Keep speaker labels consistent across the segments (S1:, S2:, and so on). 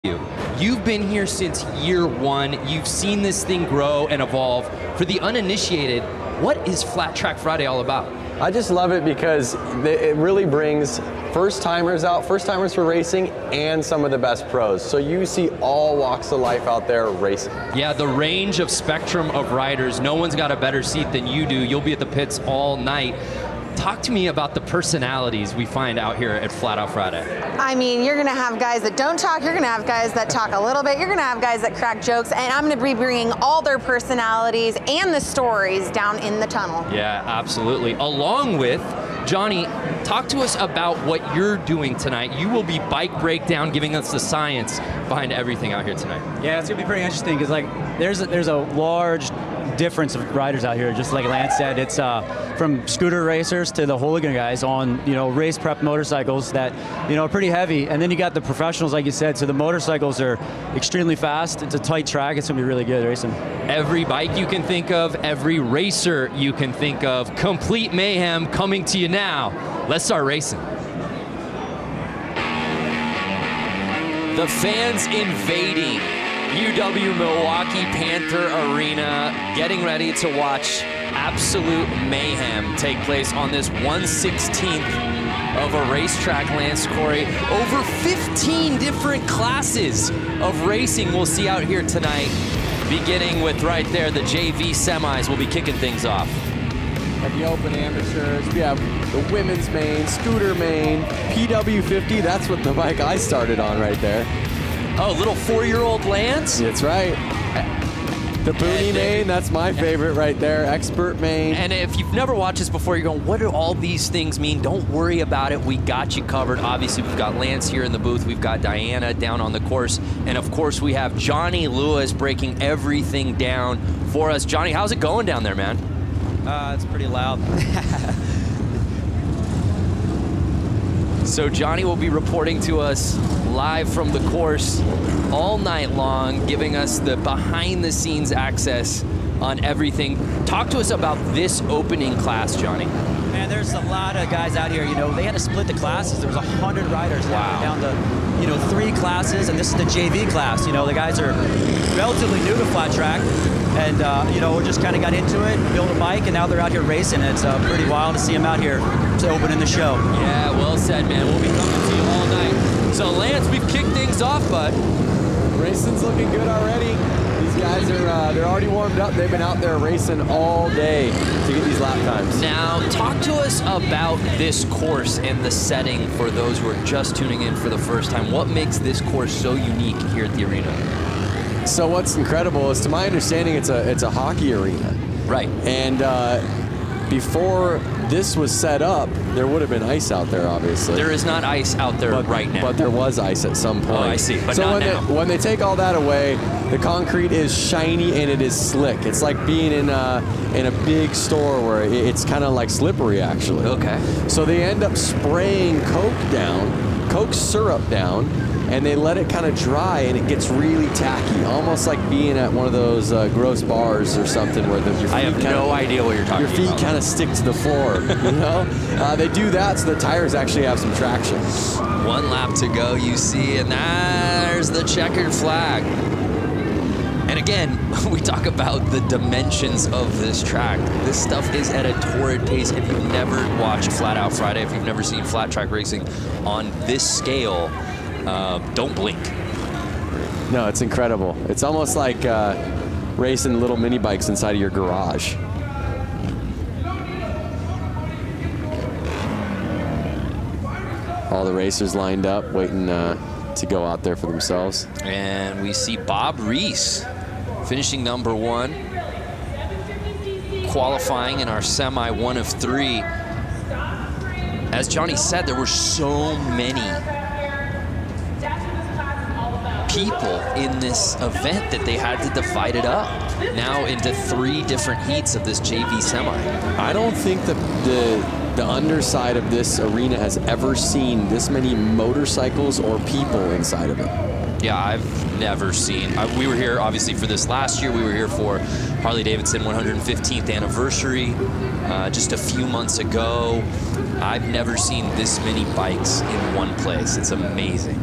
S1: You've been here since year one. You've seen this thing grow and evolve. For the uninitiated, what is Flat Track Friday all about?
S2: I just love it because it really brings first-timers out, first-timers for racing, and some of the best pros. So you see all walks of life out there racing.
S1: Yeah, the range of spectrum of riders. No one's got a better seat than you do. You'll be at the pits all night. Talk to me about the personalities we find out here at Flat Out Friday.
S3: I mean, you're going to have guys that don't talk, you're going to have guys that talk a little bit, you're going to have guys that crack jokes, and I'm going to be bringing all their personalities and the stories down in the tunnel.
S1: Yeah, absolutely. Along with Johnny, talk to us about what you're doing tonight. You will be bike breakdown, giving us the science behind everything out here tonight.
S4: Yeah, it's going to be pretty interesting because there's a large difference of riders out here. Just like Lance said, it's from scooter racers to the hooligan guys on race prep motorcycles that are pretty heavy, and then you got the professionals, like you said. So the motorcycles are extremely fast. It's a tight track. It's gonna be really good racing.
S1: Every bike you can think of, every racer you can think of, complete mayhem coming to you now. Let's start racing. The fans invading UW Milwaukee Panther Arena, getting ready to watch absolute mayhem take place on this 1/16th of a racetrack, Lance Corey. Over 15 different classes of racing we'll see out here tonight, beginning with right there, the JV semis will be kicking things off.
S2: At the open amateurs, we have the women's main, scooter main, PW50, that's what the bike I started on right there.
S1: Oh, little 4-year-old Lance?
S2: That's right. The Boonie main, that's my favorite right there. Expert main.
S1: And if you've never watched this before, you're going, what do all these things mean? Don't worry about it. We got you covered. Obviously, we've got Lance here in the booth. We've got Diana down on the course. And of course, we have Johnny Lewis breaking everything down for us. Johnny, how's it going down there, man?
S4: It's pretty loud.
S1: So Johnny will be reporting to us live from the course all night long, giving us the behind-the-scenes access on everything. Talk to us about this opening class, Johnny.
S4: Man, there's a lot of guys out here. They had to split the classes. There was 100 riders.
S1: Wow.
S4: Down to 3 classes, and this is the JV class. The guys are relatively new to flat track, and we just kind of got into it, built a bike, and now they're out here racing. It's pretty wild to see them out here opening the show.
S1: Yeah, well said, man. We'll be coming to you all night. So Lance, we've kicked things off, bud.
S2: Racing's looking good already. These guys are they're already warmed up. They've been out there racing all day to get these lap times.
S1: Now, talk to us about this course and the setting for those who are just tuning in for the first time. What makes this course so unique here at the arena?
S2: So what's incredible is, to my understanding, it's a hockey arena.
S1: Right.
S2: And before this was set up, there would have been ice out there, obviously.
S1: There is not ice out there right now.
S2: But there was ice at some point.
S1: Oh, I see, but
S2: so
S1: not now.
S2: when they take all that away, the concrete is shiny and it is slick. It's like being in a big store where it's kind of like slippery, actually.
S1: Okay.
S2: So they end up spraying Coke syrup down, and they let it kind of dry, and it gets really tacky, almost like being at one of those gross bars or something where your feet
S1: I have no idea what you're talking about.
S2: Your feet kind of stick to the floor, They do that so the tires actually have some traction.
S1: 1 lap to go, you see, and there's the checkered flag. And again, we talk about the dimensions of this track. This stuff is at a torrid pace. If you've never watched Flat Out Friday, if you've never seen flat track racing on this scale, don't blink.
S2: No, it's incredible. It's almost like racing little mini bikes inside of your garage. All the racers lined up, waiting to go out there for themselves.
S1: And we see Bob Reese finishing number 1, qualifying in our semi 1 of 3. As Johnny said, there were so many people in this event that they had to divide it up now into 3 different heats of this JV semi.
S2: I don't think that the underside of this arena has ever seen this many motorcycles or people inside of it.
S1: Yeah, I've never seen. We were here, obviously, for this last year. We were here for Harley-Davidson 115th anniversary just a few months ago. I've never seen this many bikes in one place. It's amazing.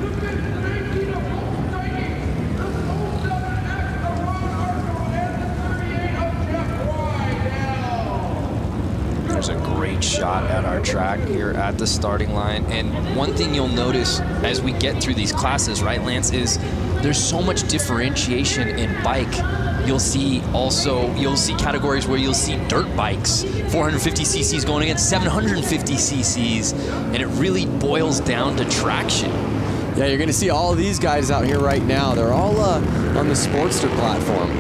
S1: shot at our track here at the starting line. And one thing you'll notice as we get through these classes, right, Lance, is there's so much differentiation in bike. You'll see categories where you'll see dirt bikes, 450 cc's going against 750 cc's, and it really boils down to traction.
S2: Yeah, you're going to see all of these guys out here right now. They're all on the Sportster platform.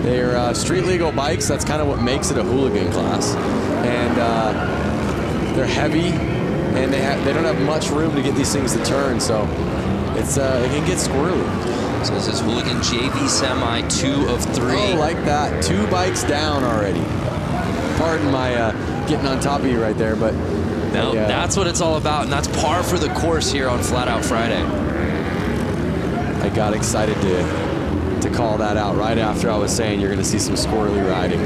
S2: They're street legal bikes. That's kind of what makes it a hooligan class. And they're heavy, and they don't have much room to get these things to turn, so it can get squirrely.
S1: So this is hooligan JV semi, 2 of 3.
S2: Oh, like that. 2 bikes down already. Pardon my getting on top of you right there, but
S1: no, that's what it's all about, and that's par for the course here on Flat Out Friday.
S2: I got excited to call that out right after I was saying you're going to see some squirrely riding.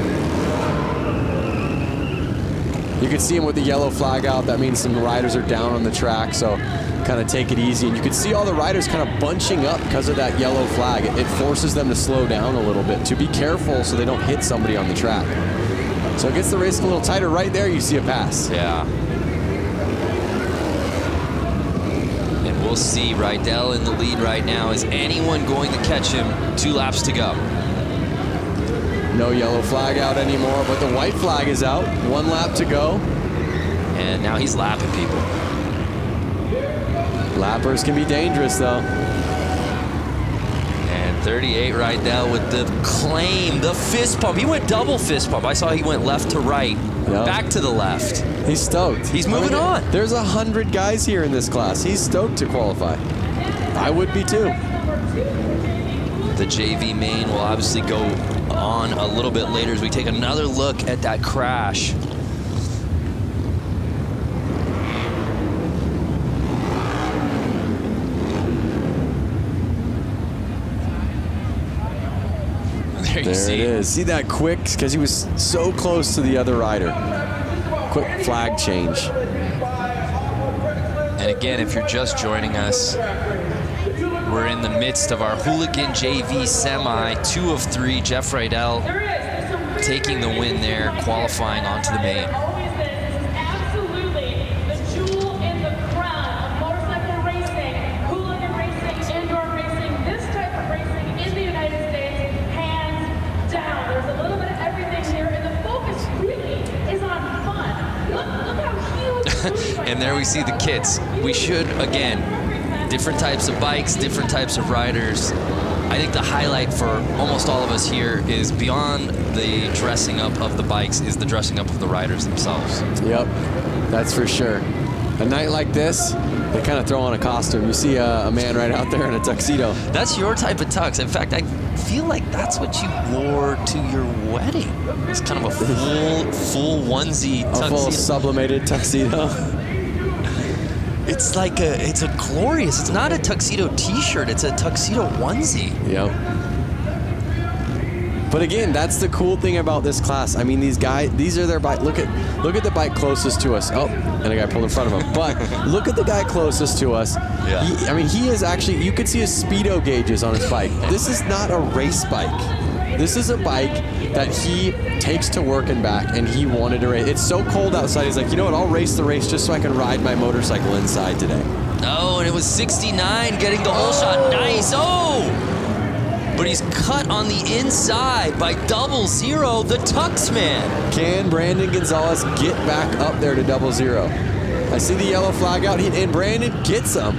S2: You can see them with the yellow flag out. That means some riders are down on the track, so kind of take it easy. And you can see all the riders kind of bunching up because of that yellow flag. It forces them to slow down a little bit, to be careful so they don't hit somebody on the track. So it gets the race a little tighter. Right there, you see a pass.
S1: Yeah. And we'll see Rydell in the lead right now. Is anyone going to catch him? 2 laps to go.
S2: No yellow flag out anymore, but the white flag is out. 1 lap to go.
S1: And now he's lapping people.
S2: Lappers can be dangerous, though.
S1: And 38 Rydell with the claim, the fist pump. He went double fist pump. I saw he went left to right, back to the left.
S2: He's stoked.
S1: He's moving on.
S2: There's 100 guys here in this class. He's stoked to qualify. I would be too.
S1: The JV main will obviously go on a little bit later as we take another look at that crash.
S2: There it is. See that quick, because he was so close to the other rider. Quick flag change.
S1: And again, if you're just joining us, we're in the midst of our hooligan JV semi, 2 of 3. Jeff Rydell taking the win there, qualifying onto the main. And there we see the kits. We should, again, different types of bikes, different types of riders. I think the highlight for almost all of us here is beyond the dressing up of the bikes is the dressing up of the riders themselves.
S2: Yep, that's for sure. A night like this, they kind of throw on a costume. You see a man right out there in a tuxedo.
S1: That's your type of tux. In fact, I feel like that's what you wore to your wedding. It's kind of a full onesie tuxedo.
S2: A full sublimated tuxedo.
S1: It's like it's a glorious, it's not a tuxedo t-shirt, it's a tuxedo onesie.
S2: Yep. But again, that's the cool thing about this class. I mean, these guys, these are their bike. Look at the bike closest to us. Oh, and a guy pulled in front of him. But look at the guy closest to us.
S1: Yeah.
S2: He is actually, you could see his speedo gauges on his bike. This is not a race bike. This is a bike that he takes to work and back, and he wanted to race. It's so cold outside, he's like, you know what, I'll race the race just so I can ride my motorcycle inside today.
S1: Oh, and it was 69 getting the whole shot. Nice. Oh! But he's cut on the inside by 00, the Tux man.
S2: Can Brandon Gonzalez get back up there to 00? I see the yellow flag out, and Brandon gets him.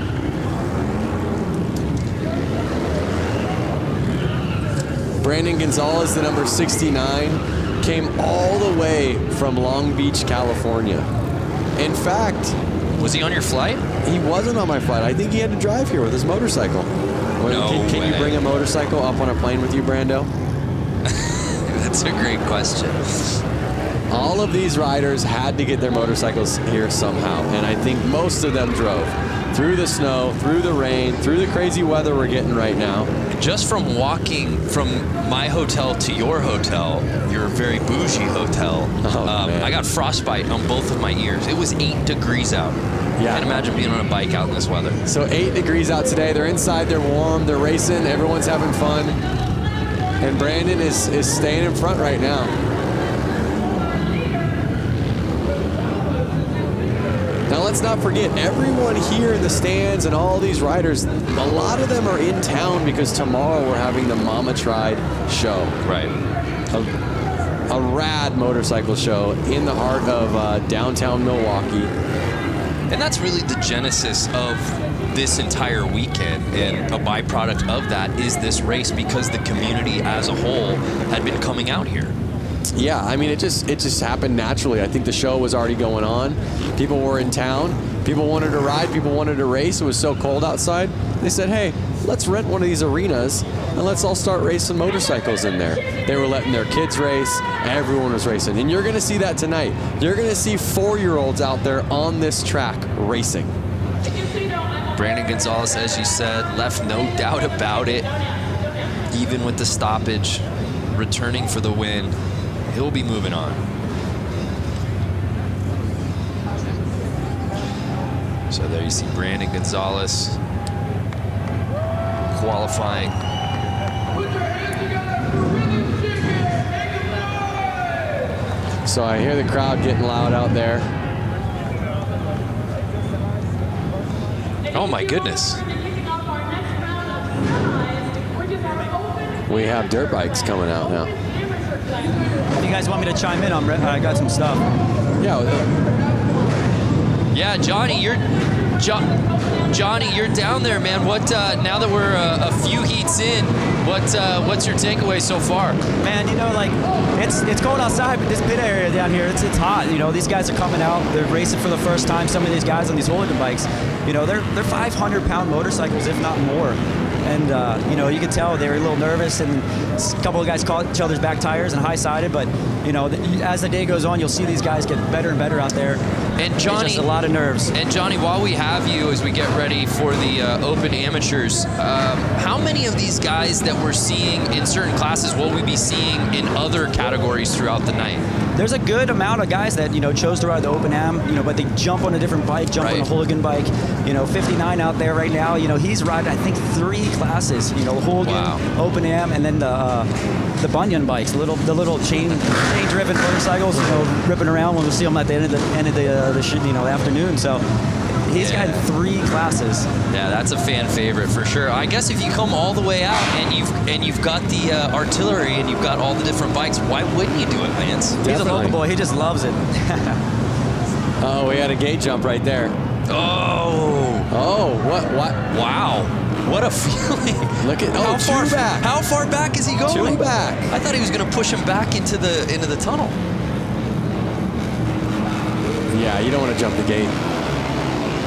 S2: Brandon Gonzalez, the number 69, came all the way from Long Beach, California. In fact,
S1: was he on your flight?
S2: He wasn't on my flight. I think he had to drive here with his motorcycle. Can you bring a motorcycle up on a plane with you, Brando?
S1: That's a great question.
S2: All of these riders had to get their motorcycles here somehow, and I think most of them drove. Through the snow, through the rain, through the crazy weather we're getting right now.
S1: Just from walking from my hotel to your hotel, your very bougie hotel, I got frostbite on both of my ears. It was 8 degrees out.
S2: Yeah.
S1: Can't imagine being on a bike out in this weather.
S2: So 8 degrees out today. They're inside, they're warm, they're racing, everyone's having fun. And Brandon is staying in front right now. let's not forget, everyone here in the stands and all these riders, a lot of them are in town because tomorrow we're having the Mama Tried show.
S1: Right.
S2: A rad motorcycle show in the heart of downtown Milwaukee.
S1: And that's really the genesis of this entire weekend, and a byproduct of that is this race because the community as a whole had been coming out here.
S2: Yeah, I mean, it just happened naturally. I think the show was already going on. People were in town. People wanted to ride. People wanted to race. It was so cold outside. They said, hey, let's rent one of these arenas and let's all start racing motorcycles in there. They were letting their kids race. Everyone was racing. And you're going to see that tonight. You're going to see 4-year-olds out there on this track racing.
S1: Brandon Gonzalez, as you said, left no doubt about it. Even with the stoppage, returning for the win. He'll be moving on. So there you see Brandon Gonzalez qualifying.
S2: So I hear the crowd getting loud out there.
S1: Oh my goodness.
S2: We have dirt bikes coming out now.
S4: If you guys want me to chime in, I got some stuff.
S1: Yeah, Johnny, you're down there, man. What now that we're a few heats in, what's your takeaway so far?
S4: Man, you know, like it's cold outside, but this pit area down here, it's hot. You know, these guys are coming out, they're racing for the first time. Some of these guys on these hooligan bikes, you know, they're 500-pound motorcycles, if not more. And, you know, you could tell they were a little nervous, and a couple of guys caught each other's back tires and high-sided. But, you know, as the day goes on, you'll see these guys get better and better out there.
S1: And Johnny,
S4: it's just a lot of nerves.
S1: And Johnny, while we have you, as we get ready for the Open Amateurs, how many of these guys that we're seeing in certain classes will we be seeing in other categories throughout the night?
S4: There's a good amount of guys that, you know, chose to ride the Open Am, you know, but they jump on a different bike, jump on a hooligan bike. You know, 59 out there right now, you know, he's riding, I think, 3 classes, you know, hooligan, Open Am, and then the Bunyan bikes, the little chain-driven motorcycles, you know, ripping around when we see them at the end of the afternoon. So he's got 3 classes.
S1: Yeah, that's a fan favorite for sure. I guess if you come all the way out and you've got the artillery and you've got all the different bikes, why wouldn't you do it, Lance?
S4: He's a local boy. He just loves it.
S2: Oh, we had a gate jump right there.
S1: Oh,
S2: what?
S1: Wow. What a feeling.
S2: Look at back.
S1: How far back is he going?
S2: 2 back.
S1: I thought he was going to push him back into the tunnel.
S2: Yeah, you don't want to jump the gate.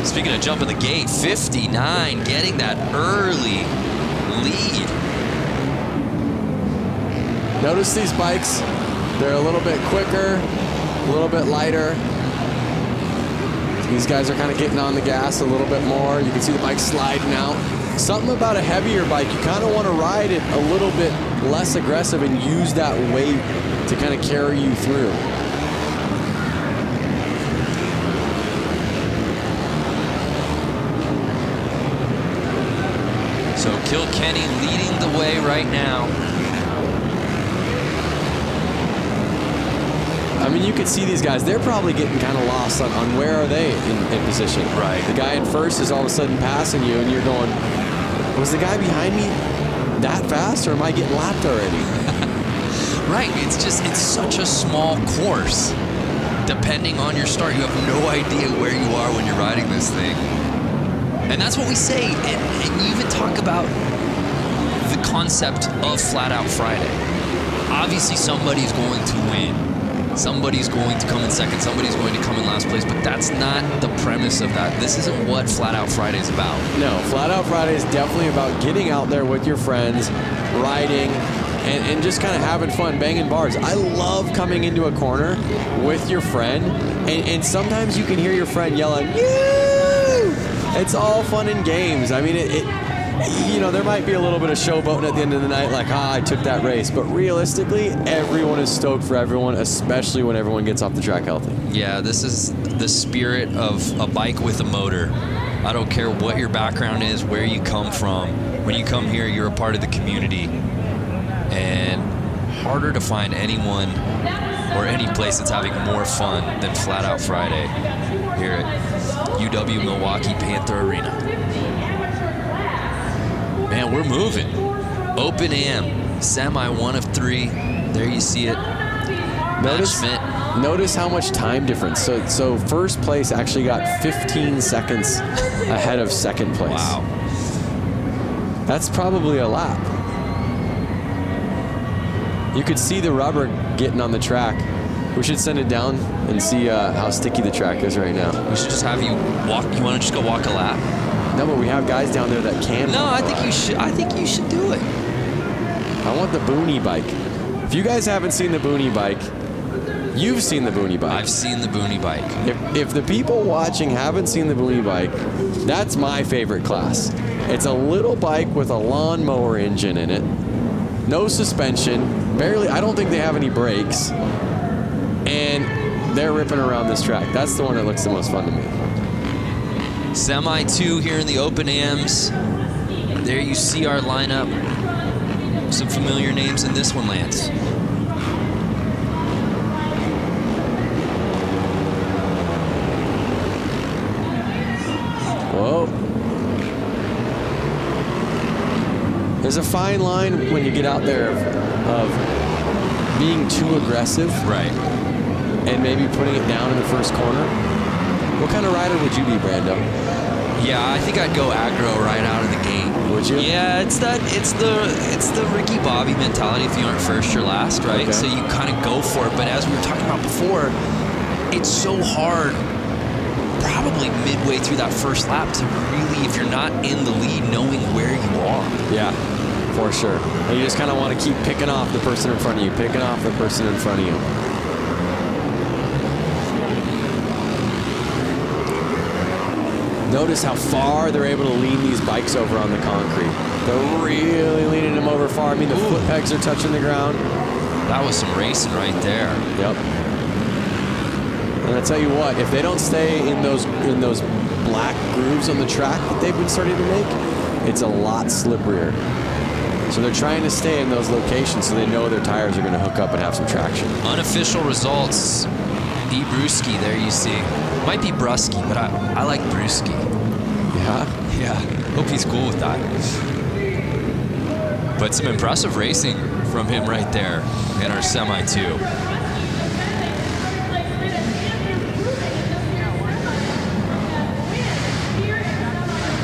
S1: Speaking of jumping the gate, 59 getting that early lead.
S2: Notice these bikes, they're a little bit quicker, a little bit lighter. These guys are kind of getting on the gas a little bit more. You can see the bike sliding out. Something about a heavier bike, you kind of want to ride it a little bit less aggressive and use that weight to kind of carry you through.
S1: So Kilkenny leading the way right now.
S2: I mean, you can see these guys, they're probably getting kind of lost on where are they in position.
S1: Right.
S2: The guy in first is all of a sudden passing you, and you're going, was the guy behind me that fast, or am I getting lapped already?
S1: Right, it's such a small course. Depending on your start, you have no idea where you are when you're riding this thing. And that's what we say, and you even talk about the concept of Flat Out Friday. Obviously, somebody's going to win. Somebody's going to come in second, somebody's going to come in last place, but that's not the premise of that. This isn't what Flat Out Friday is about. No,
S2: Flat Out Friday is definitely about getting out there with your friends, riding, and just kind of having fun, banging bars. I love coming into a corner with your friend, and sometimes you can hear your friend yelling, "Yoo!" It's all fun and games. I mean, you know, there might be a little bit of showboating at the end of the night, like, I took that race. But realistically, everyone is stoked for everyone, especially when everyone gets off the track healthy. Yeah, this is the spirit of a bike with a motor. I don't care what your background is, where you come from. When you come here, you're a part of the community. And harder to find anyone or any place that's having more fun than Flat Out Friday. Hear it.
S1: UW Milwaukee Panther Arena. Man, we're moving. Open Am, semi 1 of 3. There you see it.
S2: Notice how much time difference. So first place actually got 15 seconds ahead of second place.
S1: Wow.
S2: That's probably a lap. You could see the rubber getting on the track. We should send it down and see how sticky the track is right now.
S1: We should just have you walk. You want to just go walk a lap?
S2: No, but we have guys down there that can.
S1: No, I think you should. I think you should do it.
S2: I want the Boonie bike. If you guys haven't seen the Boonie bike, you've seen the Boonie bike.
S1: I've seen the Boonie bike.
S2: If the people watching haven't seen the Boonie bike, that's my favorite class. It's a little bike with a lawnmower engine in it. No suspension, barely, I don't think they have any brakes. And they're ripping around this track. That's the one that looks the most fun to me.
S1: Semi 2 here in the Open Ams. There you see our lineup. Some familiar names in this one, Lance.
S2: Whoa. There's a fine line when you get out there of being too aggressive.
S1: Right.
S2: And maybe putting it down in the first corner. What kind of rider would you be, Brando?
S1: Yeah, I think I'd go aggro right out of the gate.
S2: Would you?
S1: Yeah, it's the Ricky Bobby mentality. If you aren't first, you're last, right?
S2: Okay.
S1: So you kind of go for it. But as we were talking about before, it's so hard, probably midway through that first lap, to really, if you're not in the lead, knowing where you are.
S2: Yeah, for sure. And you just kind of want to keep picking off the person in front of you, picking off the person in front of you. Notice how far they're able to lean these bikes over on the concrete. They're really leaning them over far. I mean, the foot pegs are touching the ground.
S1: That was some racing right there.
S2: Yep. And I tell you what, if they don't stay in those black grooves on the track that they've been starting to make, it's a lot slipperier. So they're trying to stay in those locations so they know their tires are going to hook up and have some traction.
S1: Unofficial results. E. Brewski, there you see. Might be Brusky, but I like Brewski.
S2: Yeah?
S1: Yeah, hope he's cool with that. But some impressive racing from him right there in our Semi 2.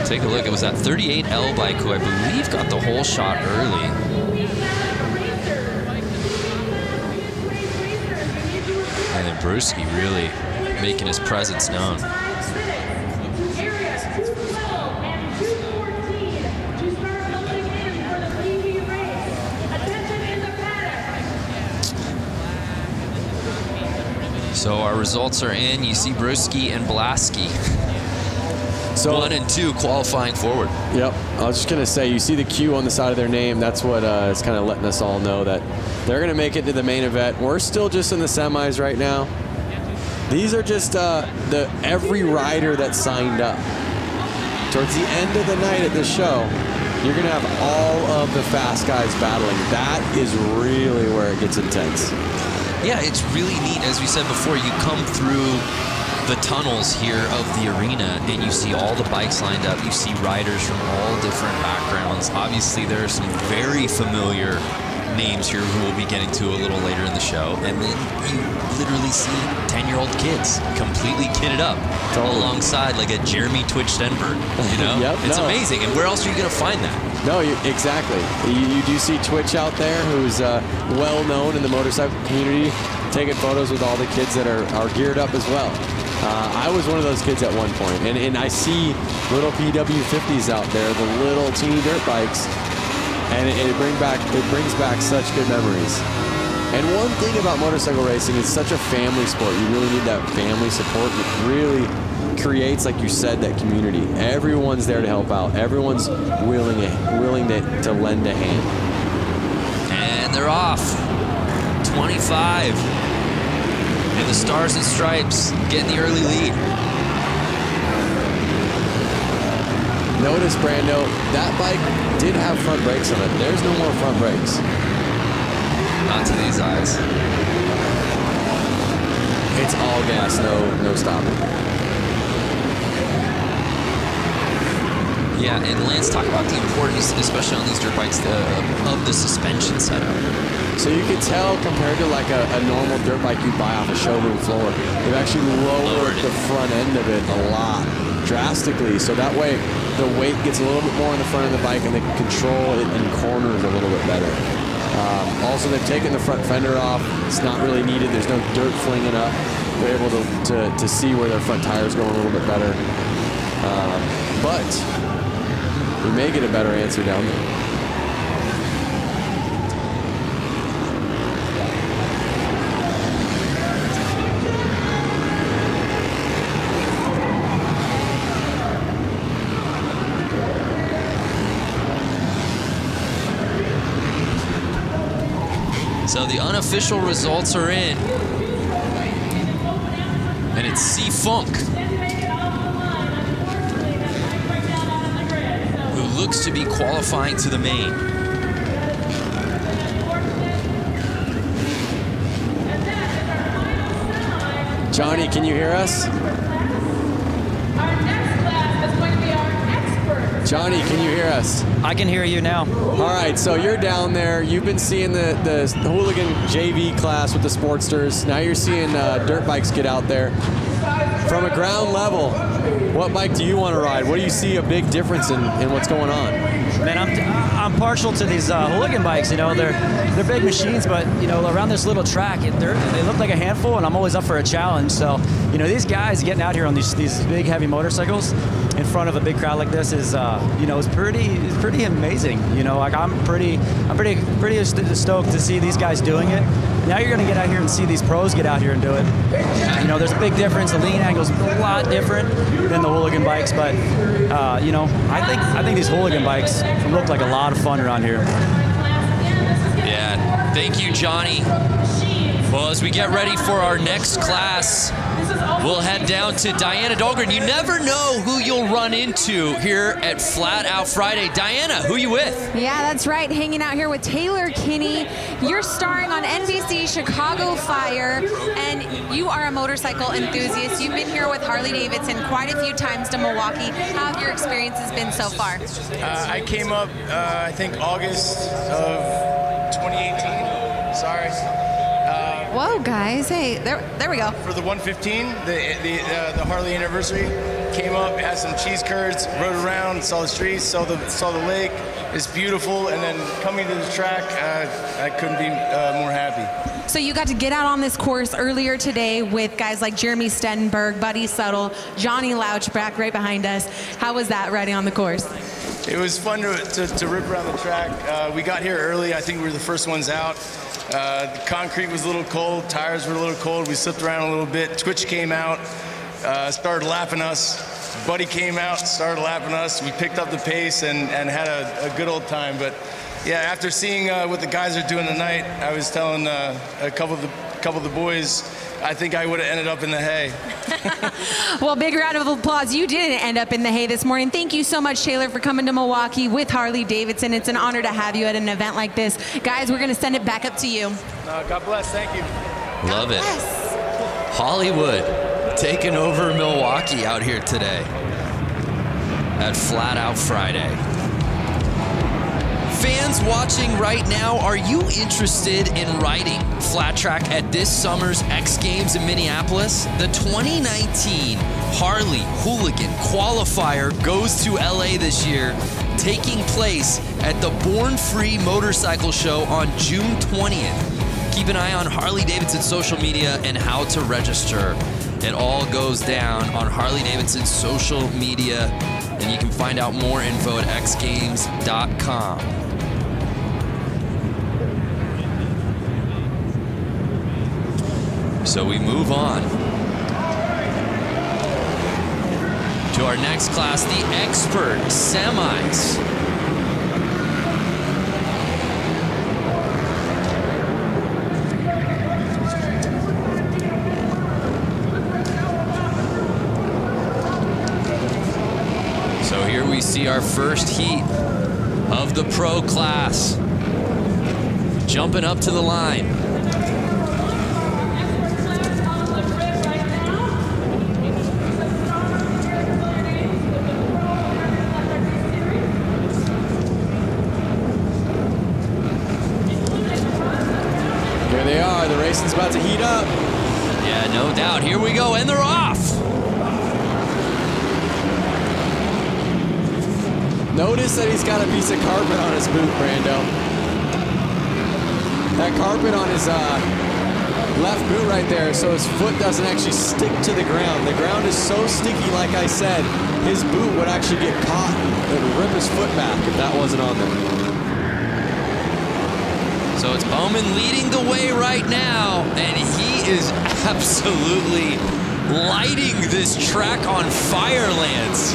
S1: Take a look, it was that 38L bike who I believe got the whole shot early. And then Brewski really making his presence known. So our results are in. You see Brewski and Blasky. So 1 and 2 qualifying forward.
S2: Yep. I was just going to say, you see the Q on the side of their name. That's what is kind of letting us all know that they're going to make it to the main event. We're still just in the semis right now. These are just every rider that signed up. Towards the end of the night at this show, you're going to have all of the fast guys battling. That is really where it gets intense.
S1: Yeah, it's really neat. As we said before, you come through the tunnels here of the arena and you see all the bikes lined up. You see riders from all different backgrounds. Obviously, there are some very familiar names here who we'll be getting to a little later in the show. And then you literally see 10-year-old kids completely kitted up alongside like a Jeremy Twitch Stenberg, you know?
S2: Yep,
S1: it's amazing. And where else are you going to find that?
S2: No, exactly. You do see Twitch out there, who's well known in the motorcycle community, taking photos with all the kids that are geared up as well. I was one of those kids at one point, and I see little PW50s out there, the little teeny dirt bikes, and it brings back such good memories. And one thing about motorcycle racing, it's such a family sport. You really need that family support. It really creates, like you said, that community. Everyone's there to help out. Everyone's willing to lend a hand.
S1: And they're off. 25. And the Stars and Stripes getting the early lead.
S2: Notice, Brando, that bike did have front brakes on it. There's no more front brakes.
S1: Not to these eyes.
S2: It's all gas, no stopping.
S1: Yeah, and Lance, talk about the importance, especially on these dirt bikes, of the suspension setup.
S2: So you can tell compared to like a normal dirt bike you buy off a showroom floor, they've actually lowered the front end of it a lot, drastically. So that way the weight gets a little bit more on the front of the bike and they can control it in corners a little bit better. Also, they've taken the front fender off. It's not really needed. There's no dirt flinging up. They're able to see where their front tires going a little bit better. But we may get a better answer down there.
S1: So the unofficial results are in. And it's C-Funk, who looks to be qualifying to the main.
S2: Johnny, can you hear us? Johnny, can you hear us?
S4: I can hear you now.
S2: All right, so you're down there. You've been seeing the hooligan JV class with the Sportsters. Now you're seeing dirt bikes get out there. From a ground level, what bike do you want to ride? What do you see a big difference in what's going on?
S4: Man, I'm partial to these hooligan bikes. You know, they're big machines, but you know, around this little track, they look like a handful, and I'm always up for a challenge. So, you know, these guys getting out here on these big heavy motorcycles in front of a big crowd like this is, you know, it's pretty amazing. You know, like I'm pretty stoked to see these guys doing it. Now you're going to get out here and see these pros get out here and do it. You know, there's a big difference. The lean angle's a lot different than the hooligan bikes, but you know, I think these hooligan bikes look like a lot of fun around here.
S1: Yeah, thank you, Johnny. Well, as we get ready for our next class, we'll head down to Diana Dahlgren. You never know who you'll run into here at Flat Out Friday. Diana, who you with?
S3: Yeah, that's right. Hanging out here with Taylor Kinney. You're starring on NBC Chicago Fire, and you are a motorcycle enthusiast. You've been here with Harley-Davidson quite a few times to Milwaukee. How have your experiences been so far?
S5: I came up, I think, August of 2018. Sorry.
S3: Whoa, guys. Hey, there we go.
S5: For the 115, the Harley anniversary, came up, had some cheese curds, rode around, saw the streets, saw the lake. It's beautiful, and then coming to the track, I couldn't be more happy.
S3: So you got to get out on this course earlier today with guys like Jeremy Stenberg, Buddy Suttle, Johnny Louchback right behind us. How was that riding on the course?
S5: It was fun to rip around the track. We got here early. I think we were the first ones out. The concrete was a little cold. Tires were a little cold. We slipped around a little bit. Twitch came out, started lapping us. Buddy came out, started lapping us. We picked up the pace and had a good old time. But yeah, after seeing what the guys are doing tonight, I was telling a couple of the boys, I think I would have ended up in the hay.
S3: Well, big round of applause. You didn't end up in the hay this morning. Thank you so much, Taylor, for coming to Milwaukee with Harley-Davidson. It's an honor to have you at an event like this. Guys, we're going to send it back up to you.
S5: God bless. Thank you.
S1: Love it. Hollywood taking over Milwaukee out here today at Flat Out Friday. Fans watching right now, are you interested in riding flat track at this summer's X Games in Minneapolis? The 2019 Harley Hooligan Qualifier goes to LA this year, taking place at the Born Free Motorcycle Show on June 20th. Keep an eye on Harley-Davidson social media and how to register. It all goes down on Harley-Davidson social media, and you can find out more info at xgames.com. So we move on to our next class, the Expert Semis. So here we see our first heat of the pro class. Jumping up to the line.
S2: boy, the racing's about to heat up.
S1: Yeah, no doubt. Here we go, and they're off.
S2: Notice that he's got a piece of carpet on his boot, Brando. That carpet on his left boot right there, so his foot doesn't actually stick to the ground. The ground is so sticky, like I said, his boot would actually get caught and rip his foot back if that wasn't on there.
S1: So it's Bowman leading the way right now, and he is absolutely lighting this track on fire, Lance.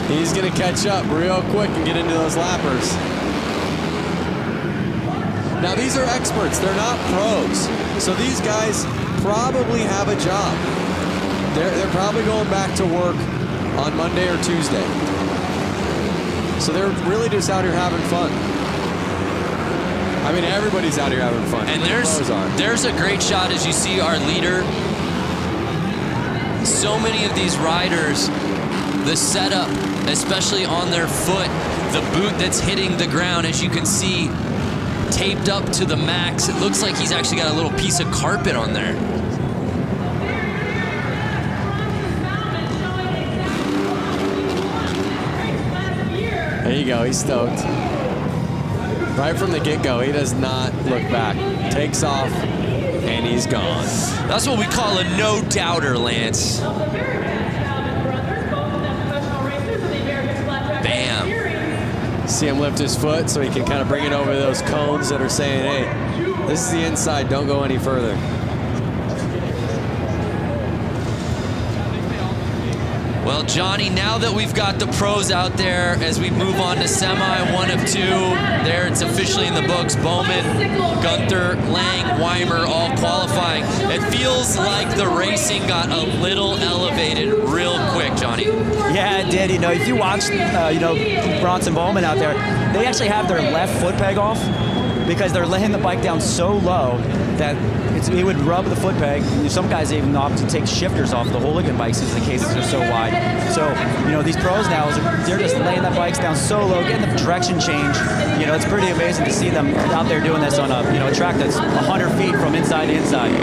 S2: He's going to catch up real quick and get into those lappers. Now, these are experts. They're not pros. So these guys probably have a job. They're probably going back to work on Monday or Tuesday. So they're really just out here having fun. I mean, everybody's out here having fun.
S1: And there's a great shot as you see our leader. So many of these riders, the setup, especially on their foot, the boot that's hitting the ground, as you can see, taped up to the max. It looks like he's actually got a little piece of carpet on there.
S2: There you go, he's stoked. Right from the get-go, he does not look back. Takes off, and he's gone.
S1: That's what we call a no-doubter, Lance. Bam.
S2: See him lift his foot so he can kind of bring it over those cones that are saying, hey, this is the inside, don't go any further.
S1: Well, Johnny, now that we've got the pros out there, as we move on to semi 1 of 2, there it's officially in the books. Bowman, Gunther, Lang, Weimer all qualifying. It feels like the racing got a little elevated real quick, Johnny.
S4: Yeah, it did. You know, if you watch, Bronson Bowman out there, they actually have their left foot peg off because they're laying the bike down so low that it would rub the foot peg. Some guys even opt to take shifters off the hooligan bikes since the cases are so wide. So, these pros now, they're just laying the bikes down so low, getting the direction change. It's pretty amazing to see them out there doing this on a track that's 100 feet from inside to inside.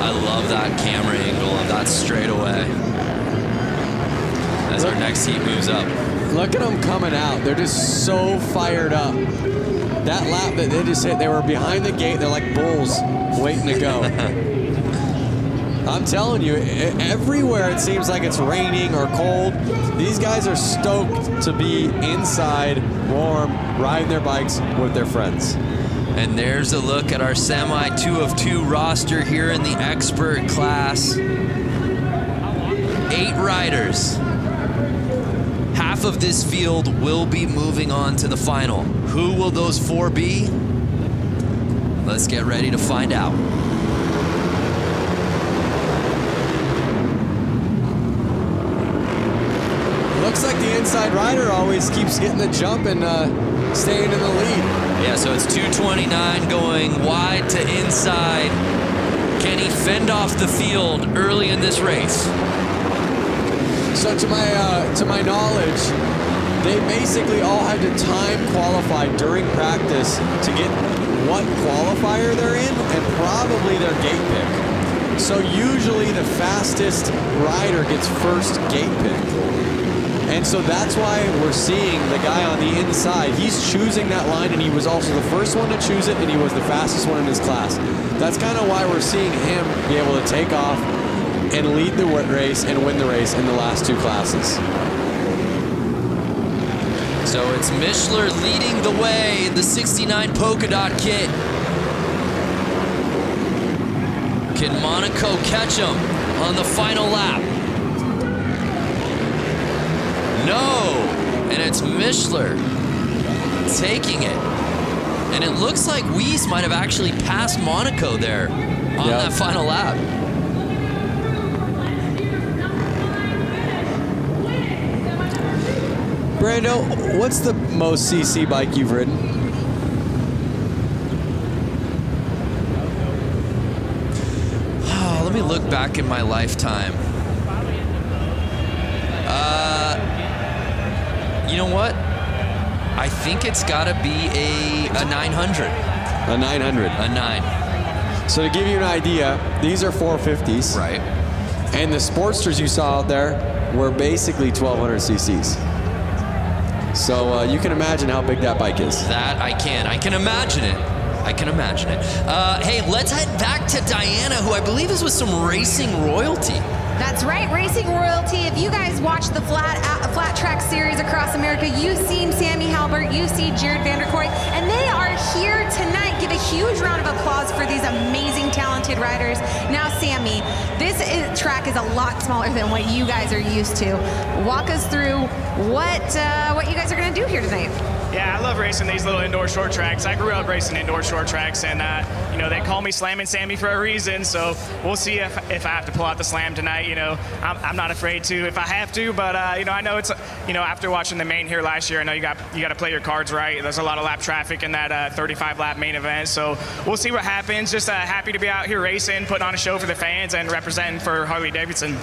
S1: I love that camera angle of that straightaway as our next heat moves up.
S2: Look at them coming out. They're just so fired up. That lap that they just hit, they were behind the gate. They're like bulls waiting to go. I'm telling you, everywhere it seems like it's raining or cold. These guys are stoked to be inside, warm, riding their bikes with their friends.
S1: And there's a look at our semi 2 of 2 roster here in the expert class. 8 riders. Half of this field will be moving on to the final. Who will those 4 be? Let's get ready to find out.
S2: Looks like the inside rider always keeps getting the jump and staying in the lead.
S1: Yeah, so it's 229 going wide to inside. Can he fend off the field early in this race?
S2: So to my knowledge, they basically all had to time qualify during practice to get what qualifier they're in and probably their gate pick. So usually the fastest rider gets first gate pick. And so that's why we're seeing the guy on the inside. He's choosing that line, and he was also the first one to choose it, and he was the fastest one in his class. That's kind of why we're seeing him be able to take off and lead the race and win the race in the last 2 classes.
S1: So it's Mishler leading the way in the 69 polka dot kit. Can Monaco catch him on the final lap? No, and it's Mishler taking it. And it looks like Weiss might have actually passed Monaco there on that final lap.
S2: Brando, what's the most CC bike you've ridden?
S1: Let me look back in my lifetime. You know what? I think it's got to be a 900.
S2: A 900.
S1: A 9.
S2: So to give you an idea, these are 450s.
S1: Right.
S2: And the Sportsters you saw out there were basically 1200 cc's. So you can imagine how big that bike is.
S1: That I can. I can imagine it. I can imagine it. Hey, let's head back to Diana, who I believe is with some racing royalty.
S3: That's right, racing royalty. If you guys watch the flat track series across America, you've seen Sammy Halbert, you've seen Jared Vanderkoy, and they are here tonight. Give a huge round of applause for these amazing, talented riders. Now, Sammy, this track is a lot smaller than what you guys are used to. Walk us through what you guys are going to do here tonight.
S6: Yeah, I love racing these little indoor short tracks. I grew up racing indoor short tracks, and you know, they call me Slammin' Sammy for a reason. So we'll see if I have to pull out the slam tonight. You know, I'm not afraid to if I have to, but you know, I know it's, you know, after watching the main here last year, I know you got to play your cards right. There's a lot of lap traffic in that 35 lap main event, so we'll see what happens. Just happy to be out here racing, putting on a show for the fans, and representing for Harley-Davidson.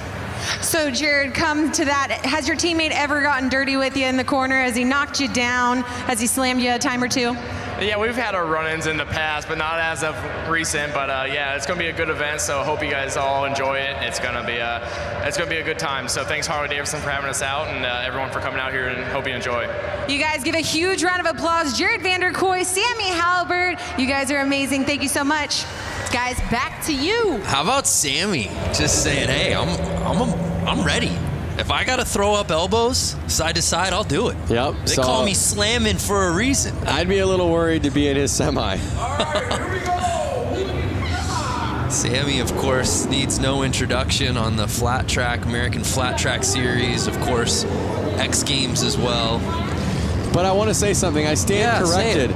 S3: So, Jared, come to that. Has your teammate ever gotten dirty with you in the corner? Has he knocked you down? Has he slammed you a time or two?
S7: Yeah, we've had our run-ins in the past, but not as of recent. But yeah, it's going to be a good event, so I hope you guys all enjoy it. It's going to be a good time. So thanks Harley-Davidson for having us out, and everyone for coming out here, and hope you enjoy.
S3: You guys give a huge round of applause. Jared Vanderkoy, Sammy Halbert, you guys are amazing. Thank you so much. Guys, back to you.
S1: How about Sammy just saying, hey, I'm ready. If I got to throw up elbows side to side, I'll do it.
S2: Yep.
S1: They call me slamming for a reason.
S2: I'd be a little worried to be in his semi.
S7: All right, here we go.
S1: Sammy, of course, needs no introduction on the flat track, American Flat Track Series, of course, X Games as well.
S2: But I want to say something. I stand corrected.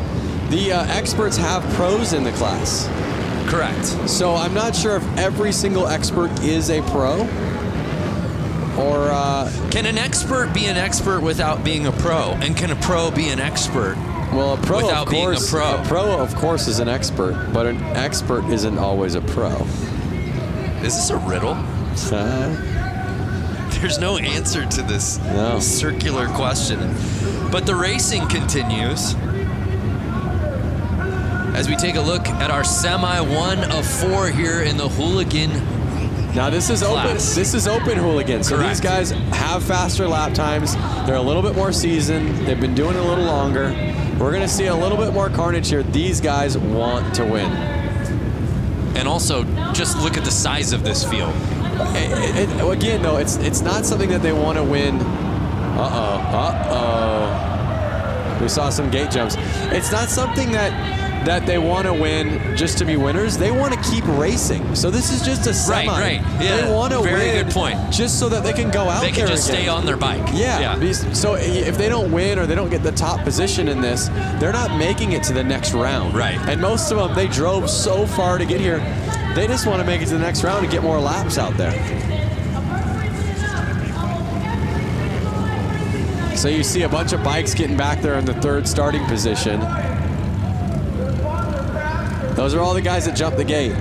S2: The experts have pros in the class.
S1: Correct.
S2: So I'm not sure if every single expert is a pro, or
S1: can an expert be an expert without being a pro? And can a pro be an expert
S2: well, a pro
S1: without being a pro?
S2: A pro, of course, is an expert, but an expert isn't always a pro.
S1: Is this a riddle? There's no answer to this circular question. But the racing continues as we take a look at our semi 1 of 4 here in the hooligan.
S2: Now this is
S1: class.
S2: open. This is open hooligan. So these guys have faster lap times. They're a little bit more seasoned. They've been doing it a little longer. We're going to see a little bit more carnage here. These guys want to win.
S1: And also, just look at the size of this field.
S2: Again, though, it's not something that they want to win. We saw some gate jumps. It's not something that they want to win just to be winners. They want to keep racing. So this is just a semi.
S1: Right. Yeah.
S2: They want to win.
S1: Very good point.
S2: Just so that they can go out there.
S1: They can just
S2: again.
S1: stay on their bike.
S2: Yeah. So if they don't win or they don't get the top position in this, they're not making it to the next round.
S1: Right.
S2: And most of them, they drove so far to get here. They just want to make it to the next round and get more laps out there. So you see a bunch of bikes getting back there in the third starting position. Those are all the guys that jumped the gate.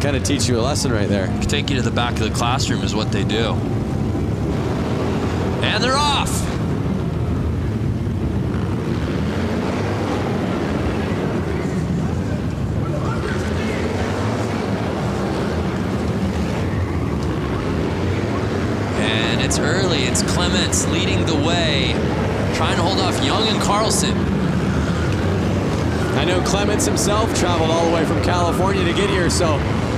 S2: Kind of teach you a lesson right there.
S1: Take you to the back of the classroom is what they do. And they're off. And it's early. It's Clements leading the way, trying to hold off Young and Carlson.
S2: I know Clements himself traveled all the way from California to get here, so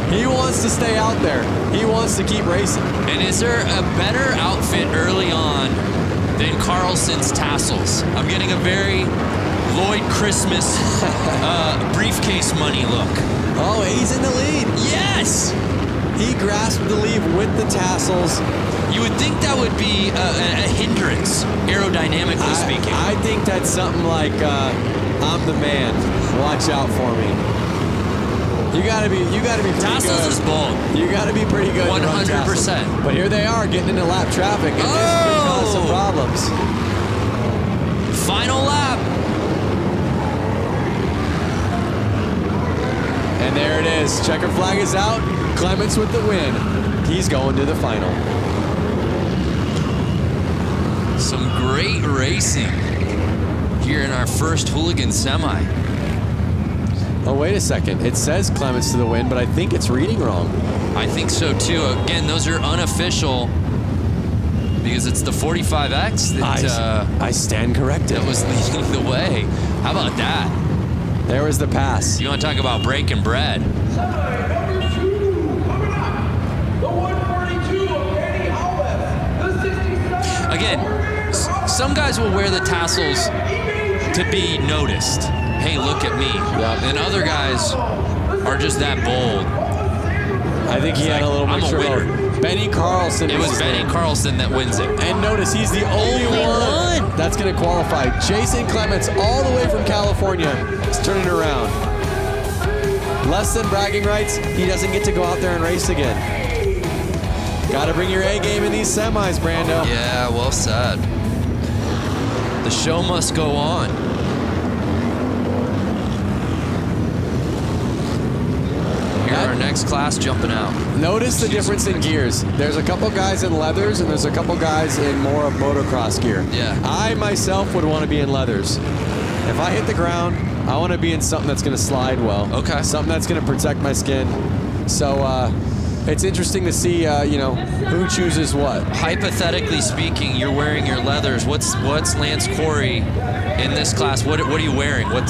S2: he wants to stay out there. He wants to keep racing.
S1: And is there a better outfit early on than Carlson's tassels? I'm getting a very Lloyd Christmas briefcase money look.
S2: Oh, he's in the lead.
S1: Yes!
S2: He grasped the lead with the tassels.
S1: You would think that would be a hindrance, aerodynamically speaking.
S2: I think that's something like, I'm the man. Watch out for me. You gotta be pretty
S1: tassels
S2: good.
S1: Is bold.
S2: You gotta be pretty good.
S1: 100%.
S2: But here they are getting into lap traffic, and this could cause some problems.
S1: Final lap.
S2: And there it is. Checker flag is out. Clements with the win. He's going to the final.
S1: Some great racing here in our first Hooligan Semi.
S2: Oh, wait a second. It says Clements to the win, but I think it's reading wrong.
S1: I think so too. Again, those are unofficial because it's the 45X that
S2: I stand corrected.
S1: that was leading the way. How about that?
S2: There was the pass.
S1: You want to talk about breaking bread? Again, some guys will wear the tassels to be noticed. Hey, look at me.
S2: Yeah.
S1: And other guys are just that bold.
S2: I think he had a little
S1: I'm a
S2: mixture
S1: winner.
S2: of Benny Carlson.
S1: It was Benny Carlson that wins it.
S2: And notice he's the only one that's going to qualify. Jason Clements, all the way from California, is turning around. Less than bragging rights, he doesn't get to go out there and race again. Got to bring your A game in these semis, Brando.
S1: Yeah, well said. The show must go on. Here our next class jumping out.
S2: Notice the difference in gears. There's a couple guys in leathers and there's a couple guys in more of motocross gear.
S1: Yeah.
S2: I myself would want to be in leathers. If I hit the ground, I want to be in something that's going to slide well.
S1: Okay.
S2: Something that's going to protect my skin. So it's interesting to see, you know, who chooses what.
S1: Hypothetically speaking, you're wearing your leathers. What's Lance Corey in this class? What are you wearing? What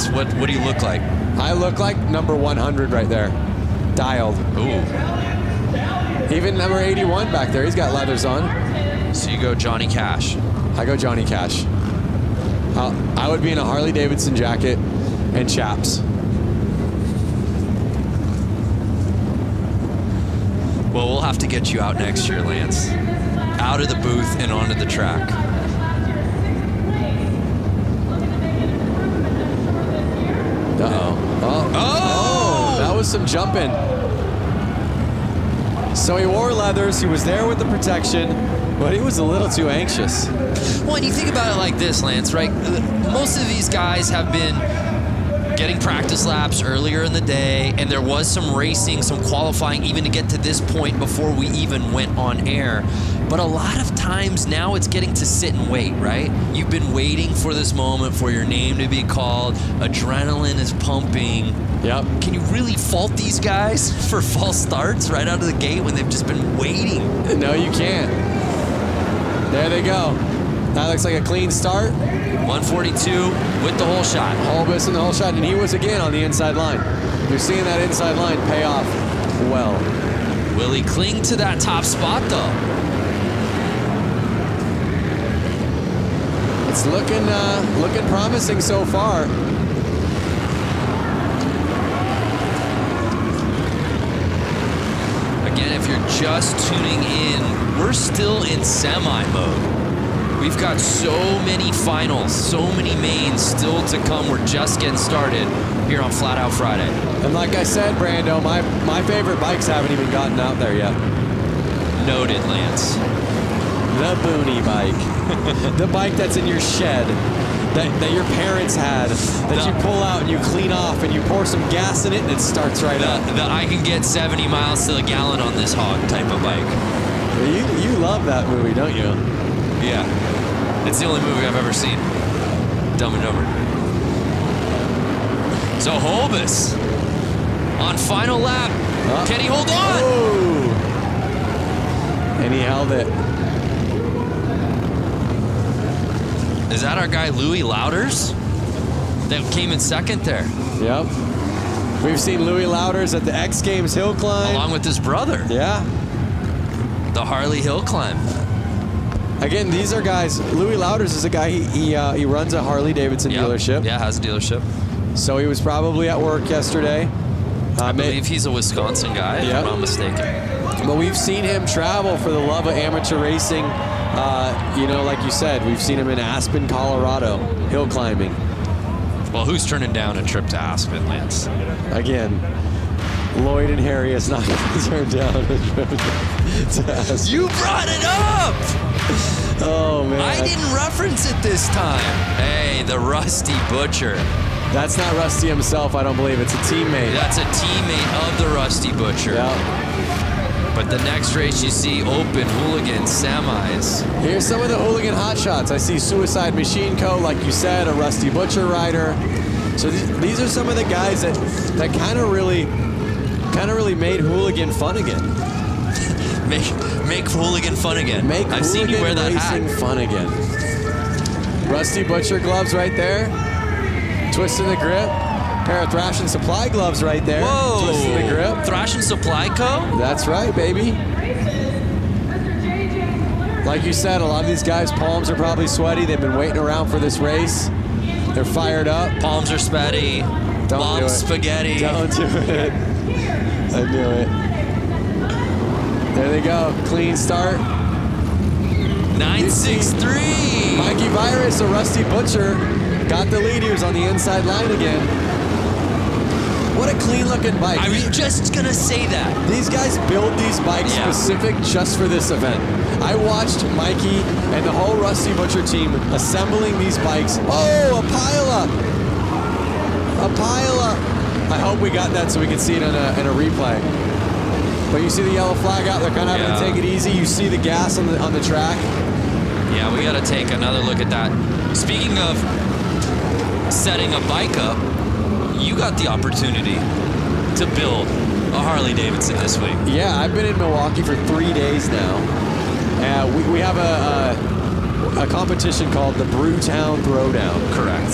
S1: do you look like?
S2: I look like number 100 right there. Dialed.
S1: Ooh.
S2: Even number 81 back there, he's got leathers on.
S1: So you go Johnny Cash.
S2: I go Johnny Cash. I would be in a Harley-Davidson jacket and chaps.
S1: Well, we'll have to get you out next year, Lance. Out of the booth and onto the track.
S2: Uh-oh. Oh, that was some jumping. So he wore leathers, he was there with the protection, but he was a little too anxious.
S1: Well, and you think about it like this, Lance, right? Most of these guys have been getting practice laps earlier in the day, and there was some racing, some qualifying even to get to this point before we even went on air. But a lot of times now it's getting to sit and wait, right? You've been waiting for this moment for your name to be called. Adrenaline is pumping.
S2: Yep.
S1: Can you really fault these guys for false starts right out of the gate when they've just been waiting?
S2: No, you can't. There they go. That looks like a clean start.
S1: 142 with the whole shot.
S2: Holbus in the whole shot, and he was again on the inside line. You're seeing that inside line pay off well.
S1: Will he cling to that top spot, though?
S2: It's looking promising so far.
S1: Again, if you're just tuning in, we're still in semi mode. We've got so many finals, so many mains still to come. We're just getting started here on Flat Out Friday.
S2: And like I said, Brando, my favorite bikes haven't even gotten out there yet.
S1: Noted, Lance.
S2: The Booney bike. The bike that's in your shed, that your parents had, that you pull out and you clean off and you pour some gas in it and it starts right up.
S1: The I can get 70 miles to the gallon on this hog type of bike.
S2: You love that movie, don't you?
S1: Yeah. It's the only movie I've ever seen. Dumb and Dumber. So Holbus on final lap. Can he hold on?
S2: Oh. And he held it.
S1: Is that our guy Louis Louders that came in second there?
S2: Yep. We've seen Louis Louders at the X Games hill climb.
S1: Along with his brother.
S2: Yeah.
S1: The Harley hill climb.
S2: Again, these are guys. Louis Louders is a guy, he runs a Harley-Davidson dealership.
S1: Yeah, has a dealership.
S2: So he was probably at work yesterday.
S1: I believe he's a Wisconsin guy, if I'm not mistaken.
S2: But we've seen him travel for the love of amateur racing. You know, like you said, we've seen him in Aspen, Colorado, hill climbing.
S1: Well, who's turning down a trip to Aspen, Lance?
S2: Again, Lloyd and Harry is not going to turn down a trip to Aspen.
S1: You brought it up!
S2: Oh, man.
S1: I didn't reference it this time. Hey, the Rusty Butcher.
S2: That's not Rusty himself, I don't believe. It's a teammate.
S1: That's a teammate of the Rusty Butcher.
S2: Yeah.
S1: But the next race you see open hooligan semis.
S2: Here's some of the hooligan hotshots. I see Suicide Machine Co., like you said, a Rusty Butcher rider. So these are some of the guys that kind of really made hooligan fun again.
S1: Make hooligan fun again.
S2: I've
S1: seen you wear that
S2: racing
S1: hat.
S2: Fun again. Rusty Butcher gloves right there. Twisting the grip. Pair of Thrash and Supply gloves right there.
S1: Whoa!
S2: Twisting the grip.
S1: Thrash and Supply Co.
S2: That's right, baby. Like you said, a lot of these guys' palms are probably sweaty. They've been waiting around for this race. They're fired up.
S1: Palms are sweaty. Mom's spaghetti.
S2: Don't do it. I knew it. There they go. Clean start.
S1: 963.
S2: Mikey Virus, a Rusty Butcher, got the lead. He was on the inside line again. What a clean looking bike.
S1: I was just going to say that.
S2: These guys build these bikes specific just for this event. I watched Mikey and the whole Rusty Butcher team assembling these bikes. Oh, a pileup. A pileup. I hope we got that so we can see it in a replay. But you see the yellow flag out. They're kind of having to take it easy. You see the gas on the track.
S1: Yeah, we got to take another look at that. Speaking of setting a bike up, you got the opportunity to build a Harley-Davidson this week.
S2: Yeah, I've been in Milwaukee for 3 days now. We have a competition called the Brewtown Throwdown.
S1: Correct.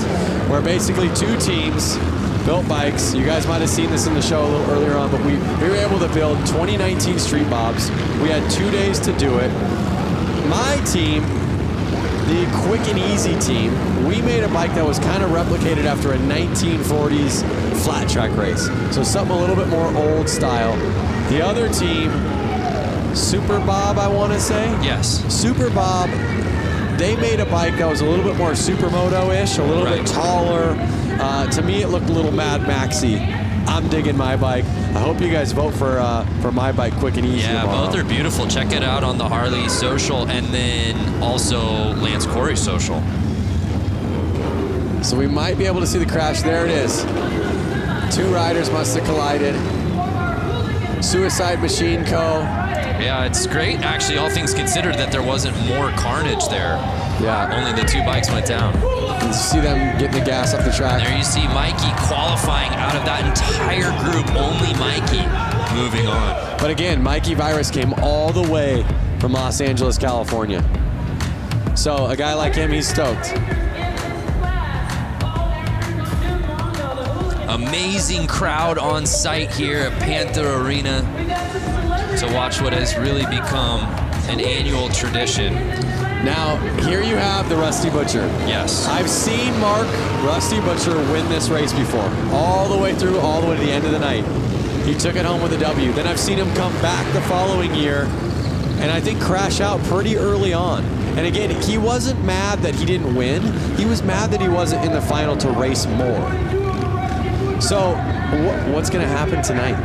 S2: Where basically 2 teams built bikes. You guys might have seen this in the show a little earlier on, but we were able to build 2019 Street Bobs. We had 2 days to do it. My team, the Quick and Easy team, we made a bike that was kind of replicated after a 1940s flat track race. So something a little bit more old style. The other team, Super Bob, I want to say?
S1: Yes.
S2: Super Bob, they made a bike that was a little bit more Supermoto-ish, a little bit taller. To me, it looked a little Mad Maxy. I'm digging my bike. I hope you guys vote for my bike, Quick and Easy.
S1: Yeah,
S2: tomorrow.
S1: both are beautiful. Check it out on the Harley social and then also Lance Corey's social.
S2: So we might be able to see the crash. There it is. 2 riders must have collided. Suicide Machine Co.
S1: Yeah, it's great, actually, all things considered, that there wasn't more carnage there.
S2: Yeah.
S1: Only the 2 bikes went down.
S2: You see them getting the gas off the track.
S1: And there you see Mikey qualifying out of that entire group. Only Mikey moving on.
S2: But again, Mikey Virus came all the way from Los Angeles, California. So a guy like him, he's stoked.
S1: Amazing crowd on site here at Panther Arena to watch what has really become an annual tradition.
S2: Now, here you have the Rusty Butcher.
S1: Yes.
S2: I've seen Mark Rusty Butcher win this race before, all the way through, all the way to the end of the night. He took it home with a W. Then I've seen him come back the following year, and I think crash out pretty early on. And again, he wasn't mad that he didn't win. He was mad that he wasn't in the final to race more. So, what's going to happen tonight?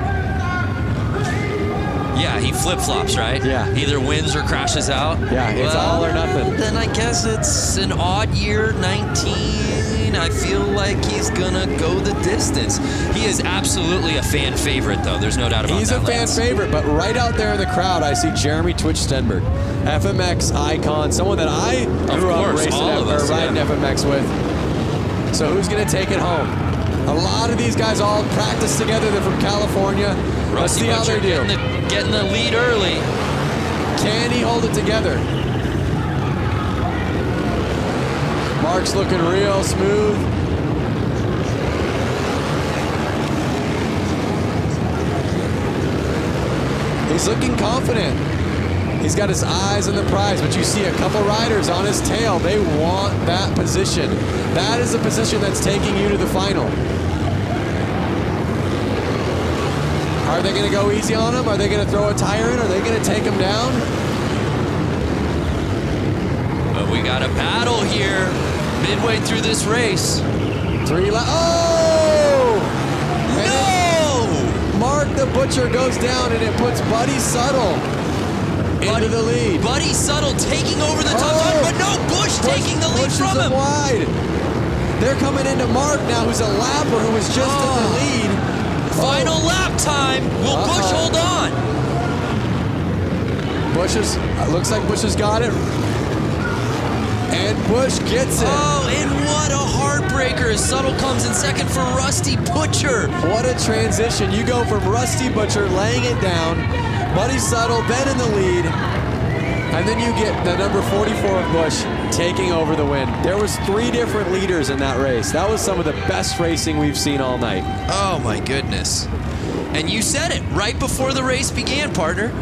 S1: Yeah, he flip-flops, right?
S2: Yeah.
S1: Either wins or crashes out.
S2: Yeah, it's all or nothing.
S1: Then I guess it's an odd year, 19. I feel like he's gonna go the distance. He is absolutely a fan favorite, though. There's no doubt about that.
S2: He's a fan favorite, but right out there in the crowd, I see Jeremy Twitch Stenberg, FMX icon, someone that I grew up riding FMX with. So who's gonna take it home? A lot of these guys all practice together. They're from California. Let's see how they do.
S1: Getting the lead early.
S2: Can he hold it together? Mark's looking real smooth. He's looking confident. He's got his eyes on the prize, but you see a couple riders on his tail. They want that position. That is the position that's taking you to the final. Are they going to go easy on him? Are they going to throw a tire in? Are they going to take him down?
S1: But we got a battle here midway through this race.
S2: 3 laps. Oh!
S1: No!
S2: Mark the Butcher goes down, and it puts Buddy Subtle into the lead.
S1: Buddy Subtle taking over the top line, but no, Bush taking the lead from him.
S2: Wide. They're coming into Mark now, who's a lapper who was just in the lead.
S1: Final lap time. Will Bush hold on?
S2: looks like Bush has got it. And Bush gets it.
S1: Oh, and what a heartbreaker as Suttle comes in second for Rusty Butcher.
S2: What a transition. You go from Rusty Butcher laying it down, Buddy Suttle then in the lead, and then you get the number 44 of Bush taking over the win. There was 3 different leaders in that race. That was some of the best racing we've seen all night.
S1: Oh, my goodness. And you said it right before the race began, partner.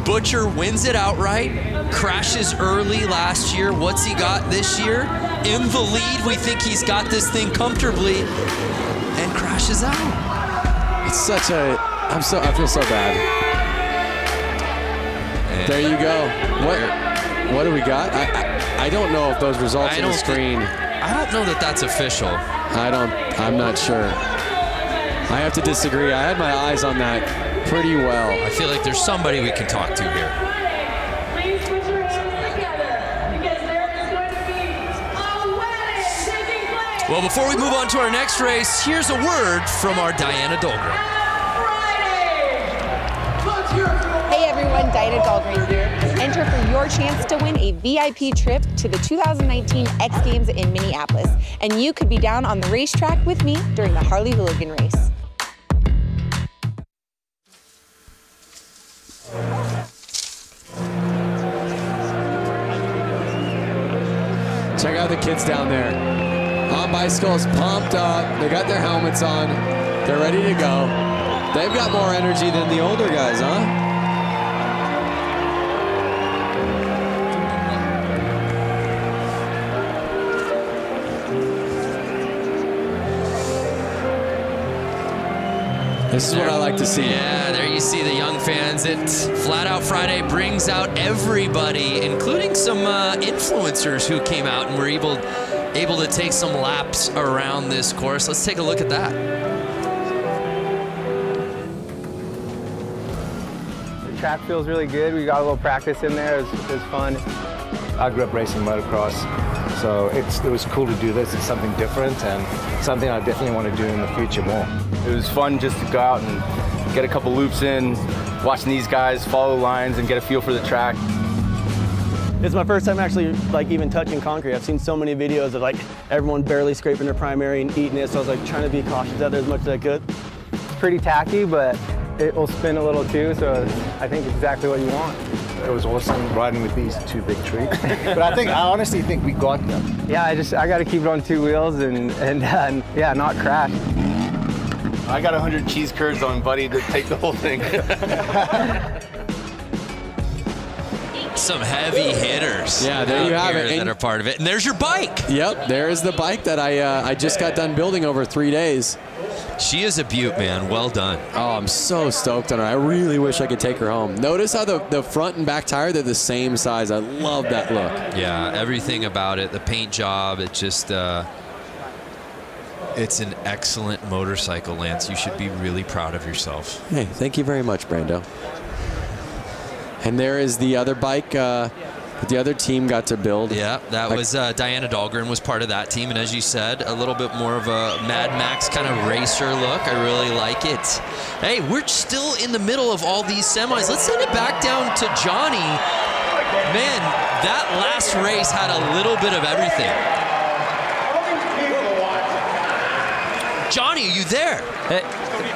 S1: Butcher wins it outright, crashes early last year. What's he got this year? In the lead, we think he's got this thing comfortably, and crashes out.
S2: It's such a, I feel so bad.
S1: And
S2: there you go. What do we got? I don't know if those results on the screen.
S1: I don't know that that's official.
S2: I'm not sure. I have to disagree. I had my eyes on that pretty well.
S1: I feel like there's somebody we can talk to here. Well, before we move on to our next race, here's a word from our Diana Dahlgren.
S8: Hey everyone, Diana Dahlgren here. Enter for your chance to win a VIP trip to the 2019 X Games in Minneapolis. And you could be down on the racetrack with me during the Harley-Davidson race.
S2: Check out the kids down there. On bicycles, pumped up. They got their helmets on. They're ready to go. They've got more energy than the older guys, huh? This is what I like to see.
S1: Yeah, there you see the young fans. It Flat Out Friday brings out everybody, including some influencers who came out and were able to take some laps around this course. Let's take a look at that.
S9: The track feels really good. We got a little practice in there. It was fun.
S10: I grew up racing motocross, so it was cool to do this. It's something different and something I definitely want to do in the future more.
S9: It was fun just to go out and get a couple loops in, watching these guys follow lines and get a feel for the track.
S11: It's my first time actually even touching concrete. I've seen so many videos of everyone barely scraping their primary and eating it, so I was trying to be cautious out there as much as I could.
S9: It's pretty tacky, but it will spin a little too, so I think it's exactly what you want.
S10: It was awesome riding with these 2 big trees. But I honestly think we got them.
S9: Yeah, I got to keep it on 2 wheels and yeah, not crash.
S5: I got 100 cheese curds on Buddy to take the whole thing.
S1: Some heavy hitters.
S2: Yeah, there you have it.
S1: That are part of it. And there's your bike.
S2: Yep, there is the bike that I just got done building over 3 days.
S1: She is a beaut, man. Well done.
S2: Oh, I'm so stoked on her. I really wish I could take her home. Notice how the front and back tire, they're the same size. I love that look.
S1: Yeah, everything about it, the paint job, it just, it's an excellent motorcycle, Lance. You should be really proud of yourself.
S2: Hey, thank you very much, Brando. And there is the other bike that the other team got to build.
S1: Yeah, that was Diana Dahlgren was part of that team. And as you said, a little bit more of a Mad Max kind of racer look. I really like it. Hey, we're still in the middle of all these semis. Let's send it back down to Johnny. Man, that last race had a little bit of everything. Johnny, are you there?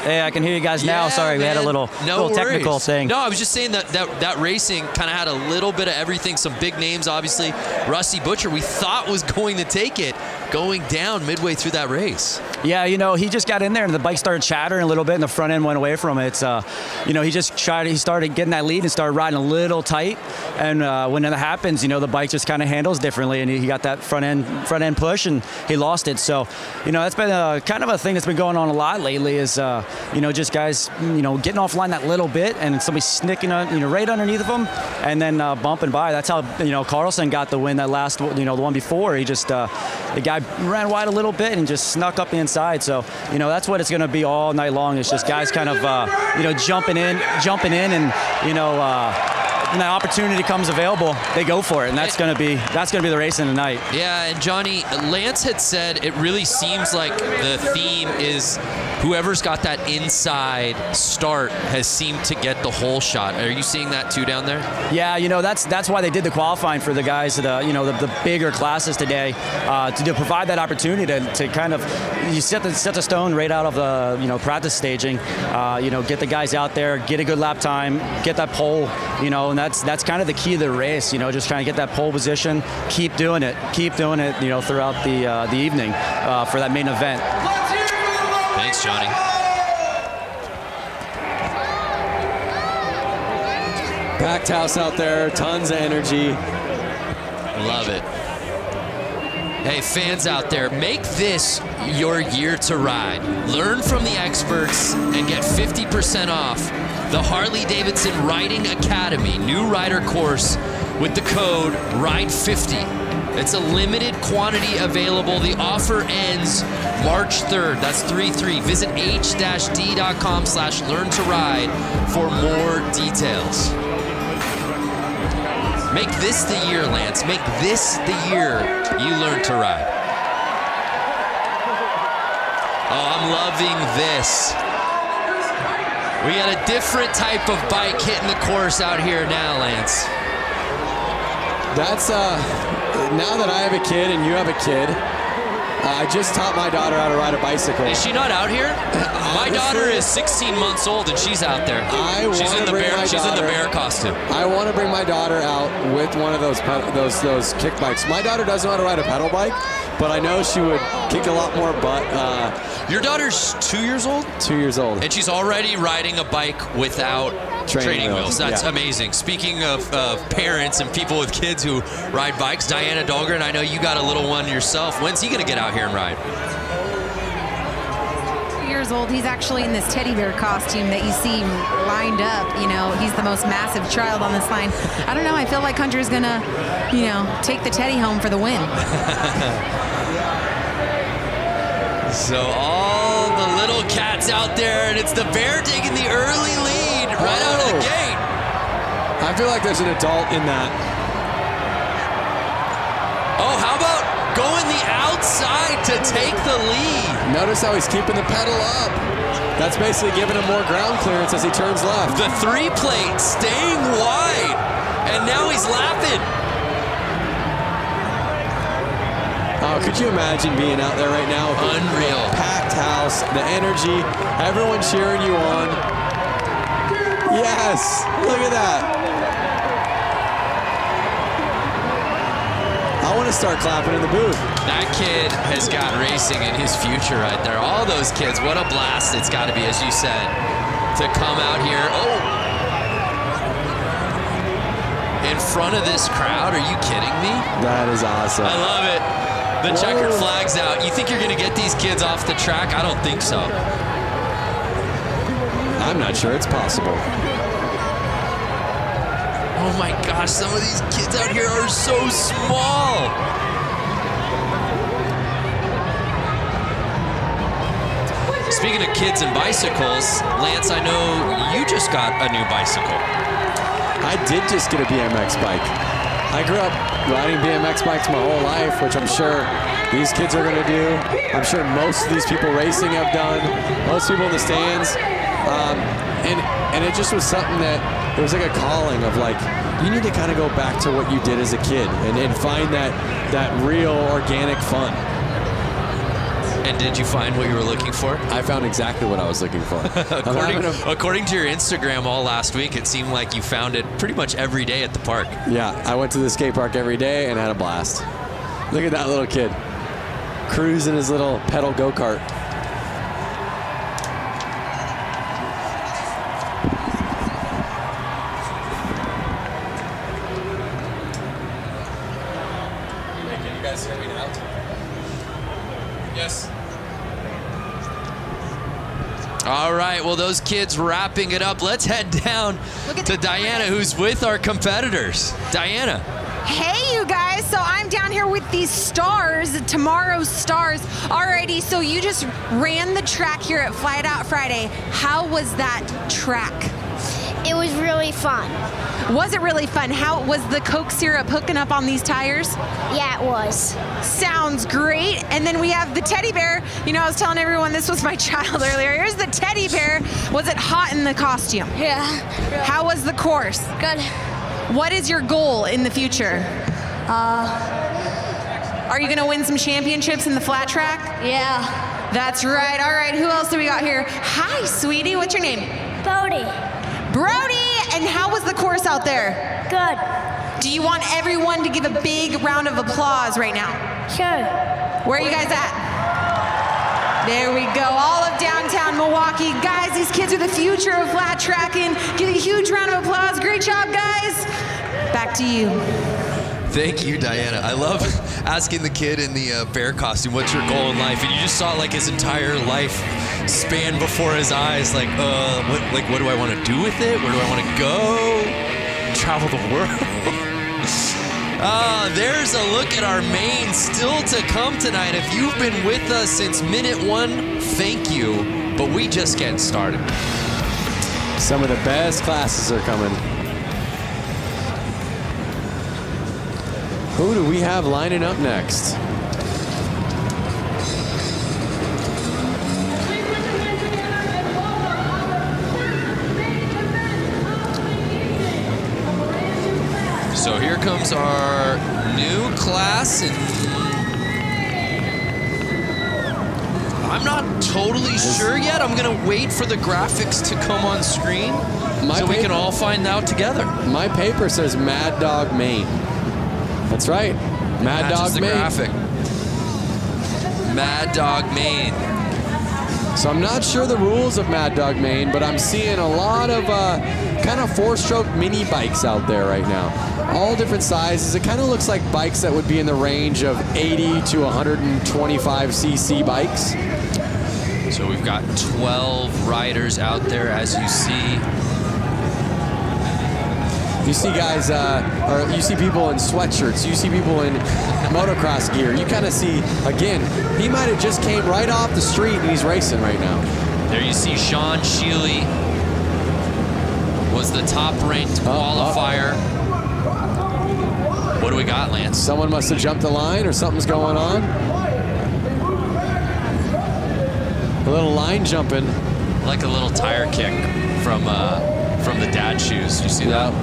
S4: Hey, I can hear you guys now. Sorry, we had a little technical thing.
S1: No, I was just saying that racing kind of had a little bit of everything. Some big names, obviously. Rusty Butcher, we thought was going to take it, going down midway through that race.
S4: Yeah, he just got in there and the bike started chattering a little bit and the front end went away from it. It's, he started getting that lead and started riding a little tight. And when that happens, the bike just kind of handles differently and he got that front end push and he lost it. So, that's been kind of a thing that's been going on a lot lately is, just guys, getting offline that little bit and somebody snicking, right underneath of them and then bumping by. That's how, Carlson got the win that last, the one before. He just, the guy ran wide a little bit and just snuck up the inside. So, that's what it's going to be all night long. It's just guys kind of, jumping in and, when that opportunity comes available, they go for it, and that's going to be the racing tonight.
S1: Yeah, and Johnny, Lance had said it really seems like the theme is whoever's got that inside start has seemed to get the whole shot. Are you seeing that too down there?
S4: Yeah, that's why they did the qualifying for the guys that the bigger classes today, to provide that opportunity to kind of set the stone right out of the practice staging. Get the guys out there, get a good lap time, get that pole. And that's kind of the key to the race. Just trying to get that pole position, keep doing it. Throughout the evening for that main event.
S1: Thanks, Johnny.
S2: Packed house out there, tons of energy.
S1: Love it. Hey, fans out there, make this your year to ride. Learn from the experts and get 50% off the Harley-Davidson Riding Academy new rider course with the code RIDE50. It's a limited quantity available. The offer ends March 3rd. That's 3-3. Visit h-d.com/learn-to-ride for more details. Make this the year, Lance. Make this the year you learn to ride. Oh, I'm loving this. We got a different type of bike hitting the course out here now, Lance.
S2: That's, now that I have a kid and you have a kid, I just taught my daughter how to ride a bicycle.
S1: Is she not out here? My daughter is 16 months old and she's out there. She's in the bear costume.
S2: I want to bring my daughter out with one of those kick bikes. My daughter doesn't know how to ride a pedal bike, but I know she would kick a lot more butt.
S1: Your daughter's 2 years old?
S2: 2 years old.
S1: And she's already riding a bike without training wheels. That's amazing. Speaking of parents and people with kids who ride bikes, Diana Dahlgren, I know you got a little one yourself. When's he going to get out here and ride?
S3: 2 years old. He's actually in this teddy bear costume that you see lined up. He's the most massive child on this line. I don't know. I feel like Hunter's going to, take the teddy home for the win.
S1: So all the little cats out there, and it's the bear taking the early lead right out of the gate.
S2: I feel like there's an adult in that.
S1: Oh, how about going the outside to take the lead?
S2: Notice how he's keeping the pedal up. That's basically giving him more ground clearance as he turns left.
S1: The 3-plate staying wide, and now he's lapping.
S2: Oh, could you imagine being out there right now?
S1: Unreal.
S2: Packed house, the energy, everyone cheering you on. Yes, look at that. I want to start clapping in the booth.
S1: That kid has got racing in his future right there. All those kids, what a blast it's got to be, as you said, to come out here. Oh, in front of this crowd, are you kidding me?
S2: That is awesome.
S1: I love it. The checkered flag's out. You think you're going to get these kids off the track? I don't think so.
S2: I'm not sure it's possible.
S1: Oh my gosh, some of these kids out here are so small. Speaking of kids and bicycles, Lance, I know you just got a new bicycle.
S2: I did just get a BMX bike. I grew up riding BMX bikes my whole life, which I'm sure these kids are going to do. I'm sure most of these people racing have done. Most people in the stands. And it just was something that, it was like a calling of like, you need to kind of go back to what you did as a kid and find that real organic fun.
S1: And did you find what you were looking for?
S2: I found exactly what I was looking for.
S1: According to your Instagram all last week, it seemed like you found it pretty much every day at the park.
S2: Yeah, I went to the skate park every day and had a blast. Look at that little kid cruising his little pedal go-kart. Can you guys hear me now? Yes.
S1: All right, well, those kids wrapping it up. Let's head down to Diana, who's with our competitors. Diana.
S3: Hey, you guys. So I'm down here with these stars, tomorrow's stars. Alrighty, so you just ran the track here at Fly It Out Friday. How was that track?
S12: It was really fun.
S3: Was it really fun? How was the Coke syrup hooking up on these tires?
S12: Yeah, it was.
S3: Sounds great. And then we have the teddy bear. You know, I was telling everyone this was my child earlier. Here's the teddy bear. Was it hot in the costume?
S12: Yeah.
S3: How was the course?
S12: Good.
S3: What is your goal in the future? Are you going to win some championships in the flat track?
S12: Yeah.
S3: That's right. All right, who else do we got here? Hi, sweetie. What's your name?
S12: Brody.
S3: Brody! And how was the course out there?
S12: Good.
S3: Do you want everyone to give a big round of applause right now?
S12: Sure.
S3: Where are you guys at? There we go. All of downtown Milwaukee. Guys, these kids are the future of flat tracking. Give a huge round of applause. Great job, guys. Back to you.
S13: Thank you, Diana. I love asking the kid in the bear costume, what's your goal in life? And you just saw like his entire life span before his eyes. Like, what do I want to do with it? Where do I want to go? Travel the world. There's a look at our main still to come tonight. If you've been with us since minute 1, thank you. But we just getting started.
S2: Some of the best classes are coming. Who do we have lining up next?
S13: So here comes our new class, and I'm not totally sure yet. I'm gonna wait for the graphics to come on screen so we can all find out together.
S2: My paper says Mad Dog Maine. That's right. Mad Dog Maine.
S13: Graphic. Mad Dog Maine.
S2: So I'm not sure the rules of Mad Dog Maine, but I'm seeing a lot of kind of 4-stroke mini bikes out there right now. All different sizes. It kind of looks like bikes that would be in the range of 80 to 125 cc bikes.
S13: So we've got 12 riders out there, as you see.
S2: You see guys, or you see people in sweatshirts, you see people in motocross gear. You kind of see, again, he might have just came right off the street and he's racing right now.
S13: There you see Sean Sheely was the top-ranked qualifier. What do we got, Lance?
S2: Someone must have jumped the line or something's going on. A little line jumping.
S13: Like a little tire kick from the dad shoes. You see that?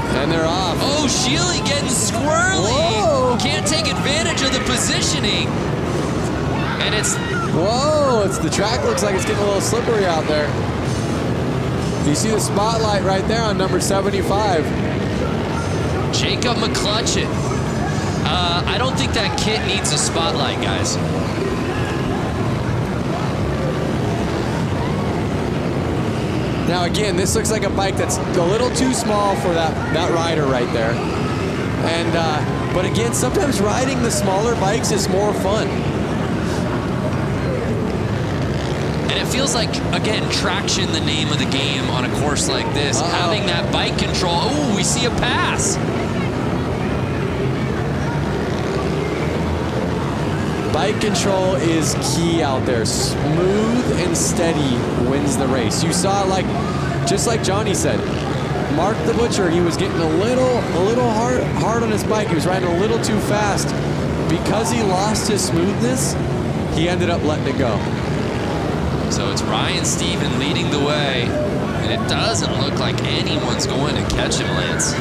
S2: And they're off.
S13: Oh, Sheely getting squirrely.
S2: Whoa.
S13: Can't take advantage of the positioning. And it's...
S2: Whoa, the track looks like it's getting a little slippery out there. You see the spotlight right there on number 75.
S13: Jacob McClutchin. I don't think that kit needs a spotlight, guys.
S2: Now again, this looks like a bike that's a little too small for that rider right there. And but again, sometimes riding the smaller bikes is more fun.
S13: And it feels like, again, traction, the name of the game on a course like this. Having that bike control. Oh, we see a pass.
S2: Bike control is key out there. Smooth and steady wins the race. You saw, just like Johnny said, Mark the Butcher, he was getting a little hard on his bike. He was riding a little too fast. Because he lost his smoothness, he ended up letting it go.
S13: So it's Ryan Stephen leading the way, and it doesn't look like anyone's going to catch him, Lance.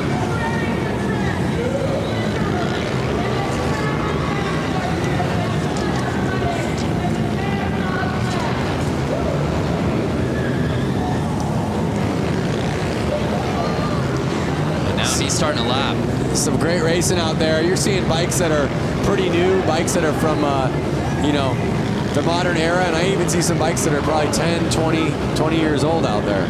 S13: He's starting to lap.
S2: Some great racing out there. You're seeing bikes that are pretty new, bikes that are from, the modern era, and I even see some bikes that are probably 10, 20 years old out there.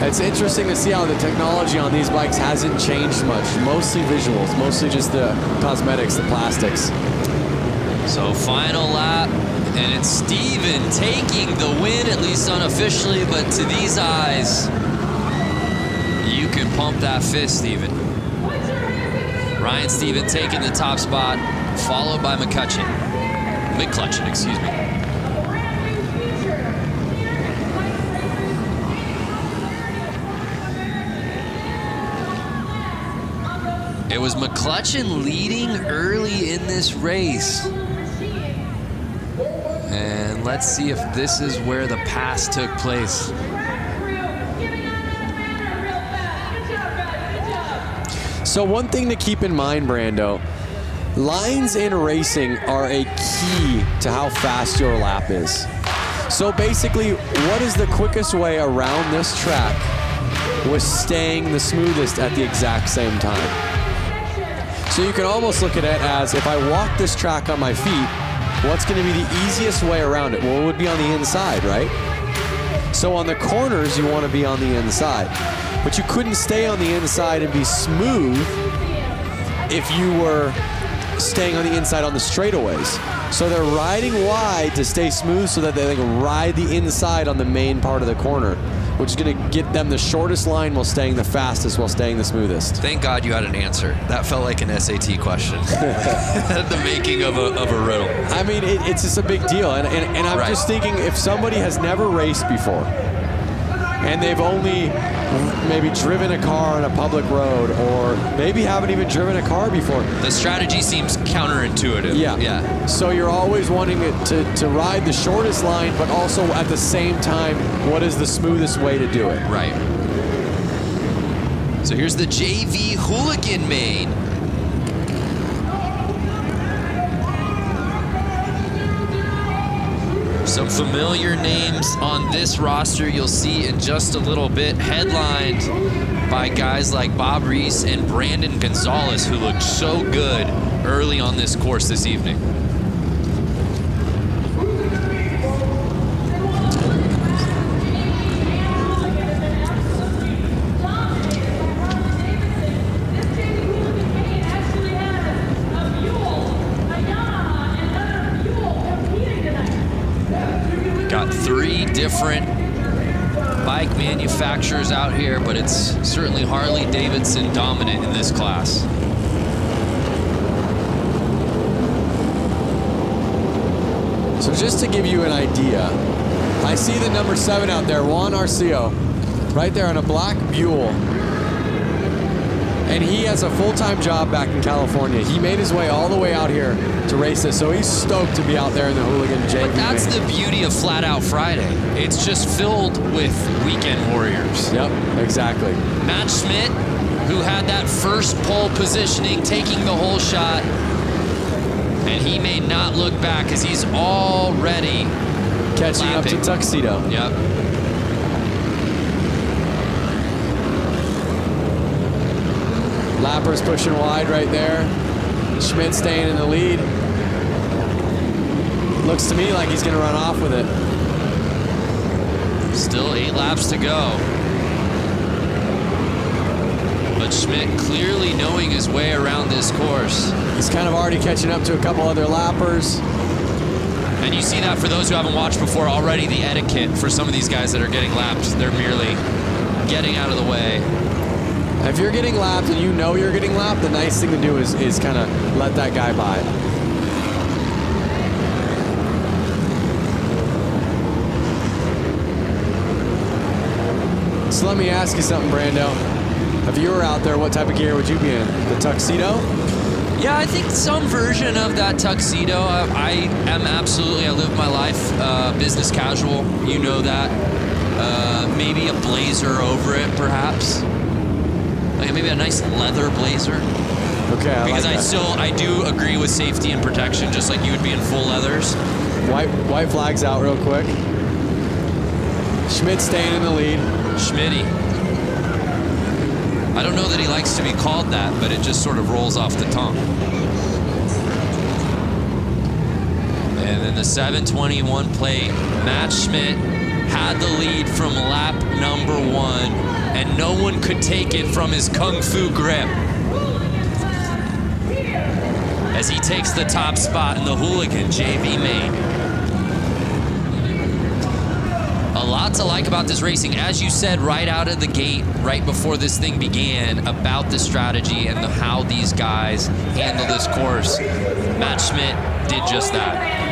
S2: It's interesting to see how the technology on these bikes hasn't changed much. Mostly visuals, mostly just the cosmetics, the plastics.
S13: So final lap, and it's Steven taking the win, at least unofficially, but to these eyes, you can pump that fist, Steven. Ryan Stephen taking the top spot, followed by McCutcheon. excuse me. It was McClutchin leading early in this race. And let's see if this is where the pass took place.
S2: So one thing to keep in mind, Brando, lines in racing are a key to how fast your lap is. So basically, what is the quickest way around this track with staying the smoothest at the exact same time? So you can almost look at it as, if I walk this track on my feet, what's going to be the easiest way around it? Well, it would be on the inside, right? So on the corners, you want to be on the inside. But you couldn't stay on the inside and be smooth if you were staying on the inside on the straightaways. So they're riding wide to stay smooth so that they can ride the inside on the main part of the corner, which is going to get them the shortest line while staying the fastest while staying the smoothest.
S13: Thank God you had an answer. That felt like an SAT question. The making of a riddle.
S2: I mean, it's just a big deal. And I'm just thinking, if somebody has never raced before and they've only maybe driven a car on a public road, or maybe haven't even driven a car before.
S13: The strategy seems counterintuitive.
S2: Yeah. So you're always wanting it to ride the shortest line, but also at the same time, what is the smoothest way to do it?
S13: Right. So here's the JV Hooligan main. Some familiar names on this roster you'll see in just a little bit, headlined by guys like Bob Reese and Brandon Gonzalez, who looked so good early on this course this evening. Got 3 different bike manufacturers out here, but it's certainly Harley-Davidson dominant in this class.
S2: So just to give you an idea, I see the number 7 out there, Juan Arceo, right there on a black Buell. And he has a full-time job back in California. He made his way all the way out here to race this, so he's stoked to be out there in the Hooligan JV.
S13: But that's the beauty of Flat Out Friday. It's just filled with weekend warriors.
S2: Yep, exactly.
S13: Matt Schmidt, who had that first pole positioning, taking the whole shot, and he may not look back as he's already
S2: catching
S13: lapping.
S2: up to Tuxedo.
S13: Yep.
S2: Lappers pushing wide right there. Schmidt staying in the lead. Looks to me like he's going to run off with it.
S13: Still 8 laps to go. But Schmidt clearly knowing his way around this course.
S2: He's kind of already catching up to a couple other lappers.
S13: And you see that for those who haven't watched before already, the etiquette for some of these guys that are getting lapped. They're merely getting out of the way.
S2: If you're getting lapped and you know you're getting lapped, the nice thing to do is kind of let that guy by. So let me ask you something, Brando. If you were out there, what type of gear would you be in? The Tuxedo?
S13: Yeah, I think some version of that Tuxedo. I live my life business casual. You know that. Maybe a blazer over it, perhaps. Like maybe a nice leather blazer.
S2: Okay,
S13: because I do agree with safety and protection, just like you would be in full leathers.
S2: White flag's out real quick. Schmidt staying in the lead.
S13: Schmitty. I don't know that he likes to be called that, but it just sort of rolls off the tongue. And then the 721 plate, Matt Schmidt had the lead from lap number 1, and no one could take it from his Kung Fu grip as he takes the top spot in the Hooligan JV main. A lot to like about this racing, as you said right out of the gate, right before this thing began, about the strategy and how these guys handle this course. Matt Schmidt did just that.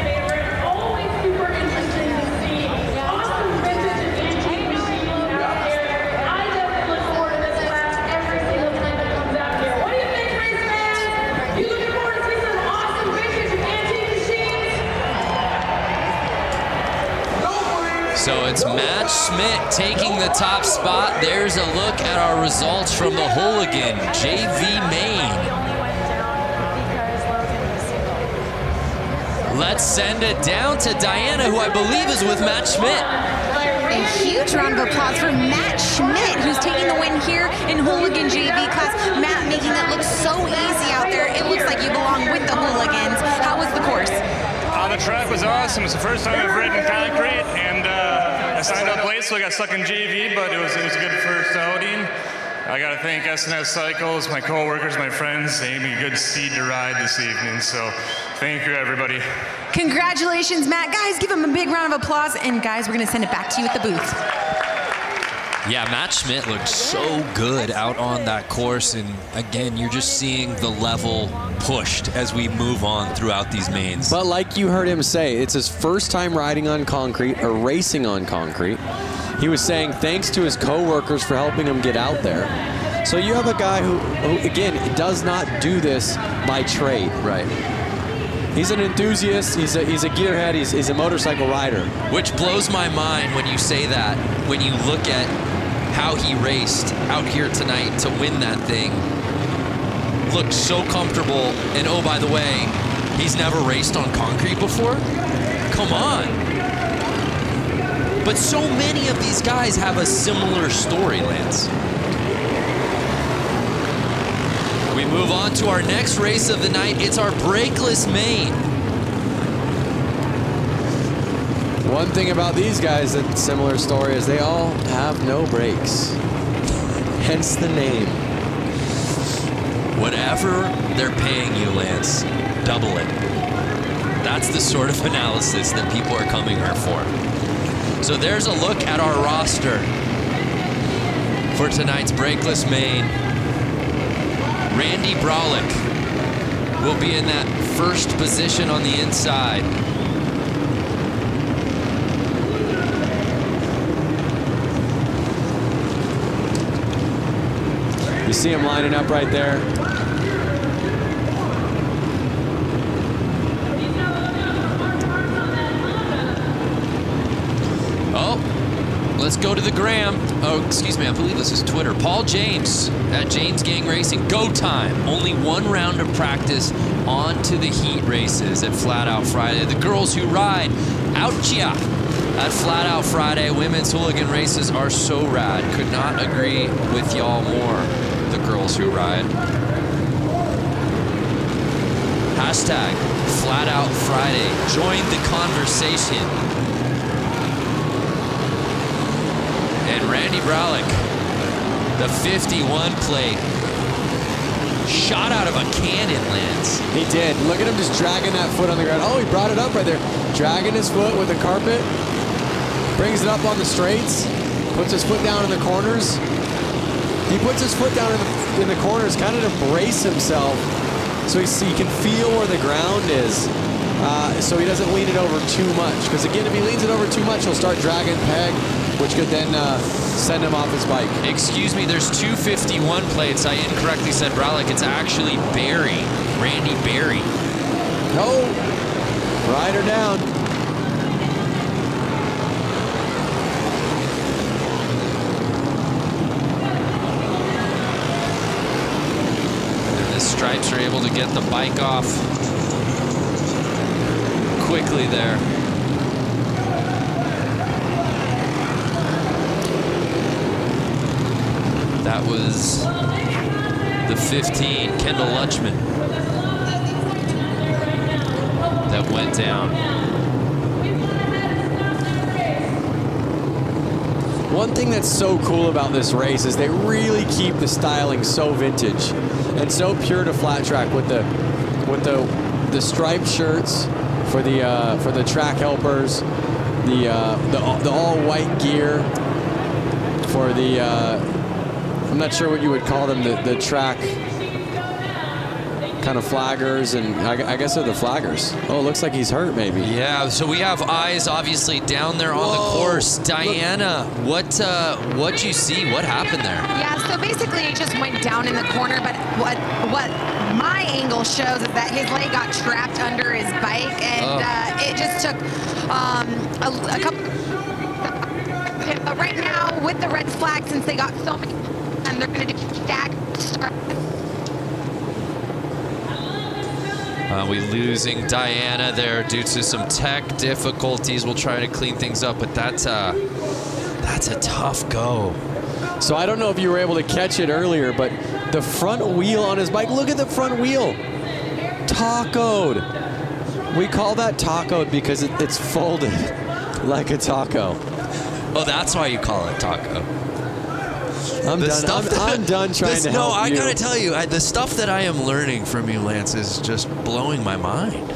S13: So it's Matt Schmidt taking the top spot. There's a look at our results from the Hooligan JV Main. Let's send it down to Diana, who I believe is with Matt Schmidt.
S3: A huge round of applause for Matt Schmidt, who's taking the win here in Hooligan JV class. Matt making it look so easy out there. It looks like you belong with the Hooligans. How was the course?
S14: The track was awesome. It's the first time I've ridden concrete, and I signed up late, so I got stuck in JV, but it was a good first outing. I got to thank SNS Cycles, my co-workers, my friends. They gave me a good seed to ride this evening, so thank you, everybody.
S3: Congratulations, Matt. Guys, give him a big round of applause. And guys, we're going to send it back to you at the booth.
S13: Yeah, Matt Schmidt looked so good out on that course. And again, you're just seeing the level pushed as we move on throughout these mains.
S2: But like you heard him say, it's his first time riding on concrete or racing on concrete. He was saying thanks to his co-workers for helping him get out there. So you have a guy who again, does not do this by trade.
S13: Right.
S2: He's an enthusiast, he's a gearhead, he's a motorcycle rider.
S13: Which blows my mind when you say that, when you look at how he raced out here tonight to win that thing. Looked so comfortable, and oh, by the way, he's never raced on concrete before? Come on. But so many of these guys have a similar story, Lance. We move on to our next race of the night. It's our brakeless main.
S2: One thing about these guys that's similar story is they all have no brakes. Hence the name.
S13: Whatever they're paying you, Lance, double it. That's the sort of analysis that people are coming here for. So there's a look at our roster for tonight's brakeless main. Randy Brolick will be in that first position on the inside.
S2: You see him lining up right there.
S13: Oh, let's go to the gram. Oh, excuse me, I believe this is Twitter. Paul James at James Gang Racing. Go time. Only one round of practice on to the heat races at Flat Out Friday. The girls who ride out ya at Flat Out Friday. Women's hooligan races are so rad. Could not agree with y'all more. The girls who ride. Hashtag Flat Out Friday. Join the conversation. And Randy Brolick, the 51 plate, shot out of a cannon, Lance.
S2: He did. Look at him just dragging that foot on the ground. Oh, he brought it up right there. Dragging his foot with the carpet. Brings it up on the straights. Puts his foot down in the corners. He puts his foot down in the corners kind of to brace himself so he can feel where the ground is. So he doesn't lean it over too much. Because again, if he leans it over too much, he'll start dragging peg, which could then send him off his bike.
S13: Excuse me, there's 251 plates. I incorrectly said Brolick. It's actually Barry, Randy Barry.
S2: No, ride her down.
S13: And the Stripes are able to get the bike off quickly there. That was the 15, Kendall Lutchman, that went down.
S2: One thing that's so cool about this race is they really keep the styling so vintage and so pure to flat track with the striped shirts for the track helpers, the all white gear for the I'm not sure what you would call them, the track kind of flaggers, and I guess they're the flaggers. Oh, it looks like he's hurt maybe.
S13: Yeah, so we have eyes obviously down there on the course. Diana, what'd you see? What happened there?
S3: Yeah, so basically it just went down in the corner, but what my angle shows is that his leg got trapped under his bike, and it just took a couple Tim. But right now, with the red flag, since they got so many, and they're going to do stagger start.
S13: We losing Diana there due to some tech difficulties. We'll try to clean things up, but that's a tough go.
S2: So I don't know if you were able to catch it earlier, but the front wheel on his bike, look at the front wheel. Tacoed. We call that tacoed because it's folded like a taco.
S13: Oh, that's why you call it taco.
S2: I'm done trying to help
S13: No, I
S2: you.
S13: gotta tell you, the stuff that I am learning from you, Lance, is just blowing my mind.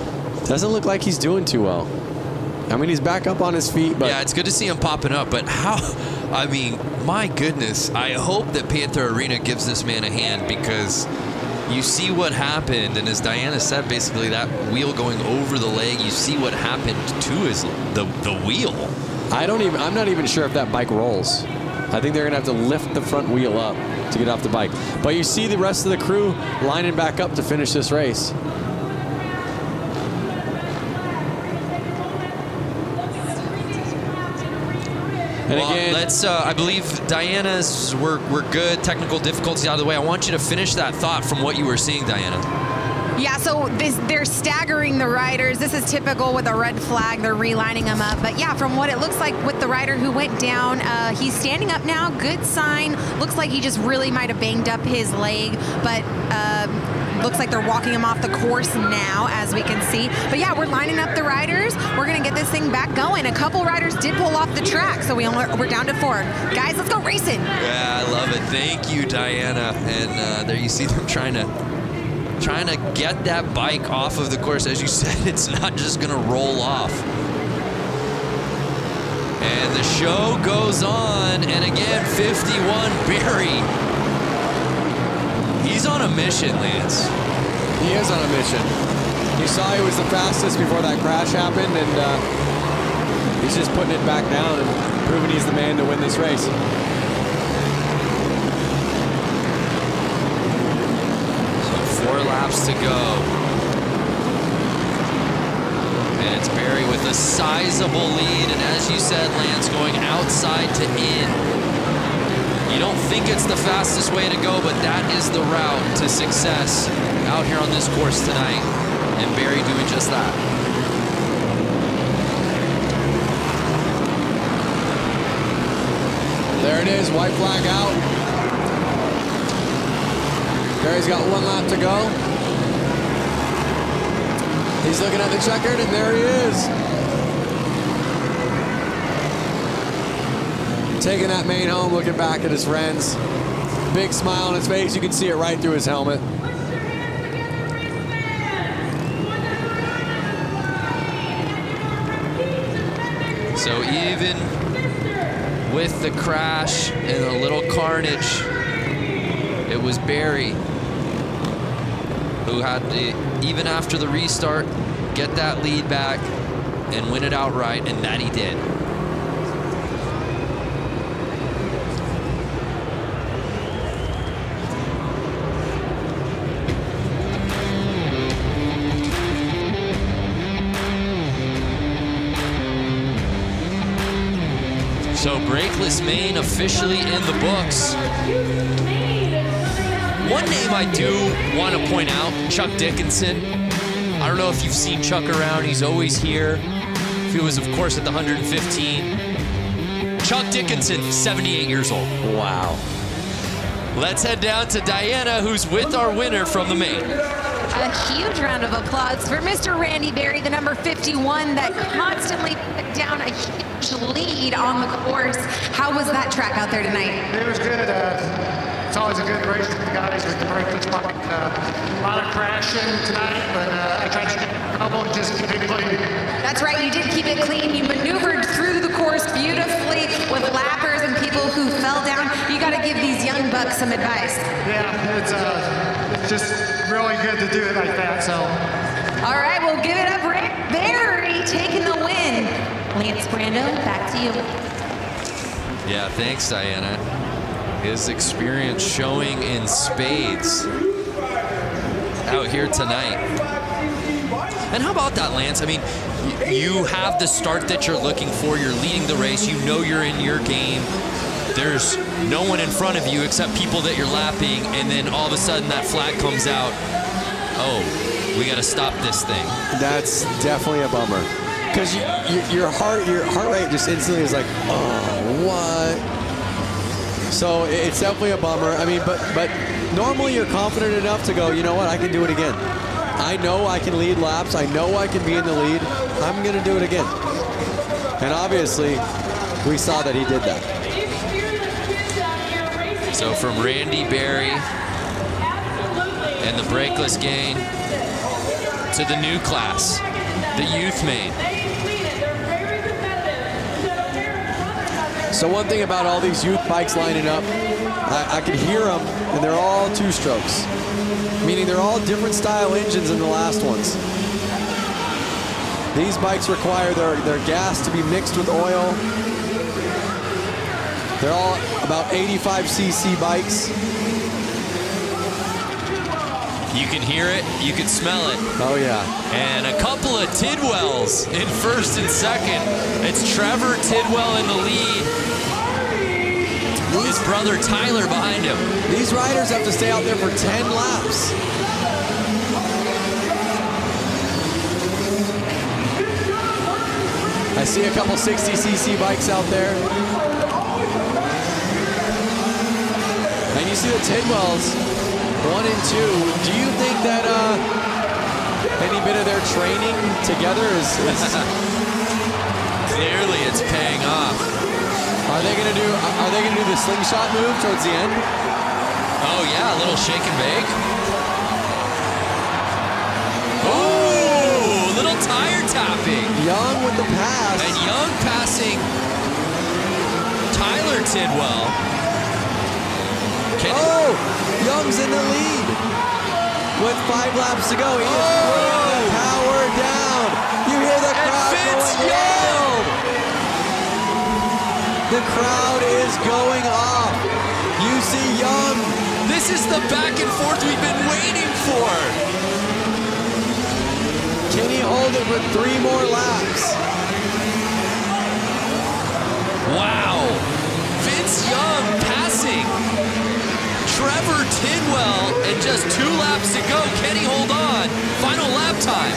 S2: Doesn't look like he's doing too well. I mean, he's back up on his feet, but...
S13: Yeah, it's good to see him popping up, but how... I mean, my goodness, I hope that Panther Arena gives this man a hand, because you see what happened, and as Diana said, basically that wheel going over the leg, you see what happened to the wheel.
S2: I'm not even sure if that bike rolls. I think they're gonna have to lift the front wheel up to get off the bike. But you see the rest of the crew lining back up to finish this race. And
S13: well,
S2: again,
S13: let's. I believe Diana's. We're good. Technical difficulties out of the way. I want you to finish that thought from what you were seeing, Diana.
S3: Yeah, so they're staggering the riders. This is typical with a red flag. They're relining them up. But yeah, from what it looks like with the rider who went down, he's standing up now. Good sign. Looks like he just really might have banged up his leg, but looks like they're walking him off the course now, as we can see. But yeah, we're lining up the riders. We're gonna get this thing back going. A couple riders did pull off the track, so we're down to 4. Guys, let's go racing.
S13: Yeah, I love it. Thank you, Diana. And there you see them trying to get that bike off of the course. As you said, it's not just gonna roll off. And the show goes on, and again, 51 Barry. He's on a mission, Lance.
S2: He is on a mission. You saw he was the fastest before that crash happened, and he's just putting it back down and proving he's the man to win this race.
S13: So 4 laps to go. And it's Barry with a sizable lead, and as you said, Lance, going outside to in. You don't think it's the fastest way to go, but that is the route to success out here on this course tonight. And Barry doing just that.
S2: There it is, white flag out. Barry's got 1 lap to go. He's looking at the checkered, and there he is. Taking that main home, looking back at his friends. Big smile on his face. You can see it right through his helmet.
S13: So even with the crash and a little carnage, it was Barry who had to, even after the restart, get that lead back and win it outright, and that he did. So brakeless main officially in the books. One name I do want to point out, Chuck Dickinson. I don't know if you've seen Chuck around. He's always here. He was, of course, at the 115. Chuck Dickinson, 78 years old.
S2: Wow.
S3: Let's head down to Diana, who's with our winner from the main.
S8: A huge round of applause for Mr. Randy Berry, the number 51 that constantly put down a huge lead on the course. How was that track out there tonight?
S15: It was good. It's always a good race with the guys with the braking spot. A lot of crashing tonight, but I tried to get trouble and just keep it clean.
S8: That's right, you did keep it clean. You maneuvered through the course beautifully with lappers and people who fell down. You got to give these young bucks some advice.
S15: Yeah, it's just really good to do it like that. So.
S8: All right, we'll give it up. Barry taking the win. Lance Brando, back to you.
S13: Yeah, thanks, Diana. His experience showing in spades out here tonight. And how about that, Lance? I mean, you have the start that you're looking for. You're leading the race. You know you're in your game. There's no one in front of you except people that you're lapping, and then all of a sudden that flag comes out. Oh, we got to stop this thing.
S2: That's definitely a bummer. Because your heart rate just instantly is like, oh, what? So it's definitely a bummer. I mean, but normally you're confident enough to go, you know what, I can do it again. I know I can lead laps. I know I can be in the lead. I'm going to do it again. And obviously, we saw that he did that.
S13: So from Randy Berry and the brakeless gang to the new class, the youth main.
S2: So one thing about all these youth bikes lining up, I can hear them, and they're all two-strokes, meaning they're all different style engines than the last ones. These bikes require their gas to be mixed with oil. They're all about 85cc bikes.
S13: You can hear it, you can smell it.
S2: Oh yeah.
S13: And a couple of Tidwells in first and second. It's Trevor Tidwell in the lead. His brother Tyler behind him.
S2: These riders have to stay out there for 10 laps. I see a couple 60cc bikes out there. And you see the Tidwells, 1 and 2. Do you think that any bit of their training together is
S13: Clearly it's paying off.
S2: Are they gonna do the slingshot move towards the end?
S13: Oh yeah, a little shake and bake. Oh, little tire tapping.
S2: Young with the pass.
S13: And Young passing Tyler Tidwell.
S2: Oh, Young's in the lead with 5 laps to go. He is putting the power down. You hear the crowd going wild. The crowd is going off. You see Young.
S13: This is the back and forth we've been waiting for.
S2: Can he hold it for 3 more laps?
S13: Wow. Vince Young passing Trevor Tidwell, and just 2 laps to go. Can he hold on? Final lap time.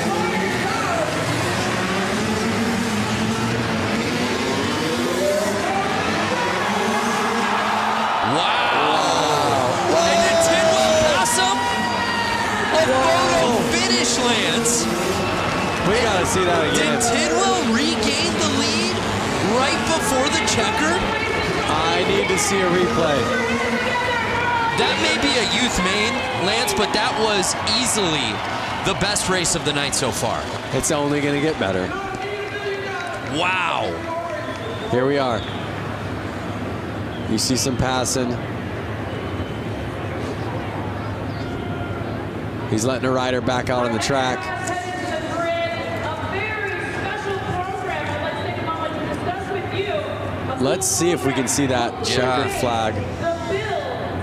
S13: Wow. And did Tidwell pass him? A photo finish, Lance.
S2: We gotta see that again.
S13: Did Tidwell regain the lead right before the checker?
S2: I need to see a replay.
S13: That may be a youth main, Lance, but that was easily the best race of the night so far.
S2: It's only gonna get better.
S13: Wow.
S2: Here we are. You see some passing. He's letting a rider back out on the track. Let's see if we can see that checkered flag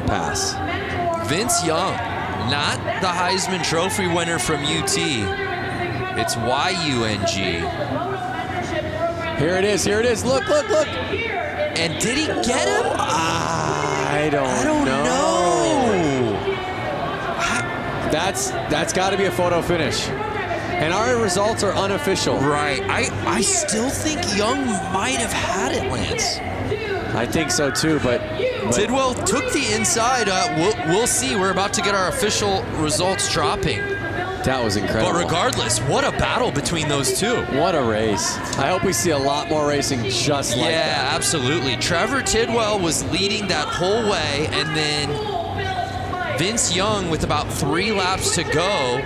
S2: pass.
S13: Vince Young, not the Heisman Trophy winner from UT. It's YUNG.
S2: Here it is, here it is. Look, look, look.
S13: And did he get him?
S2: I don't know. That's got to be a photo finish. And our results are unofficial.
S13: Right. I still think Young might have had it, Lance.
S2: I think so too, but
S13: Tidwell took the inside. We'll see. We're about to get our official results dropping.
S2: That was incredible.
S13: But regardless, what a battle between those two.
S2: What a race. I hope we see a lot more racing just like that.
S13: Yeah, absolutely. Trevor Tidwell was leading that whole way, and then Vince Young, with about 3 laps to go,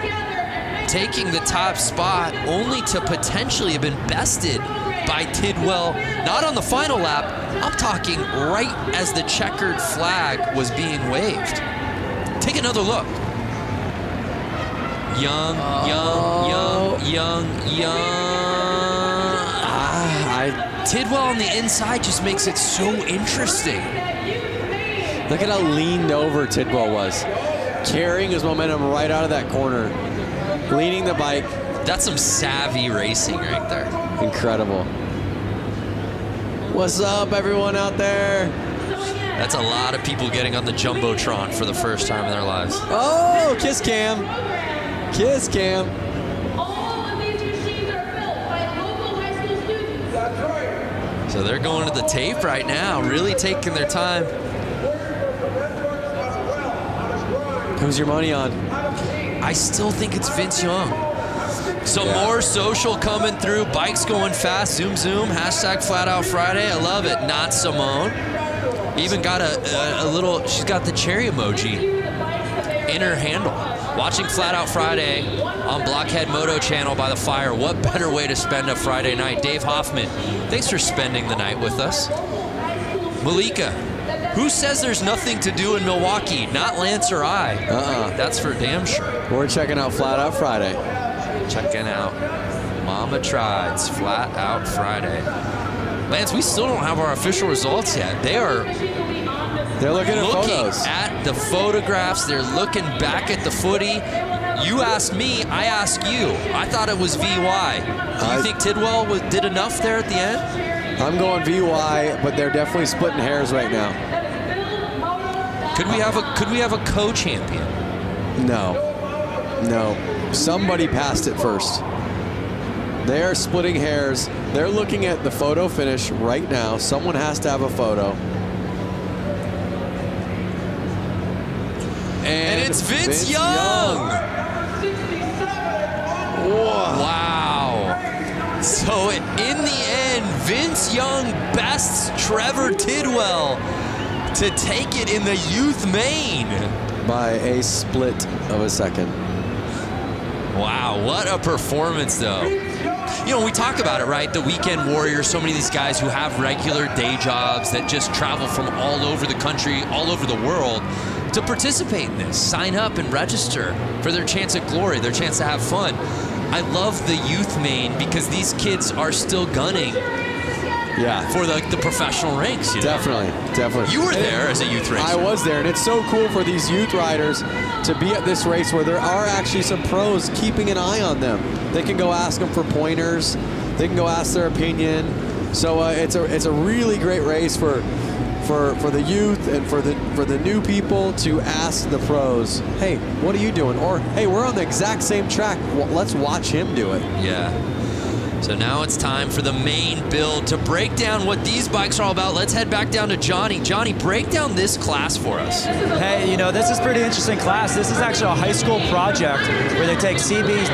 S13: taking the top spot, only to potentially have been bested by Tidwell, not on the final lap. I'm talking right as the checkered flag was being waved. Take another look. Young. Tidwell on the inside just makes it so interesting.
S2: Look at how leaned over Tidwell was. Carrying his momentum right out of that corner. Leading the bike,
S13: That's some savvy racing right there.
S2: Incredible. What's up, everyone out there?
S13: That's a lot of people getting on the Jumbotron for the first time in their lives.
S2: Oh, kiss cam. Kiss cam.
S13: So they're going to the tape right now, really taking their time.
S2: Who's your money on?
S13: I still think it's Vince Young. Some more social coming through, bikes going fast, zoom, zoom, hashtag Flat Out Friday. I love it. Not Simone. Even got a little, she's got the cherry emoji in her handle. Watching Flat Out Friday on Blockhead Moto Channel by the fire. What better way to spend a Friday night? Dave Hoffman, thanks for spending the night with us. Malika, who says there's nothing to do in Milwaukee? Not Lance or I. That's for damn sure.
S2: We're checking out Flat Out Friday.
S13: Checking out Mama Tried's Flat Out Friday. Lance, we still don't have our official results yet. They're
S2: looking at photos.
S13: At the photographs. They're looking back at the footy. You asked me, I asked you. I thought it was VY. Do you think Tidwell did enough there at the end?
S2: I'm going VY, but they're definitely splitting hairs right now.
S13: Could we have a co-champion?
S2: No. Somebody passed it first. They are splitting hairs. They're looking at the photo finish right now. Someone has to have a photo. And
S13: it's Vince Young. Wow. So in the end, Vince Young bests Trevor Tidwell to take it in the youth main.
S2: By a split of a second.
S13: Wow, what a performance though. You know, we talk about it, right? The weekend warriors, so many of these guys who have regular day jobs that just travel from all over the country, all over the world to participate in this, sign up and register for their chance at glory, their chance to have fun. I love the youth main because these kids are still gunning for the professional ranks. You know?
S2: Definitely.
S13: You were there as a youth racer.
S2: I was there, and it's so cool for these youth riders to be at this race where there are actually some pros keeping an eye on them. They can go ask them for pointers. They can go ask their opinion. So it's a really great race for the youth and for the new people to ask the pros, hey, what are you doing? Or, hey, we're on the exact same track. Well, let's watch him do it.
S13: Yeah. So now it's time for the main build to break down what these bikes are all about. Let's head back down to Johnny. Johnny, break down this class for us.
S4: Hey, you know, this is a pretty interesting class. This is actually a high school project where they take CB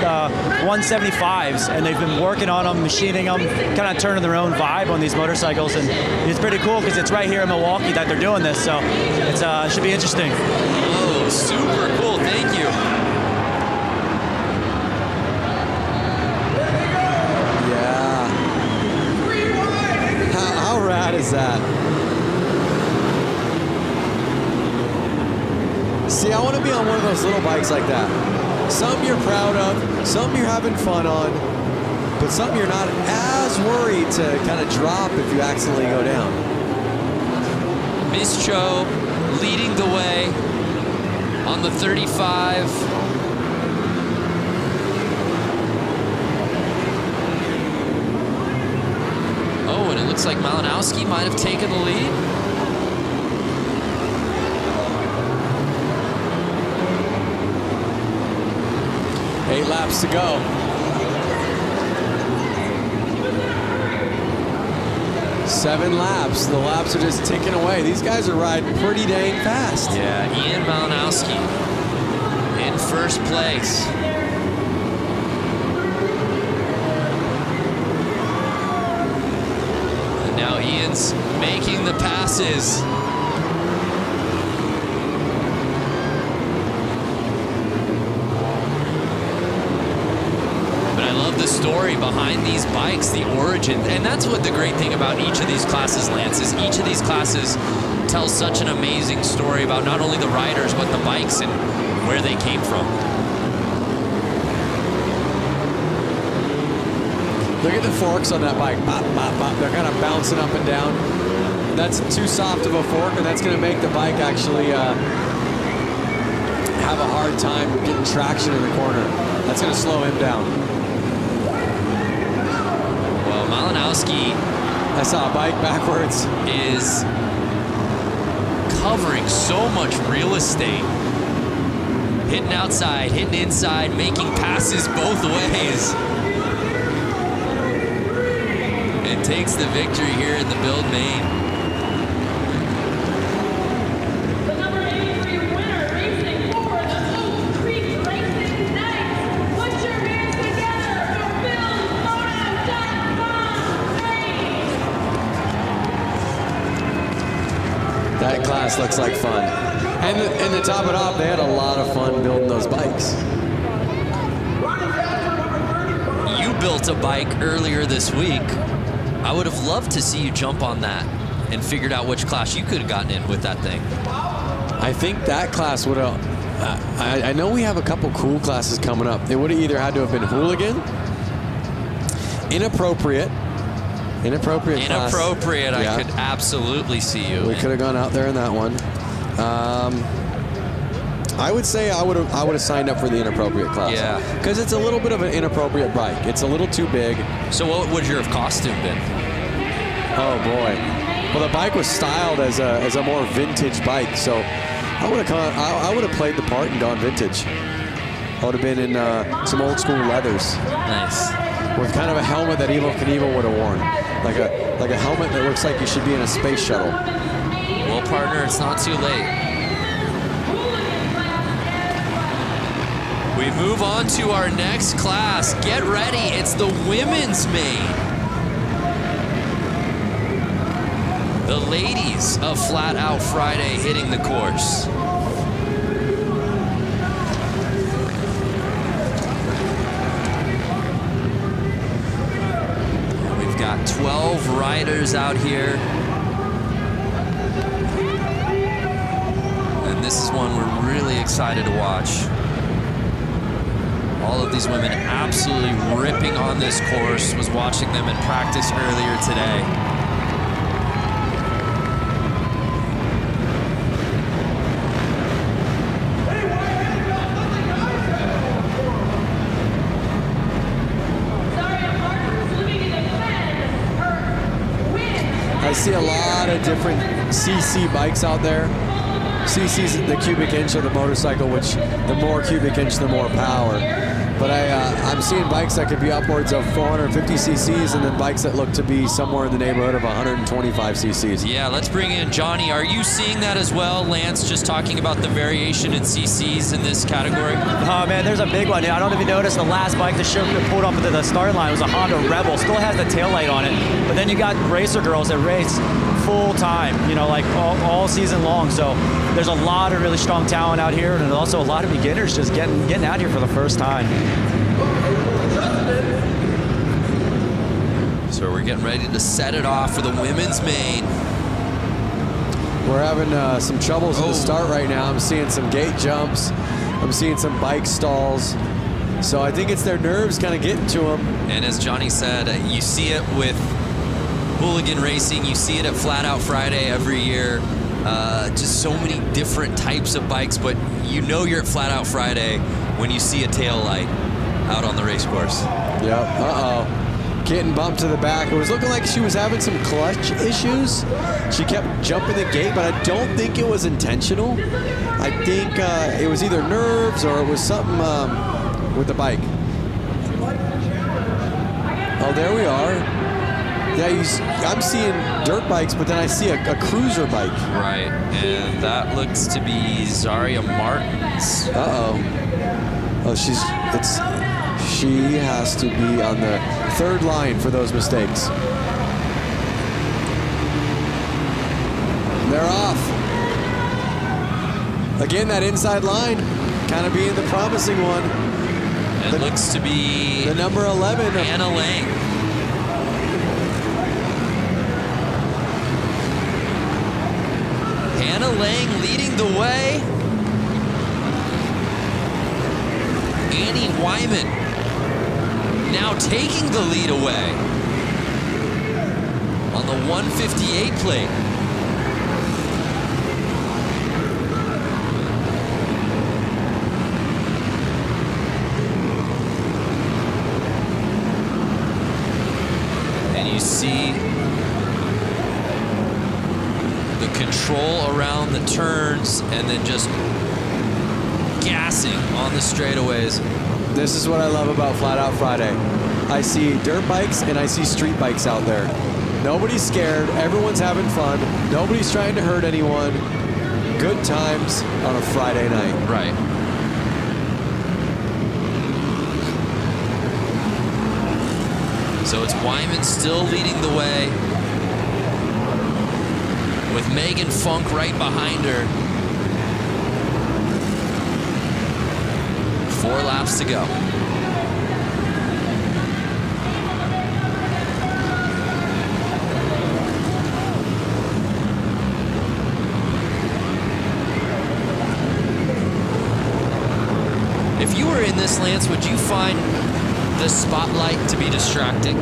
S4: 175s and they've been working on them, machining them, kind of turning their own vibe on these motorcycles. And it's pretty cool because it's right here in Milwaukee that they're doing this. So it should be interesting.
S13: Oh, super cool. Thank you.
S2: How rad is that? See, I want to be on one of those little bikes like that. Some you're proud of, some you're having fun on, but some you're not as worried to kind of drop if you accidentally go down.
S13: Miss Cho leading the way on the 35. Oh, and it looks like Malinowski might have taken the lead.
S2: Eight laps to go. Seven laps. The laps are just ticking away. These guys are riding pretty dang fast.
S13: Yeah, Ian Malinowski in first place. And now Ian's making the passes. The story behind these bikes, the origin, and that's what the great thing about each of these classes, Lance, is each of these classes tells such an amazing story about not only the riders but the bikes and where they came from.
S2: Look at the forks on that bike. Bop, bop, bop. They're kind of bouncing up and down. That's too soft of a fork, and that's going to make the bike actually have a hard time getting traction in the corner. That's going to slow him down.
S1: Witkowski.
S2: I saw a bike backwards.
S1: Is covering so much real estate. Hitting outside, hitting inside, making passes both ways. And takes the victory here in the Build Main.
S16: The number 83 winner, racing for the Oak Creek Racing Knights. Put your hands together for BillsMoto.com.
S2: That class looks like fun. And to top it off, they had a lot of fun building those bikes.
S1: You built a bike earlier this week. I would have loved to see you jump on that and figured out which class you could have gotten in with that thing.
S2: I think that class would have, I know we have a couple cool classes coming up. It would have either had to have been hooligan, inappropriate class.
S1: Inappropriate,
S2: Yeah.
S1: I could absolutely see you.
S2: We could have gone out there in that one. I would say I would have signed up for the inappropriate class.
S1: Yeah.
S2: Because it's a little bit of an inappropriate bike. It's a little too big.
S1: So what would your costume been?
S2: Oh boy. Well, the bike was styled as a more vintage bike, so I would have played the part and gone vintage. I would have been in some old school leathers.
S1: Nice.
S2: With kind of a helmet that Evel Knievel would have worn, like a helmet that looks like you should be in a space shuttle.
S1: Well, partner, it's not too late. We move on to our next class. Get ready, it's the women's main. The ladies of Flat Out Friday hitting the course. We've got 12 riders out here. And this is one we're really excited to watch. All of these women absolutely ripping on this course. Was watching them in practice earlier today.
S2: I see a lot of different CC bikes out there. CC's the cubic inch of the motorcycle, which the more cubic inch, the more power. But I'm seeing bikes that could be upwards of 450 cc's and then bikes that look to be somewhere in the neighborhood of 125 cc's.
S1: Yeah, let's bring in Johnny. Are you seeing that as well? Lance just talking about the variation in cc's in this category.
S4: Oh man, there's a big one. I don't know if you noticed the last bike that pulled up into the start line was a Honda Rebel. Still has the taillight on it. But then you got racer girls that race full time, you know, like all season long. So there's a lot of really strong talent out here, and also a lot of beginners just getting out here for the first time.
S1: So we're getting ready to set it off for the women's main.
S2: We're having some troubles at the start right now. I'm seeing some gate jumps. I'm seeing some bike stalls. So I think it's their nerves kind of getting to them.
S1: And as Johnny said, you see it with hooligan racing. You see it at Flat Out Friday every year. Just so many different types of bikes, but you know you're at Flat Out Friday when you see a tail light out on the race course.
S2: Yep. Uh-oh. Getting bumped to the back. It was looking like she was having some clutch issues. She kept jumping the gate, but I don't think it was intentional. I think it was either nerves or it was something with the bike. Oh, there we are. Yeah, I'm seeing dirt bikes, but then I see a cruiser bike.
S1: Right, and that looks to be Zaria Martins.
S2: Uh-oh. Oh, she has to be on the third line for those mistakes. They're off. Again, that inside line kind of being the promising one.
S1: It looks to be
S2: the number 11.
S1: Anna Lang. Hannah Lang leading the way. Annie Wyman now taking the lead away on the 158 plate. And you
S13: see the control around the turns and then just gassing on the straightaways.
S2: This is what I love about Flat Out Friday. I see dirt bikes and I see street bikes out there. Nobody's scared. Everyone's having fun. Nobody's trying to hurt anyone. Good times on a Friday night.
S13: Right. So it's Wyman still leading the way with Megan Funk right behind her. 4 laps to go. If you were in this, Lance, would you find the spotlight to be distracting?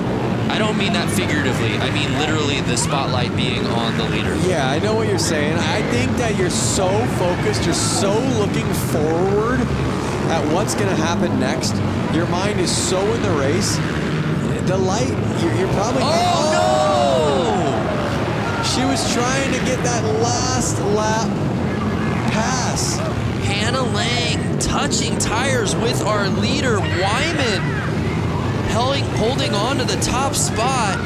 S13: I don't mean that figuratively. I mean literally the spotlight being on the leader.
S2: Yeah, I know what you're saying. I think that you're so focused, you're so looking forward at what's going to happen next. Your mind is so in the race. The light, you're probably...
S13: Oh,
S2: no! She was trying to get that last lap pass.
S13: Hannah Lang touching tires with our leader, Wyman, holding on to the top spot.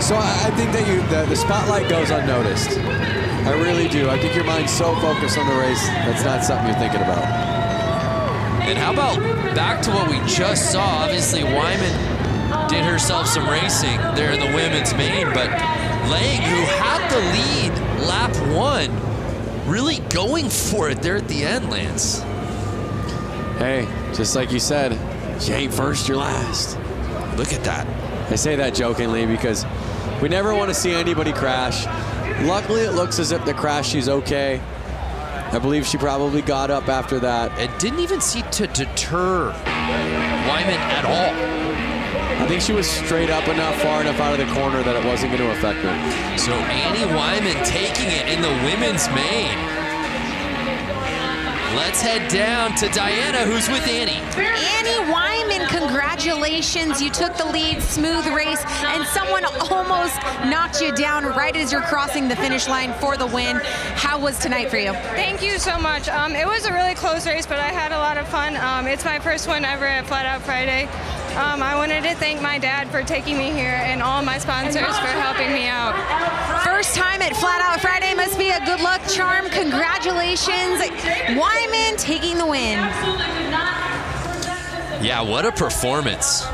S2: So I think that the spotlight goes unnoticed. I really do. I think your mind's so focused on the race, that's not something you're thinking about.
S13: And how about back to what we just saw? Obviously, Wyman did herself some racing there in the women's main, but Lang, who had the lead lap 1, really going for it there at the end, Lance.
S2: Hey, just like you said, you ain't first, you're last.
S13: Look at that.
S2: I say that jokingly because we never want to see anybody crash. Luckily, it looks as if the crash, she's okay. I believe she probably got up after that.
S13: It didn't even seem to deter Wyman at all.
S2: I think she was straight up enough, far enough out of the corner that it wasn't going to affect her.
S13: So Annie Wyman taking it in the women's main. Let's head down to Diana, who's with Annie.
S3: Annie Wyman, congratulations. You took the lead, smooth race, and someone almost knocked you down right as you're crossing the finish line for the win. How was tonight for you?
S17: Thank you so much. It was a really close race, but I had a lot of fun. It's my first one ever at Flat Out Friday. I wanted to thank my dad for taking me here and all my sponsors for helping me out.
S3: First time at Flat Out Friday must be a good luck charm. Congratulations. Wyman taking the win.
S13: Yeah, what a performance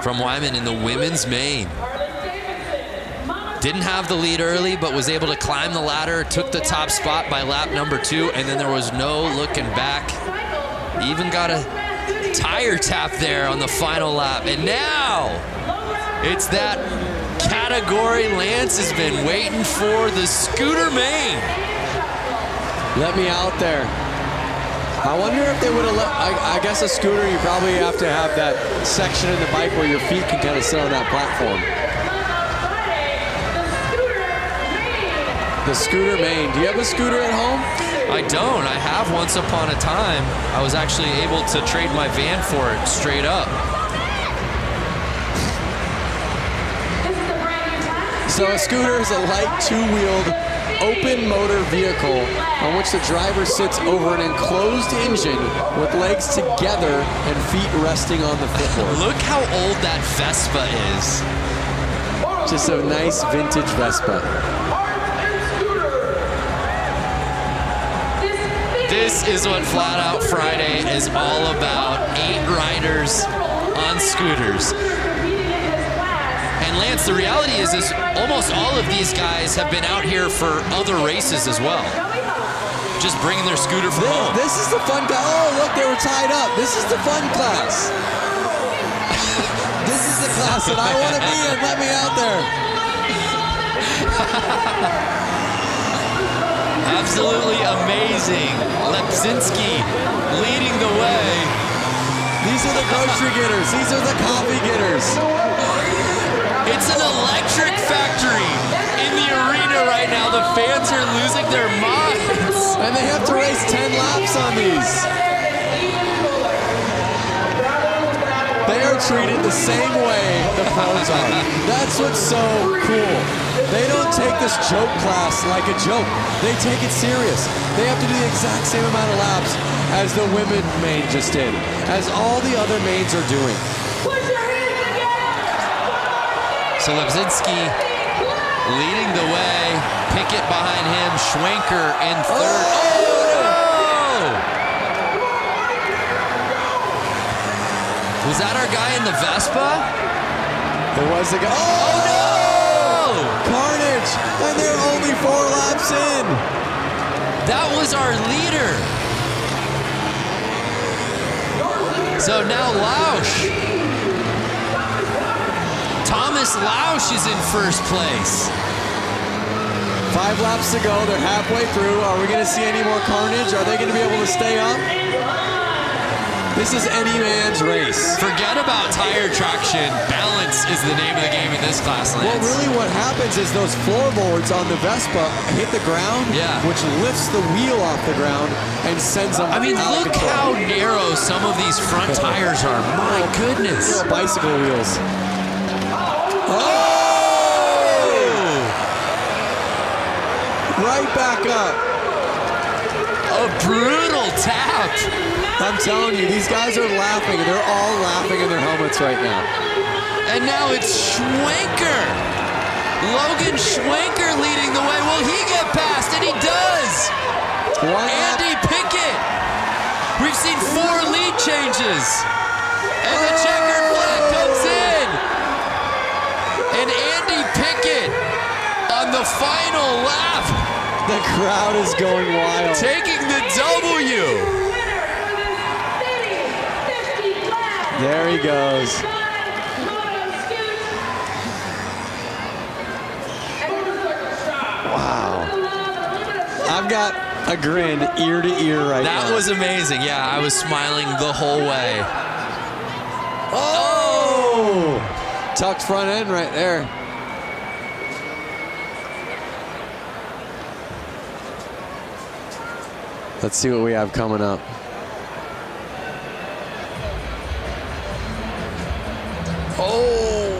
S13: from Wyman in the women's main. Didn't have the lead early, but was able to climb the ladder, took the top spot by lap number 2, and then there was no looking back. Even got a tire tap there on the final lap. And now it's that category Lance has been waiting for, the scooter main.
S2: Let me out there. I wonder if they would have let, I guess a scooter, you probably have to have that section in the bike where your feet can kind of sit on that platform. The scooter main. Do you have a scooter at home?
S13: I don't. I have once upon a time. I was actually able to trade my van for it straight up.
S2: So a scooter is a light two-wheeled open motor vehicle on which the driver sits over an enclosed engine with legs together and feet resting on the footboard.
S13: Look how old that Vespa is.
S2: Just a nice vintage Vespa.
S13: This is what Flat Out Friday is all about. 8 riders on scooters. And Lance, the reality is almost all of these guys have been out here for other races as well. Just bringing their scooter from home.
S2: This is the fun class. Oh, look, they were tied up. This is the fun class. This is the class that I want to be in. Let me out there.
S13: Absolutely amazing. Lepsinski leading the way.
S2: These are the grocery getters. These are the coffee getters.
S13: It's an electric factory in the arena right now. The fans are losing their minds.
S2: And they have to race 10 laps on these. They are treated the same way the pros are. That's what's so cool. They don't take this joke class like a joke. They take it serious. They have to do the exact same amount of laps as the women main just did, as all the other mains are doing.
S13: So Lebzinski leading the way. Pickett behind him. Schwenker in third. Oh, no! Was that our guy in the Vespa?
S2: It was the guy. Oh, no! Carnage! And they're only 4 laps in.
S13: That was our leader. So now Lausch. Thomas Lausch is in first place.
S2: 5 laps to go. They're halfway through. Are we going to see any more carnage? Are they going to be able to stay up? This is any man's race.
S13: Forget about tire traction. Balance is the name of the game in this class, Lance.
S2: Well, really what happens is those floorboards on the Vespa hit the ground, which lifts the wheel off the ground and sends them
S13: I mean,
S2: out
S13: look
S2: of control.
S13: how narrow some of these front tires are. My goodness.
S2: Little bicycle wheels. Right back up.
S13: A brutal tap.
S2: I'm telling you, these guys are laughing. They're all laughing in their helmets right now.
S13: And now it's Schwenker. Logan Schwenker leading the way. Will he get past? And he does. Andy Pickett. We've seen 4 lead changes. And the checkered flag comes in. And Andy Pickett on the final lap.
S2: The crowd is going wild.
S13: Taking the W.
S2: There he goes. Wow. I've got a grin ear to ear right now.
S13: That was amazing. Yeah, I was smiling the whole way.
S2: Oh! Tucked front end right there. Let's see what we have coming up.
S13: Oh!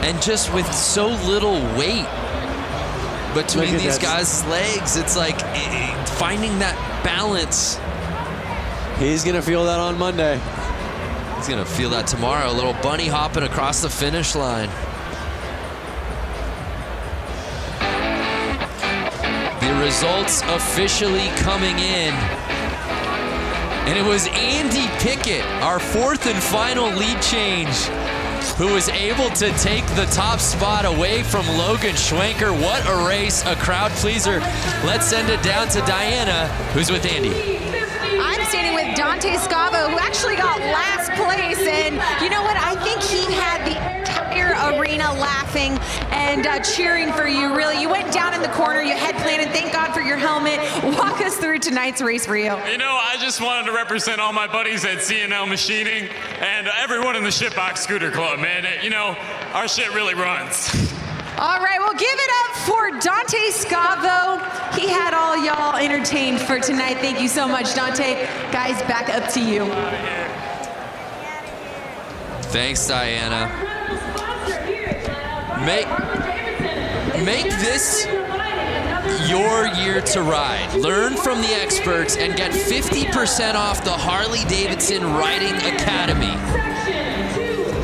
S13: And just with so little weight between these guys' legs, it's like finding that balance.
S2: He's going to feel that on Monday.
S13: He's going to feel that tomorrow. A little bunny hopping across the finish line. The results officially coming in. And it was Andy Pickett, our 4th and final lead change, who was able to take the top spot away from Logan Schwenker. What a race, a crowd pleaser. Let's send it down to Diana, who's with Andy.
S3: I'm standing with Dante Scavo, who actually got last place. And you know what? I think he had the entire arena laughing and cheering for you, really. You went down in the corner, you had planned, and thank God for your helmet. Walk us through tonight's race for you.
S18: You know, I just wanted to represent all my buddies at C&L Machining and everyone in the Shitbox Scooter Club, man. You know, our shit really runs.
S3: All right, well, give it up for Dante Scavo. He had all y'all entertained for tonight. Thank you so much, Dante. Guys, back up to you.
S13: Thanks, Diana. Make this your year to ride. Learn from the experts and get 50% off the Harley-Davidson Riding Academy.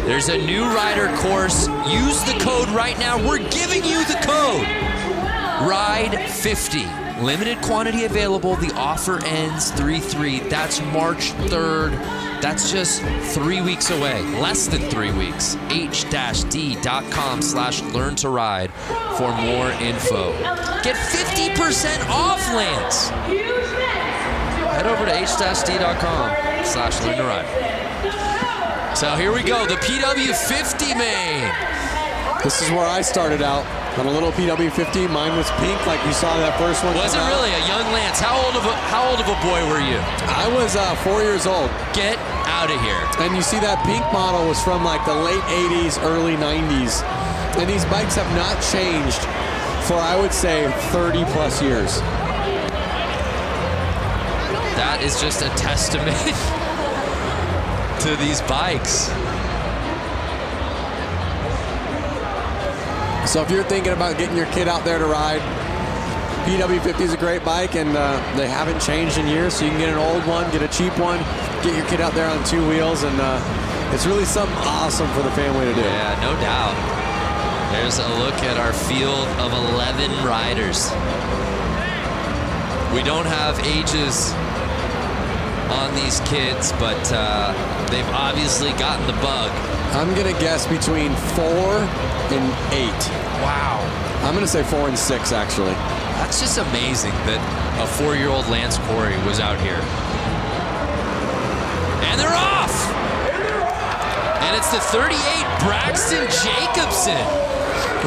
S13: There's a new rider course. Use the code right now. We're giving you the code. RIDE50. Limited quantity available. The offer ends 3/3. That's March 3rd. That's just 3 weeks away. Less than 3 weeks. h-d.com/learn-to-ride for more info. Get 50% off, Lance. Head over to h-d.com/learn-to-ride. So here we go, the PW50 main.
S2: This is where I started out, on a little PW50. Mine was pink, like you saw that first one.
S13: Was it really a young Lance? How old of a boy were you?
S2: I was 4 years old.
S13: Get out of here.
S2: And you see that pink model was from like the late 80s, early 90s. And these bikes have not changed for, I would say, 30 plus years.
S13: That is just a testament to these bikes.
S2: So if you're thinking about getting your kid out there to ride, PW50 is a great bike, and they haven't changed in years, so you can get an old one, get a cheap one, get your kid out there on 2 wheels, and it's really something awesome for the family to do.
S13: Yeah, no doubt. There's a look at our field of 11 riders. We don't have ages on these kids, but they've obviously gotten the bug.
S2: I'm going to guess between 4 and 8.
S13: Wow.
S2: I'm going to say 4 and 6, actually.
S13: That's just amazing that a 4-year-old Lance Corey was out here. And they're off! And it's the 38, Braxton Jacobson.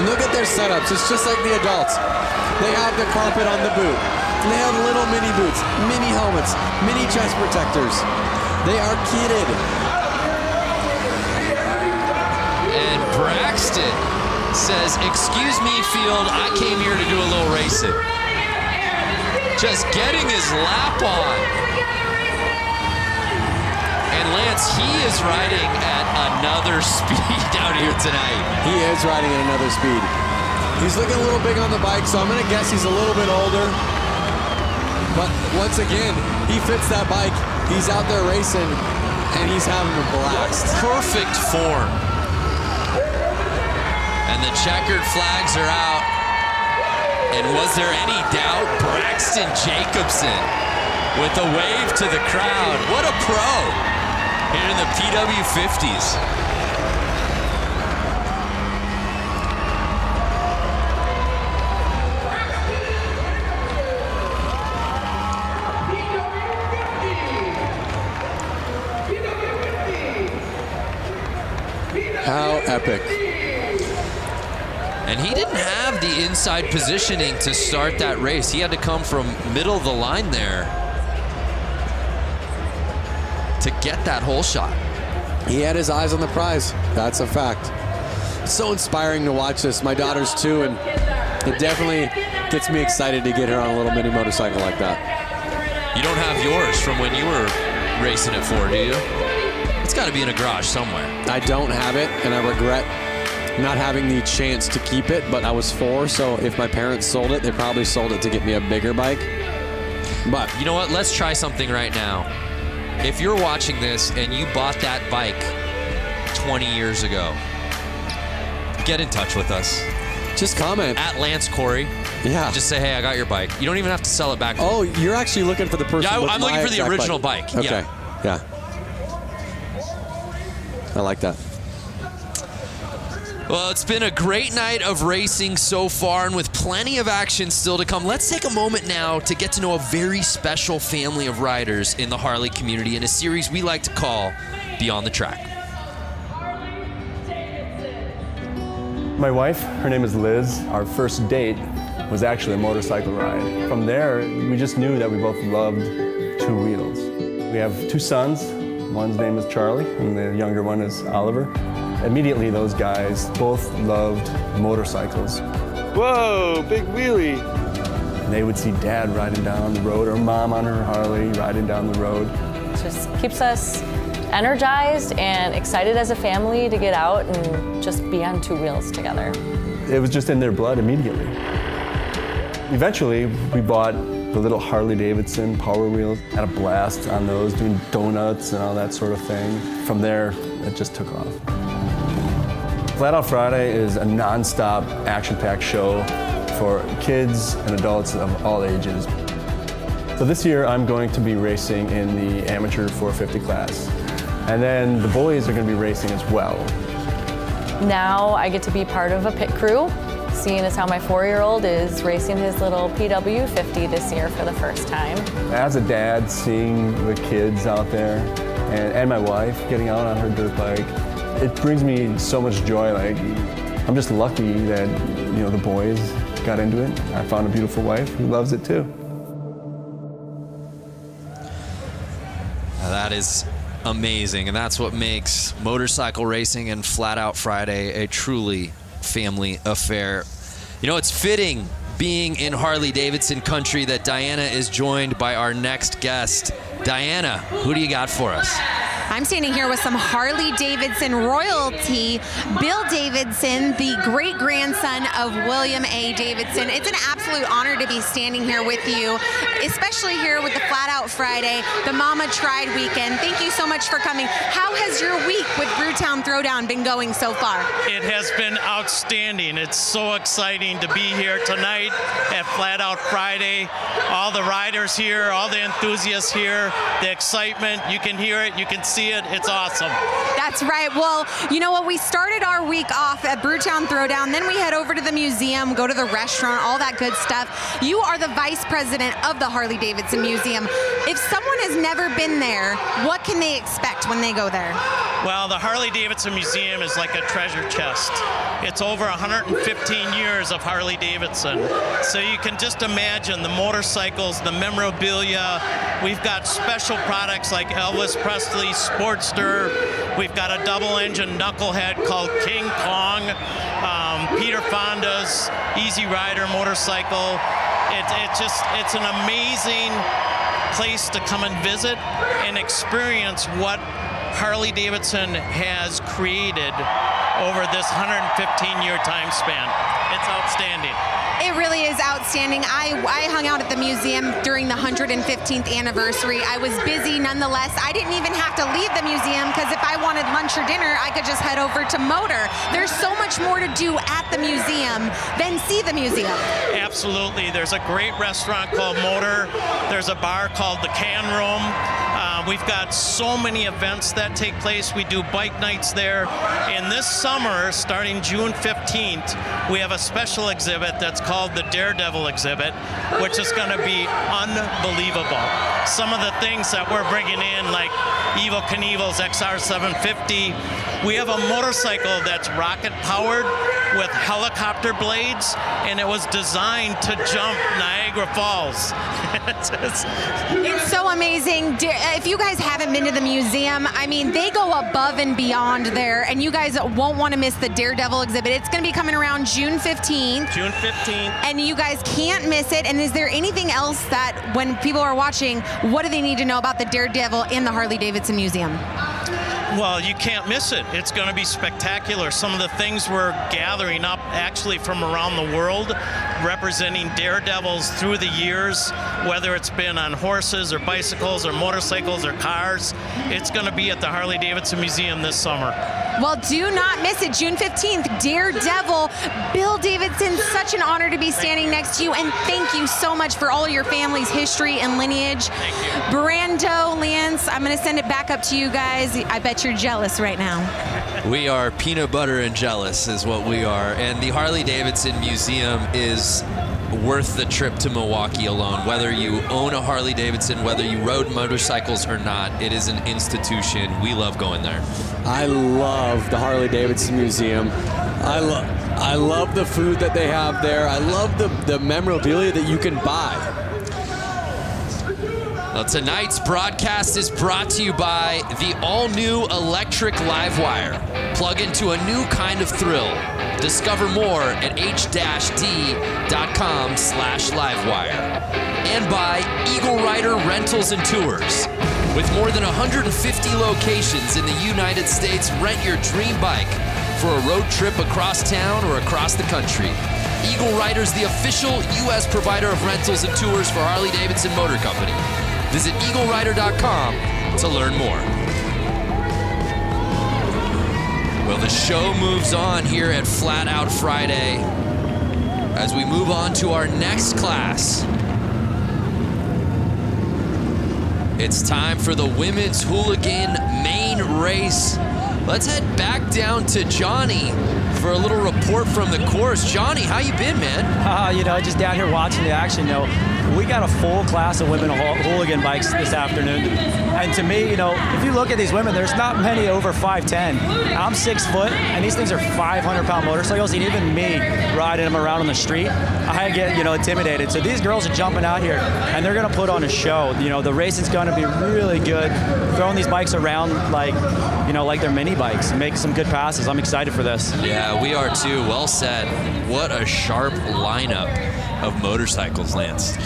S2: Look at their setups. It's just like the adults. They have the carpet on the boot. They have little mini boots, mini helmets, mini chest protectors. They are kitted.
S13: And Braxton says, "Excuse me, field, I came here to do a little racing." Just getting his lap on. And Lance, he is riding at another speed out here tonight.
S2: He is riding at another speed. He's looking a little big on the bike, so I'm going to guess he's a little bit older. But once again, he fits that bike. He's out there racing, and he's having a blast.
S13: Perfect form. And the checkered flags are out. And was there any doubt? Braxton Jacobson with a wave to the crowd. What a pro here in the PW50s.
S2: How epic.
S13: And he didn't have the inside positioning to start that race. He had to come from middle of the line there to get that hole shot.
S2: He had his eyes on the prize. That's a fact. It's so inspiring to watch this. My daughter's 2, and it definitely gets me excited to get her on a little mini motorcycle like that.
S13: You don't have yours from when you were racing at 4, do you? It's got to be in a garage somewhere.
S2: I don't have it, and I regret not having the chance to keep it, but I was 4, so if my parents sold it, they probably sold it to get me a bigger bike. But
S13: you know what? Let's try something right now. If you're watching this and you bought that bike 20 years ago, get in touch with us.
S2: Just comment.
S13: At Lance Corey.
S2: Yeah.
S13: Just say, hey, I got your bike. You don't even have to sell it back.
S2: Oh, you're actually looking for the person.
S13: Yeah,
S2: with
S13: I'm
S2: my
S13: looking for the
S2: exact
S13: original bike.
S2: Okay. Yeah. I like that.
S13: Well, it's been a great night of racing so far, and with plenty of action still to come. Let's take a moment now to get to know a very special family of riders in the Harley community in a series we like to call Beyond the Track.
S19: My wife, her name is Liz. Our first date was actually a motorcycle ride. From there, we just knew that we both loved 2 wheels. We have 2 sons. One's name is Charlie, and the younger one is Oliver. Immediately, those guys both loved motorcycles. Whoa, big wheelie. And they would see Dad riding down the road, or Mom on her Harley riding down the road.
S20: It just keeps us energized and excited as a family to get out and just be on 2 wheels together.
S19: It was just in their blood immediately. Eventually, we bought the little Harley-Davidson Power Wheels. Had a blast on those, doing donuts and all that sort of thing. From there, it just took off. Flat Out Friday is a non-stop, action-packed show for kids and adults of all ages. So this year, I'm going to be racing in the amateur 450 class. And then the boys are going to be racing as well.
S20: Now I get to be part of a pit crew, seeing as how my 4-year-old is racing his little PW50 this year for the first time.
S19: As a dad, seeing the kids out there and my wife getting out on her dirt bike, it brings me so much joy. Like, I'm just lucky that, you know, the boys got into it. I found a beautiful wife who loves it too.
S13: Now that is amazing, and that's what makes motorcycle racing and Flat Out Friday a truly family affair. You know, it's fitting, being in Harley-Davidson country, that Diana is joined by our next guest. Diana, who do you got for us?
S3: I'm standing here with some Harley-Davidson royalty. Bill Davidson, the great-grandson of William A. Davidson. It's an absolute honor to be standing here with you, especially here with the Flat Out Friday, the Mama Tried weekend. Thank you so much for coming. How has your week with Brewtown Throwdown been going so far?
S21: It has been outstanding. It's so exciting to be here tonight at Flat Out Friday. All the riders here, all the enthusiasts here, the excitement, you can hear it, you can see it, it's awesome.
S3: That's right. Well, you know what, we started our week off at Brewtown Throwdown, then we head over to the museum, go to the restaurant, all that good stuff. You are the vice president of the Harley-Davidson Museum. If someone has never been there, what can they expect when they go there?
S21: Well, the Harley-Davidson Museum is like a treasure chest. It's over 115 years of Harley-Davidson. So you can just imagine the motorcycles, the memorabilia. We've got special products like Elvis Presley's Sportster. We've got a double-engine knucklehead called King Kong. Peter Fonda's Easy Rider motorcycle. It's an amazing place to come and visit and experience what Harley-Davidson has created over this 115-year time span. It's outstanding.
S3: It really is outstanding. I hung out at the museum during the 115th anniversary. I was busy nonetheless. I didn't even have to leave the museum because if I wanted lunch or dinner, I could just head over to Motor. There's so much more to do at the museum than see the museum.
S21: Absolutely. There's a great restaurant called Motor. There's a bar called the Can Room. We've got so many events that take place. We do bike nights there. And this summer, starting June 15th, we have a special exhibit that's called the Daredevil exhibit, which is going to be unbelievable. Some of the things that we're bringing in, like Evel Knievel's XR750. We have a motorcycle that's rocket powered with helicopter blades, and it was designed to jump Niagara Falls.
S3: It's so amazing. If you guys haven't been to the museum, I mean, they go above and beyond there, and you guys won't want to miss the Daredevil exhibit. It's going to be coming around June 15th.
S21: June 15th.
S3: And you guys can't miss it. And is there anything else that when people are watching, what do they need to know about the Daredevil in the Harley-Davidson Museum?
S21: Well, you can't miss it. It's going to be spectacular. Some of the things we're gathering up actually from around the world, representing daredevils through the years, whether it's been on horses or bicycles or motorcycles or cars. It's going to be at the Harley-Davidson Museum this summer.
S3: Well, do not miss it. June 15th, Daredevil. Bill Davidson, such an honor to be standing next to you, and thank you so much for all of your family's history and lineage.
S21: Thank you.
S3: Brando, Lance, I'm going to send it back up to you guys. I bet you're jealous right now.
S13: We are peanut butter and jealous is what we are. And the Harley-Davidson Museum is worth the trip to Milwaukee alone. Whether you own a Harley-Davidson, whether you rode motorcycles or not, it is an institution. We love going there.
S2: I love the Harley-Davidson Museum. I love the food that they have there. I love the memorabilia that you can buy.
S13: Well, tonight's broadcast is brought to you by the all-new electric Livewire. Plug into a new kind of thrill. Discover more at h-d.com/livewire. And by Eagle Rider Rentals and Tours. With more than 150 locations in the United States, rent your dream bike for a road trip across town or across the country. Eagle Rider's the official U.S. provider of rentals and tours for Harley-Davidson Motor Company. Visit eaglerider.com to learn more. Well, the show moves on here at Flat Out Friday as we move on to our next class. It's time for the women's hooligan main race. Let's head back down to Johnny for a little report from the course. Johnny, how you been, man?
S4: Just down here watching the action. We got a full class of women hooligan bikes this afternoon. And to me, if you look at these women, there's not many over 5'10". I'm 6 foot, and these things are 500-pound motorcycles. And even me riding them around on the street, I get, intimidated. So these girls are jumping out here, and they're going to put on a show. The racing's going to be really good. Throwing these bikes around like they're mini bikes and make some good passes. I'm excited for this.
S13: Yeah, we are too. Well said. What a sharp lineup of motorcycles, Lance.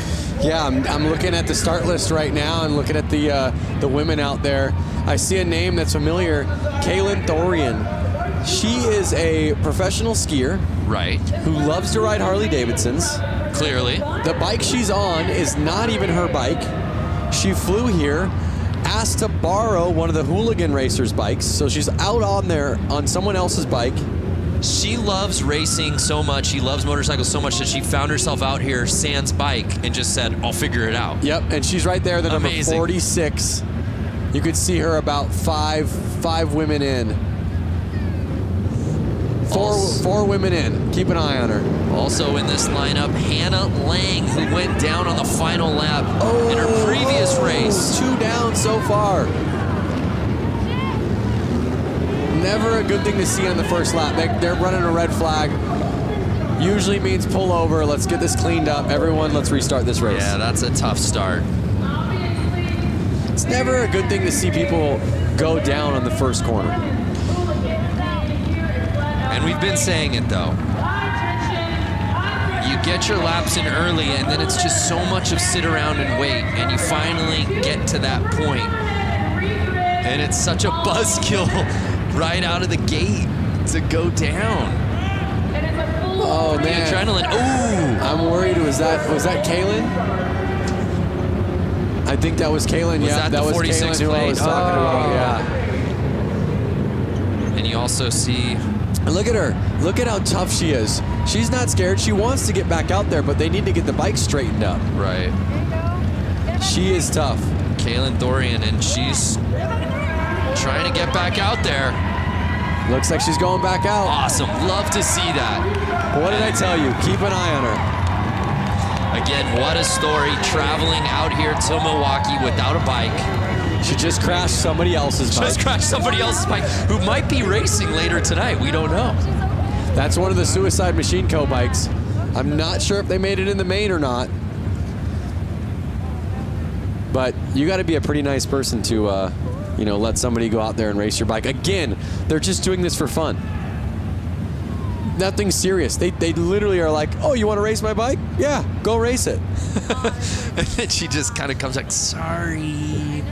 S2: Yeah, I'm looking at the start list right now and looking at the women out there. I see a name that's familiar, Kaylin Thorian. She is a professional skier.
S1: Right.
S2: Who loves to ride Harley-Davidsons.
S1: Clearly.
S2: The bike she's on is not even her bike. She flew here, asked to borrow one of the hooligan racers' bikes, so she's out on there on someone else's bike.
S1: She loves racing so much, she loves motorcycles so much that she found herself out here sans bike and just said, I'll figure it out.
S2: Yep, and she's right there, the number 46. You could see her about five women in. Four women in. Keep an eye on her.
S1: Also in this lineup, Hannah Lang, who went down on the final lap in her previous race.
S2: 2 down so far. Never a good thing to see on the first lap. They're running a red flag. Usually means pull over. Let's get this cleaned up. Everyone, let's restart this race.
S1: Yeah, that's a tough start.
S2: It's never a good thing to see people go down on the first corner.
S1: And we've been saying it, though. You get your laps in early, and then it's just so much of sit around and wait, and you finally get to that point. And it's such a buzzkill right out of the gate to go down.
S2: Oh,
S1: the
S2: man.
S1: adrenaline. Ooh.
S2: I'm worried. Was that Kaylin? I think that was Kaylin.
S1: Was that was 46
S2: Kaylin who I was talking about. Yeah.
S1: And you also see...
S2: Look at her. Look at how tough she is. She's not scared. She wants to get back out there, but they need to get the bike straightened up.
S1: Right.
S2: She is tough.
S1: Kaylin Thorian, and she's trying to get back out there.
S2: Looks like she's going back out.
S1: Awesome. Love to see that.
S2: Well, what did I tell you? Keep an eye on her.
S1: Again, what a story, traveling out here to Milwaukee without a bike.
S2: She just crashed somebody else's bike.
S1: Just crashed somebody else's bike who might be racing later tonight. We don't know.
S2: That's one of the Suicide Machine Co. bikes. I'm not sure if they made it in the main or not. But you got to be a pretty nice person to, let somebody go out there and race your bike. Again, they're just doing this for fun. Nothing serious. They literally are like, oh, you want to race my bike? Yeah, go race it.
S1: And then she just kind of comes like, sorry.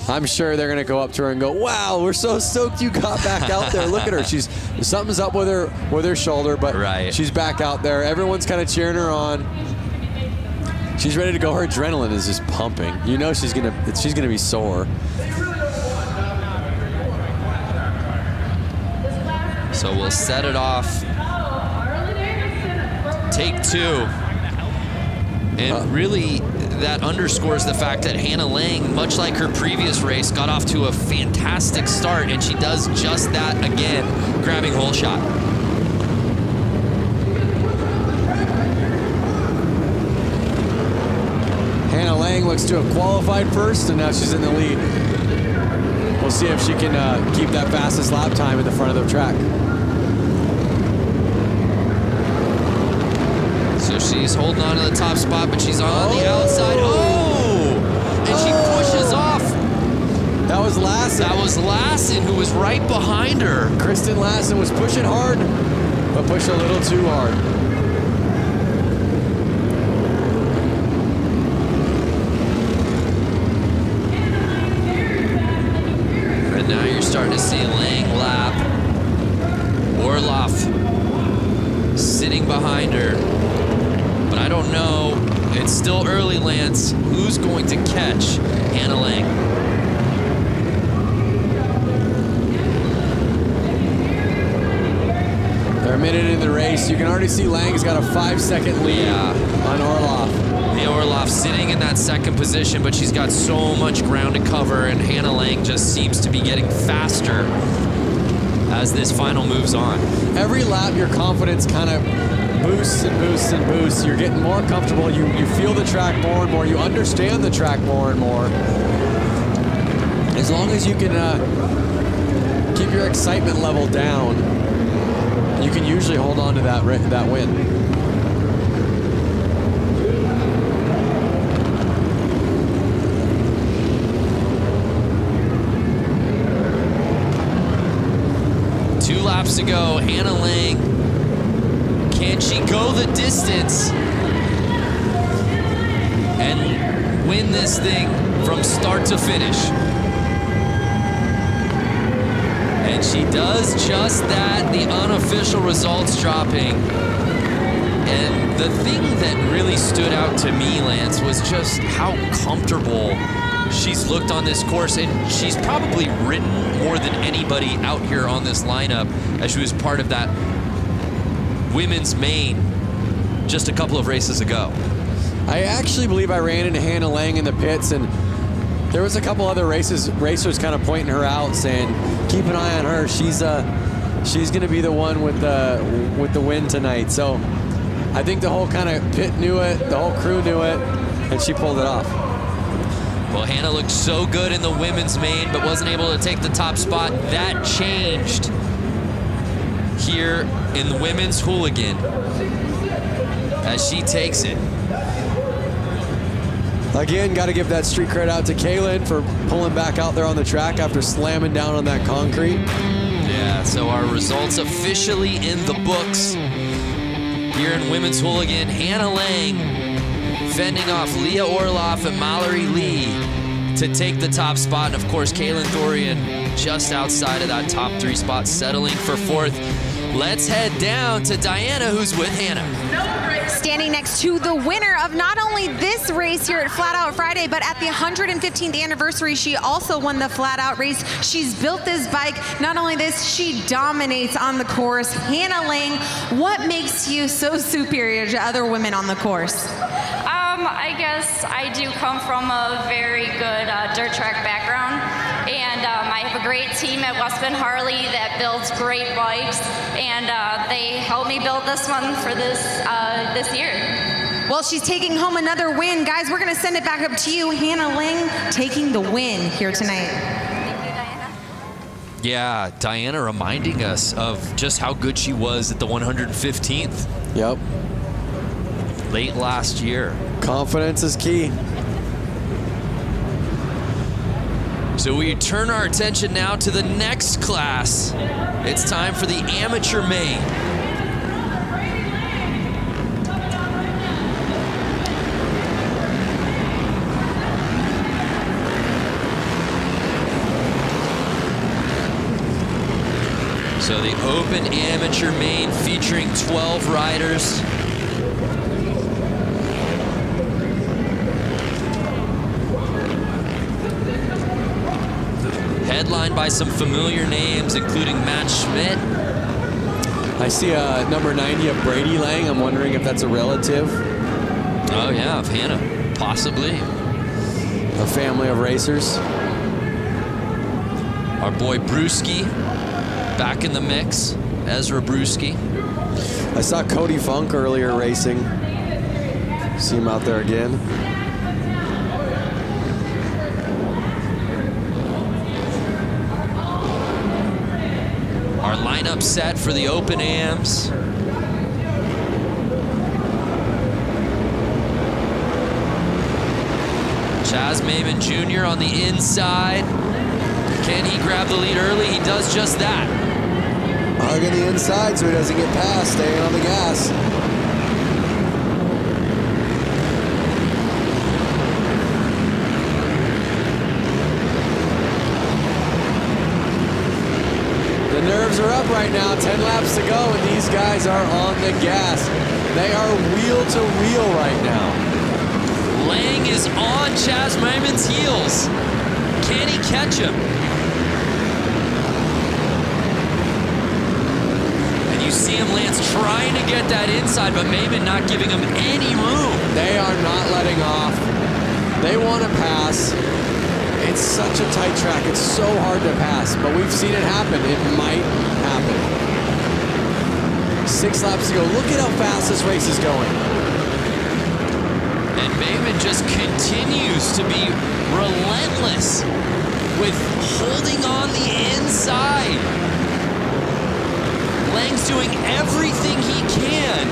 S2: I'm sure they're gonna go up to her and go, wow, we're so stoked you got back out there. Look at her. Something's up with her shoulder, but she's back out there. Everyone's kind of cheering her on. She's ready to go. Her adrenaline is just pumping. You know she's gonna be sore.
S1: So we'll set it off. Take 2. And really, that underscores the fact that Hannah Lang, much like her previous race, got off to a fantastic start, and she does just that again, grabbing hole shot.
S2: Hannah Lang looks to have qualified first, and now she's in the lead. We'll see if she can keep that fastest lap time at the front of the track.
S1: So she's holding on to the top spot, but she's on the outside. Oh! And she pushes off.
S2: That was Lassen.
S1: That was Lassen, who was right behind her.
S2: Kristen Lassen was pushing hard, but pushed a little too hard.
S1: And now you're starting to see Lang lap. Orloff sitting behind her. But I don't know. It's still early, Lance. Who's going to catch Hannah Lang?
S2: They're a minute in the race. You can already see Lang's got a 5-second lead on Orloff.
S1: Mia Orloff sitting in that second position, but she's got so much ground to cover, and Hannah Lang just seems to be getting faster as this final moves on.
S2: Every lap, your confidence kind of boosts and boosts and boosts. You're getting more comfortable. You feel the track more and more. You understand the track more and more. As long as you can keep your excitement level down, you can usually hold on to that win.
S1: Two laps to go. Hannah Lang, can she go the distance win this thing from start to finish. And she does just that, the unofficial results dropping. And the thing that really stood out to me, Lance, was just how comfortable she's looked on this course. And she's probably ridden more than anybody out here on this lineup as she was part of that women's main just a couple of races ago.
S2: I actually believe I ran into Hannah Lang in the pits, and there was a couple other racers kind of pointing her out, saying, keep an eye on her. She's going to be the one with the win tonight. So I think the whole kind of pit knew it, the whole crew knew it, and she pulled it off.
S1: Well, Hannah looked so good in the women's main, but wasn't able to take the top spot. That changed here in the women's hooligan as she takes it.
S2: Again, got to give that street cred out to Kaylin for pulling back out there on the track after slamming down on that concrete.
S1: Yeah, so our results officially in the books here in women's hooligan. Hannah Lang fending off Leah Orloff and Mallory Lee to take the top spot. And of course, Kaylin Thorian just outside of that top 3 spot, settling for 4th. Let's head down to Diana, who's with Hannah.
S3: Standing next to the winner of not only this race here at Flat Out Friday, but at the 115th anniversary, she also won the Flat Out race. She's built this bike. Not only this, she dominates on the course. Hannah Lang, what makes you so superior to other women on the course?
S6: I guess I do come from a very good dirt track background, and I have a great team at Westman Harley that builds great bikes, and they helped me build this one for this year.
S3: Well, she's taking home another win. Guys, we're going to send it back up to you. Hannah Lang taking the win here tonight.
S1: Yeah, Diana reminding us of just how good she was at the 115th.
S2: Yep.
S1: Late last year.
S2: Confidence is key.
S1: So we turn our attention now to the next class. It's time for the amateur main. So the open amateur main featuring 12 riders. Headlined by some familiar names, including Matt Schmidt.
S2: I see number 90 of Brady Lang. I'm wondering if that's a relative.
S1: Oh yeah, of Hannah, possibly.
S2: A family of racers.
S1: Our boy Brewski, back in the mix. Ezra Brewski.
S2: I saw Cody Funk earlier racing. See him out there again.
S1: Our lineup set for the open AMs. Chaz Maimon Jr. on the inside. Can he grab the lead early? He does just that.
S2: Hugging the inside so he doesn't get past, staying on the gas. The nerves are up right now, 10 laps to go, and these guys are on the gas. They are wheel to wheel right now.
S1: Lang is on Chaz Maimon's heels. Can he catch him? And you see him, Lance, trying to get that inside, but Maimon not giving him any room.
S2: They are not letting off. They want to pass. It's such a tight track. It's so hard to pass, but we've seen it happen. It might happen. 6 laps to go. Look at how fast this race is going.
S1: And Maimon just continues to be relentless with holding on the inside. Lang's doing everything he can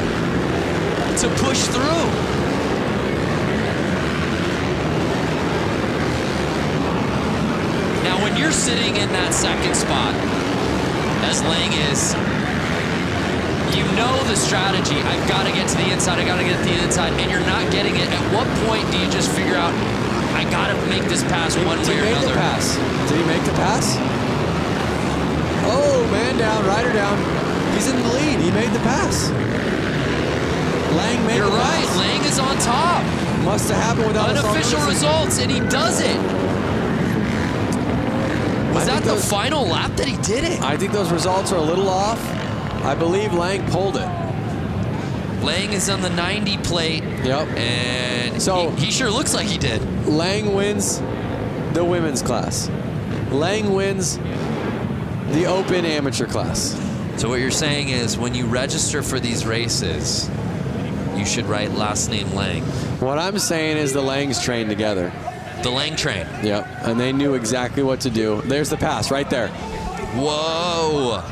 S1: to push through. Now, when you're sitting in that second spot, as Lang is, you know the strategy. I've got to get to the inside. I got to get to the inside, and you're not getting it. At what point do you just figure out I gotta make this pass one way or another.
S2: Did he make the pass? Did he make the pass? Oh, man down, rider down. He's in the lead. He made the pass. Lang made
S1: You're
S2: the
S1: right.
S2: pass.
S1: Lang is on top.
S2: Must have happened without
S1: unofficial results, and he does it. Was that the final lap that he did it?
S2: I think those results are a little off. I believe Lang pulled it.
S1: Lang is on the 90 plate.
S2: Yep.
S1: And
S2: so
S1: he sure looks like he did.
S2: Lang wins the women's class. Lang wins the open amateur class.
S1: So what you're saying is when you register for these races, you should write last name Lang.
S2: What I'm saying is the Langs trained together.
S1: The Lang train.
S2: Yep, and they knew exactly what to do. There's the pass right there.
S1: Whoa.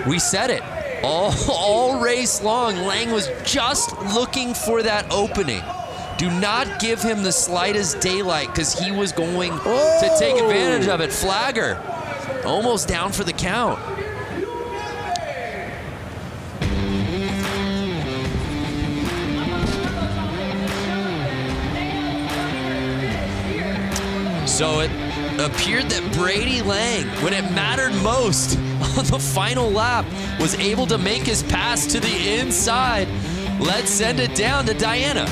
S1: We said it. All race long, Lang was just looking for that opening. Do not give him the slightest daylight because he was going to take advantage of it. Flagger, almost down for the count. So it appeared that Brady Lang, when it mattered most on the final lap, was able to make his pass to the inside. Let's send it down to Diana.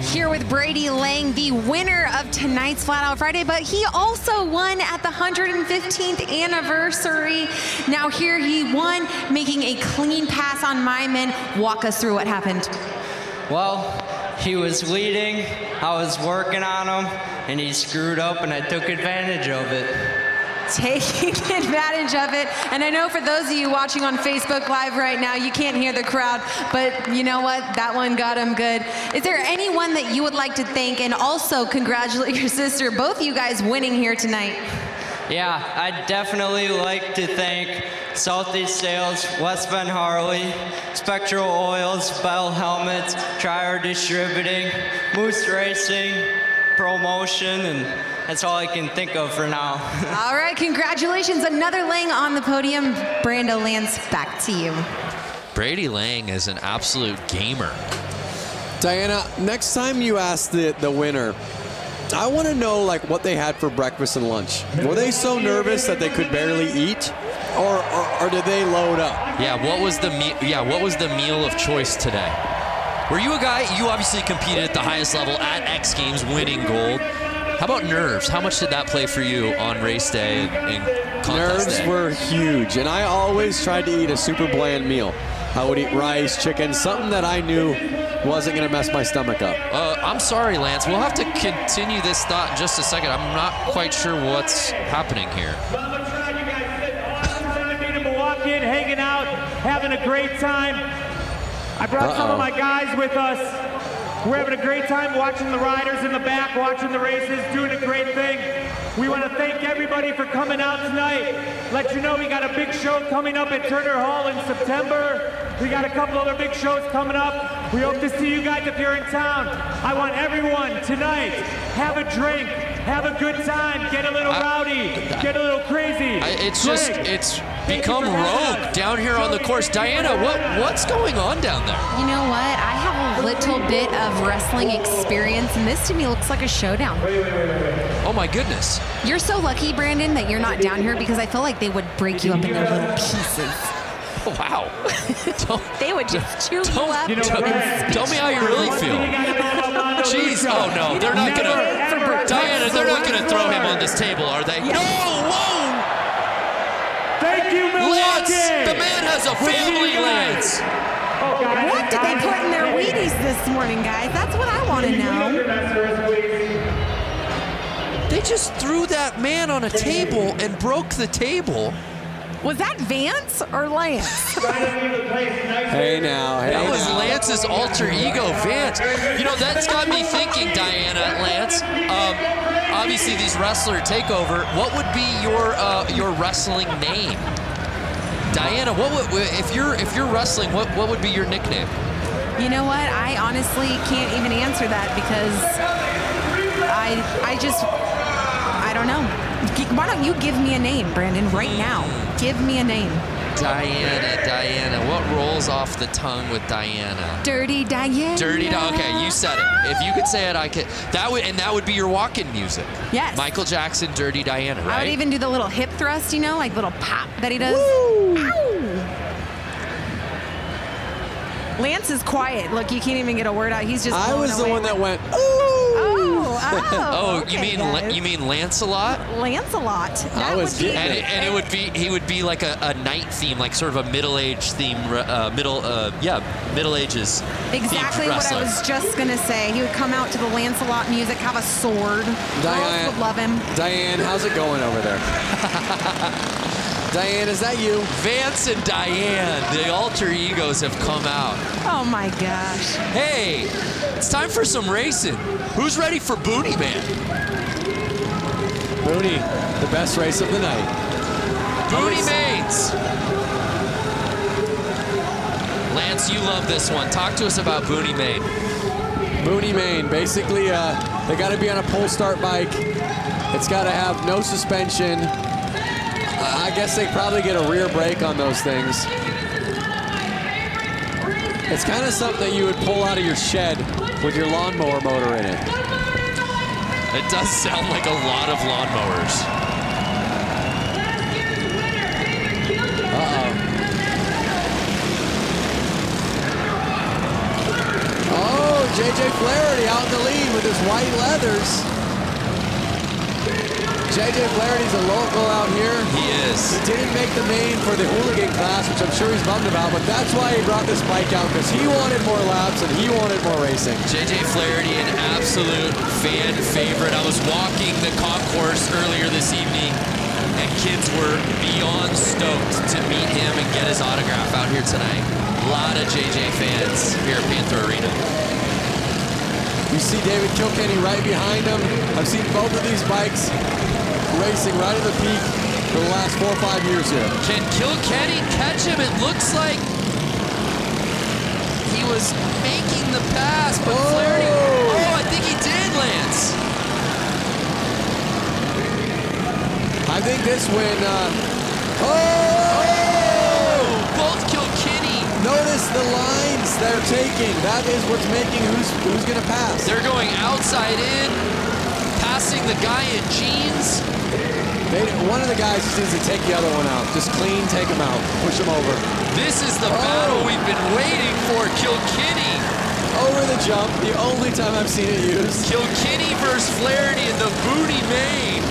S3: Here with Brady Lang, the winner of tonight's Flat Out Friday, but he also won at the 115th anniversary. Now here he won, making a clean pass on my men. Walk us through what happened.
S7: Well, he was leading, I was working on him, and he screwed up and I took advantage of it.
S3: Taking advantage of it. And I know for those of you watching on Facebook Live right now, you can't hear the crowd, but you know what? That one got him good. Is there anyone that you would like to thank and also congratulate your sister, both you guys winning here tonight?
S7: Yeah, I'd definitely like to thank Southeast Sales, West Bend Harley, Spectral Oils, Bell Helmets, Trier Distributing, Moose Racing, Promotion, and that's all I can think of for now.
S3: All right, congratulations. Another Lang on the podium. Brando Lance, back to you.
S1: Brady Lang is an absolute gamer.
S2: Diana, next time you ask the winner, I want to know like what they had for breakfast and lunch. Were they so nervous that they could barely eat, or did they load up?
S1: Yeah, what was the meal of choice today? Were you a guy? You obviously competed at the highest level at X Games, winning gold. How about nerves? How much did that play for you on race day and contest
S2: Nerves
S1: day?
S2: were huge, and I always tried to eat a super bland meal. I would eat rice, chicken, something that I knew wasn't going to mess my stomach up.
S1: I'm sorry, Lance. We'll have to continue this thought in just a second. I'm not quite sure what's happening here.
S22: In Milwaukee, hanging out, having a great time. I brought some of my guys with us. We're having a great time watching the riders in the back, watching the races, doing a great thing. We want to thank everybody for coming out tonight. Let you know we got a big show coming up at Turner Hall in September. We got a couple other big shows coming up. We hope to see you guys if you're in town. I want everyone tonight, have a drink, have a good time, get a little rowdy, get a little crazy.
S1: It's become rogue down here on the course. Diana, what's going on down there?
S3: You know what? I have a little bit of wrestling experience, and this to me looks like a showdown.
S1: Oh my goodness.
S3: You're so lucky, Brandon, that you're not down here because I feel like they would break you up into little pieces.
S1: Oh, wow.
S3: They would just chew you up.
S1: Tell me how you really feel. Jeez, oh no, they're not gonna, Diana, they're not gonna throw him on this table, are they? No, whoa!
S22: Thank you, Milwaukee!
S1: Lance, the man has a family, Lance.
S3: What did they put in their Wheaties this morning, guys? That's what I want to know.
S1: They just threw that man on a table and broke the table.
S3: Was that Vance or Lance?
S2: Hey now, hey
S1: that was
S2: now.
S1: Lance's alter ego, Vance. You know, that's got me thinking, Diana, Lance. Obviously, these wrestler takeover. What would be your wrestling name? Diana, what would, if you're wrestling, what would be your nickname?
S3: You know what? I honestly can't even answer that because I don't know. Why don't you give me a name, Brandon, right now? Give me a name.
S13: Diana. What rolls off the tongue with Diana?
S3: Dirty Diana.
S13: Dirty. Okay, you said it. If you could say it, I could. That would be your walk-in music.
S3: Yes.
S13: Michael Jackson, Dirty Diana, right?
S3: I would even do the little hip thrust, you know, like little pop that he does.
S2: Woo!
S3: Ow! Lance is quiet. Look, you can't even get a word out. He's just.
S2: I was the one that went, ooh.
S3: Oh,
S13: okay, you mean Lancelot?
S3: Lancelot. That
S2: was
S3: would be,
S13: and he would be like a night theme, like sort of a middle-aged theme, Middle Ages.
S3: Exactly what I was just gonna say. He would come out to the Lancelot music, have a sword. Girls would love him.
S2: Diane, how's it going over there? Diane, is that you?
S13: Vance and Diane, the alter egos have come out.
S3: Oh my gosh.
S13: Hey, it's time for some racing. Who's ready for Boonie Man?
S2: Boonie, the best race of the night.
S13: Boonie Mains. Lance, you love this one. Talk to us about Boonie Main.
S2: Boonie Main, basically, they got to be on a pull start bike. It's got to have no suspension. I guess they probably get a rear brake on those things. It's kind of something that you would pull out of your shed with your lawnmower motor in it.
S13: It does sound like a lot of lawnmowers.
S2: Oh, JJ Flaherty out in the lead with his white leathers. JJ Flaherty's a local out here.
S13: He is.
S2: He didn't make the main for the hooligan class, which I'm sure he's bummed about, but that's why he brought this bike out, because he wanted more laps and he wanted more racing.
S13: JJ Flaherty, an absolute fan favorite. I was walking the concourse earlier this evening, and kids were beyond stoked to meet him and get his autograph out here tonight. A lot of JJ fans here at Panther Arena.
S2: You see David Kilkenny right behind him. I've seen both of these bikes racing right at the peak for the last 4 or 5 years here.
S13: Can Kilkenny catch him? It looks like he was making the pass, but Flaherty. Oh, I think he did, Lance.
S2: I think this win.
S13: Both Kilkenny.
S2: Notice the lines they're taking. That is what's making who's going to pass.
S13: They're going outside in, passing the guy in jeans.
S2: One of the guys just needs to take the other one out. Just clean, take him out, push him over.
S13: This is the battle we've been waiting for, Kilkenny.
S2: Over the jump, the only time I've seen it used.
S13: Kilkenny versus Flaherty in the Boonie Main.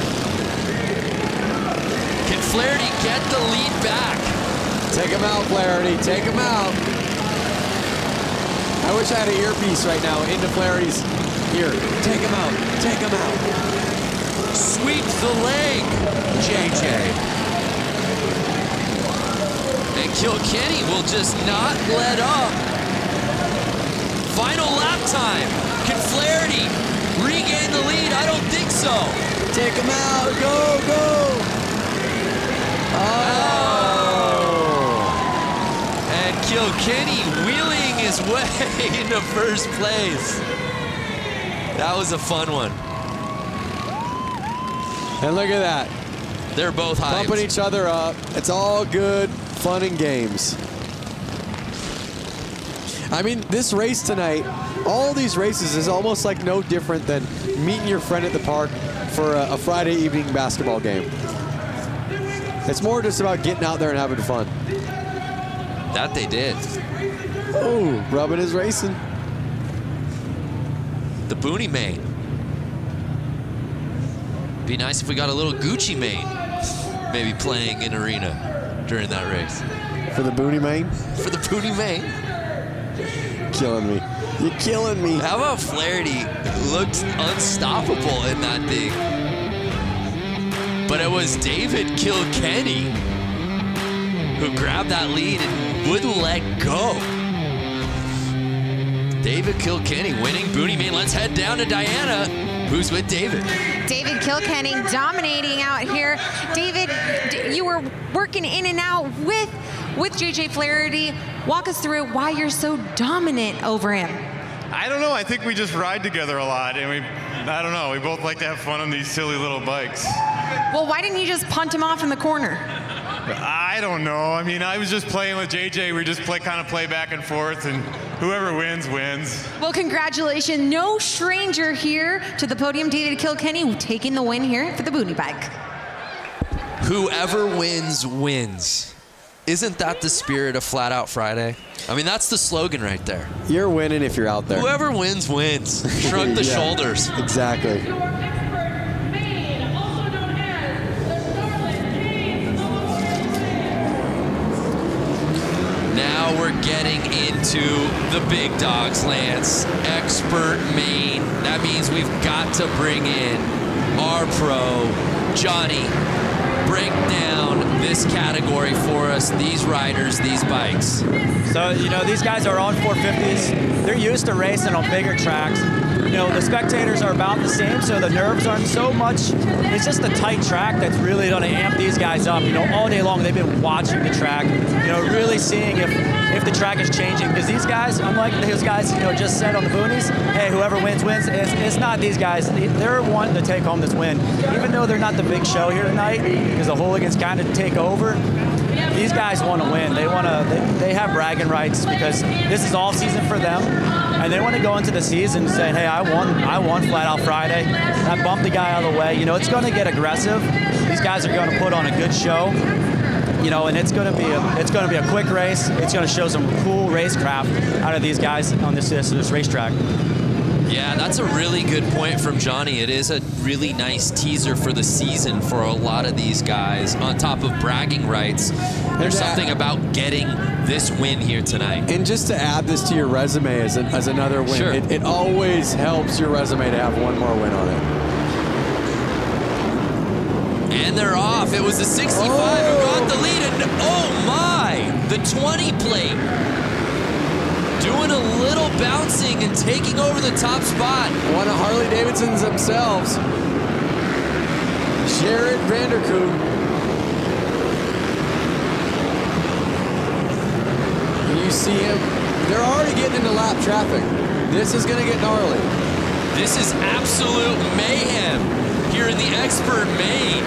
S13: Can Flaherty get the lead back?
S2: Take him out, Flaherty, take him out. I wish I had an earpiece right now into Flaherty's ear. Take him out, take him out.
S13: Sweep the leg, JJ. And Kilkenny will just not let up. Final lap time. Can Flaherty regain the lead? I don't think so.
S2: Take him out, go, go.
S13: And Kilkenny wheeling his way into first place. That was a fun one.
S2: And look at that.
S13: They're both hyped.
S2: Pumping each other up. It's all good fun and games. I mean, this race tonight, all these races is almost like no different than meeting your friend at the park for a Friday evening basketball game. It's more just about getting out there and having fun.
S13: That they did.
S2: Oh, rubbing is racing.
S13: The Boonie Main. Be nice if we got a little Gucci Mane maybe playing in arena during that race.
S2: For the Boonie Main?
S13: For the Boonie Main.
S2: Killing me. You're killing me.
S13: How about Flaherty looked unstoppable in that thing? But it was David Kilkenny who grabbed that lead and wouldn't let go. David Kilkenny winning Boonie Main. Let's head down to Diana, who's with David.
S3: David Kilkenny dominating out here. David, you were working in and out with JJ Flaherty. Walk us through why you're so dominant over him.
S10: I don't know. I think we just ride together a lot, and I don't know. We both like to have fun on these silly little bikes.
S3: Well, why didn't you just punt him off in the corner?
S10: I don't know. I mean, I was just playing with JJ. We just kind of play back and forth, and whoever wins, wins.
S3: Well, congratulations. No stranger here to the podium. David Kilkenny taking the win here for the Boonie Bike.
S1: Whoever wins, wins. Isn't that the spirit of Flat Out Friday? I mean, that's the slogan right there.
S2: You're winning if you're out there.
S1: Whoever wins, wins. Shrug the shoulders.
S2: Exactly.
S1: Now we're getting into the big dogs, Lance. Expert main. That means we've got to bring in our pro, Johnny. Break down this category for us, these riders, these bikes.
S4: So, you know, these guys are on 450s. They're used to racing on bigger tracks. You know, the spectators are about the same, so the nerves aren't so much. It's just a tight track that's really going to amp these guys up. You know, all day long they've been watching the track, you know, really seeing if the track is changing. Because these guys, unlike those guys, you know, just said on the boonies, hey, whoever wins, wins. It's not these guys. They're wanting to take home this win. Even though they're not the big show here tonight, because the hooligans kind of take over, these guys want to win. They have bragging rights because this is all season for them, and they want to go into the season saying, hey, I won Flat Out Friday. I bumped the guy out of the way. You know, it's going to get aggressive. These guys are going to put on a good show. You know, and it's going to be a quick race. It's going to show some cool racecraft out of these guys on this racetrack.
S1: Yeah, that's a really good point from Johnny. It is a really nice teaser for the season for a lot of these guys. On top of bragging rights, there's something about getting this win here tonight.
S2: And just to add this to your resume as another win,
S1: sure.
S2: It always helps your resume to have one more win on it.
S1: And they're off. It was the 65 who got the lead, and oh my, the 20 plate. Doing a little bouncing and taking over the top spot.
S2: One of Harley-Davidson's themselves. Jared Vanderkoop. You see him. They're already getting into lap traffic. This is going to get gnarly.
S1: This is absolute mayhem here in the expert main.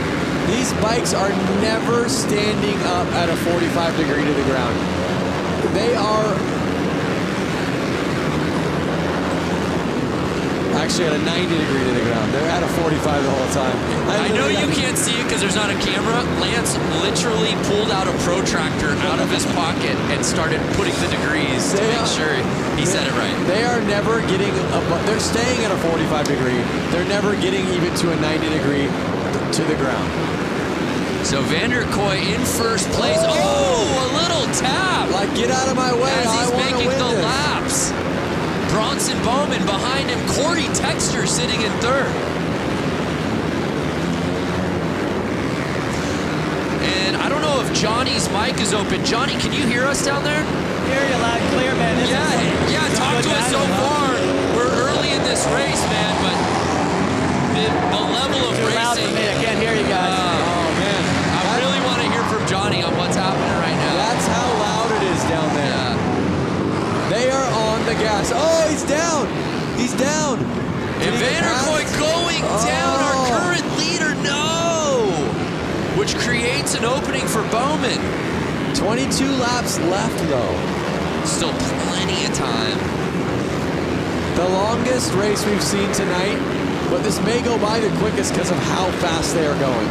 S2: These bikes are never standing up at a 45 degree to the ground. They are actually at a 90 degree to the ground. They're at a 45 the whole time.
S1: I know you can't see it because there's not a camera. Lance literally pulled out a protractor out of his pocket and started putting the degrees to make sure he said it right.
S2: They are never getting they're staying at a 45 degree. They're never getting even to a 90 degree to the ground.
S1: So Vanderkooi in first place. Oh, a little tap.
S2: Like, get out of my way.
S1: As he's making the
S2: this.
S1: laps. Bronson Bowman behind him. Corey Texter sitting in third. And I don't know if Johnny's mic is open. Johnny, can you hear us down there?
S4: Hear you loud and clear, man.
S1: Yeah, talk to us so far. We're early in this race, man, but the level of
S4: Too
S1: racing.
S4: loud for me. I can't hear you guys.
S2: Oh, man.
S1: I really want to hear from Johnny on what's happening right now.
S2: That's how loud it is down there.
S1: Yeah.
S2: They are on the gas. Oh, he's down. He's down.
S1: And Vanderkooi going down, our current leader, no! Which creates an opening for Bowman.
S2: 22 laps left, though.
S1: Still plenty of time.
S2: The longest race we've seen tonight, but this may go by the quickest because of how fast they are going.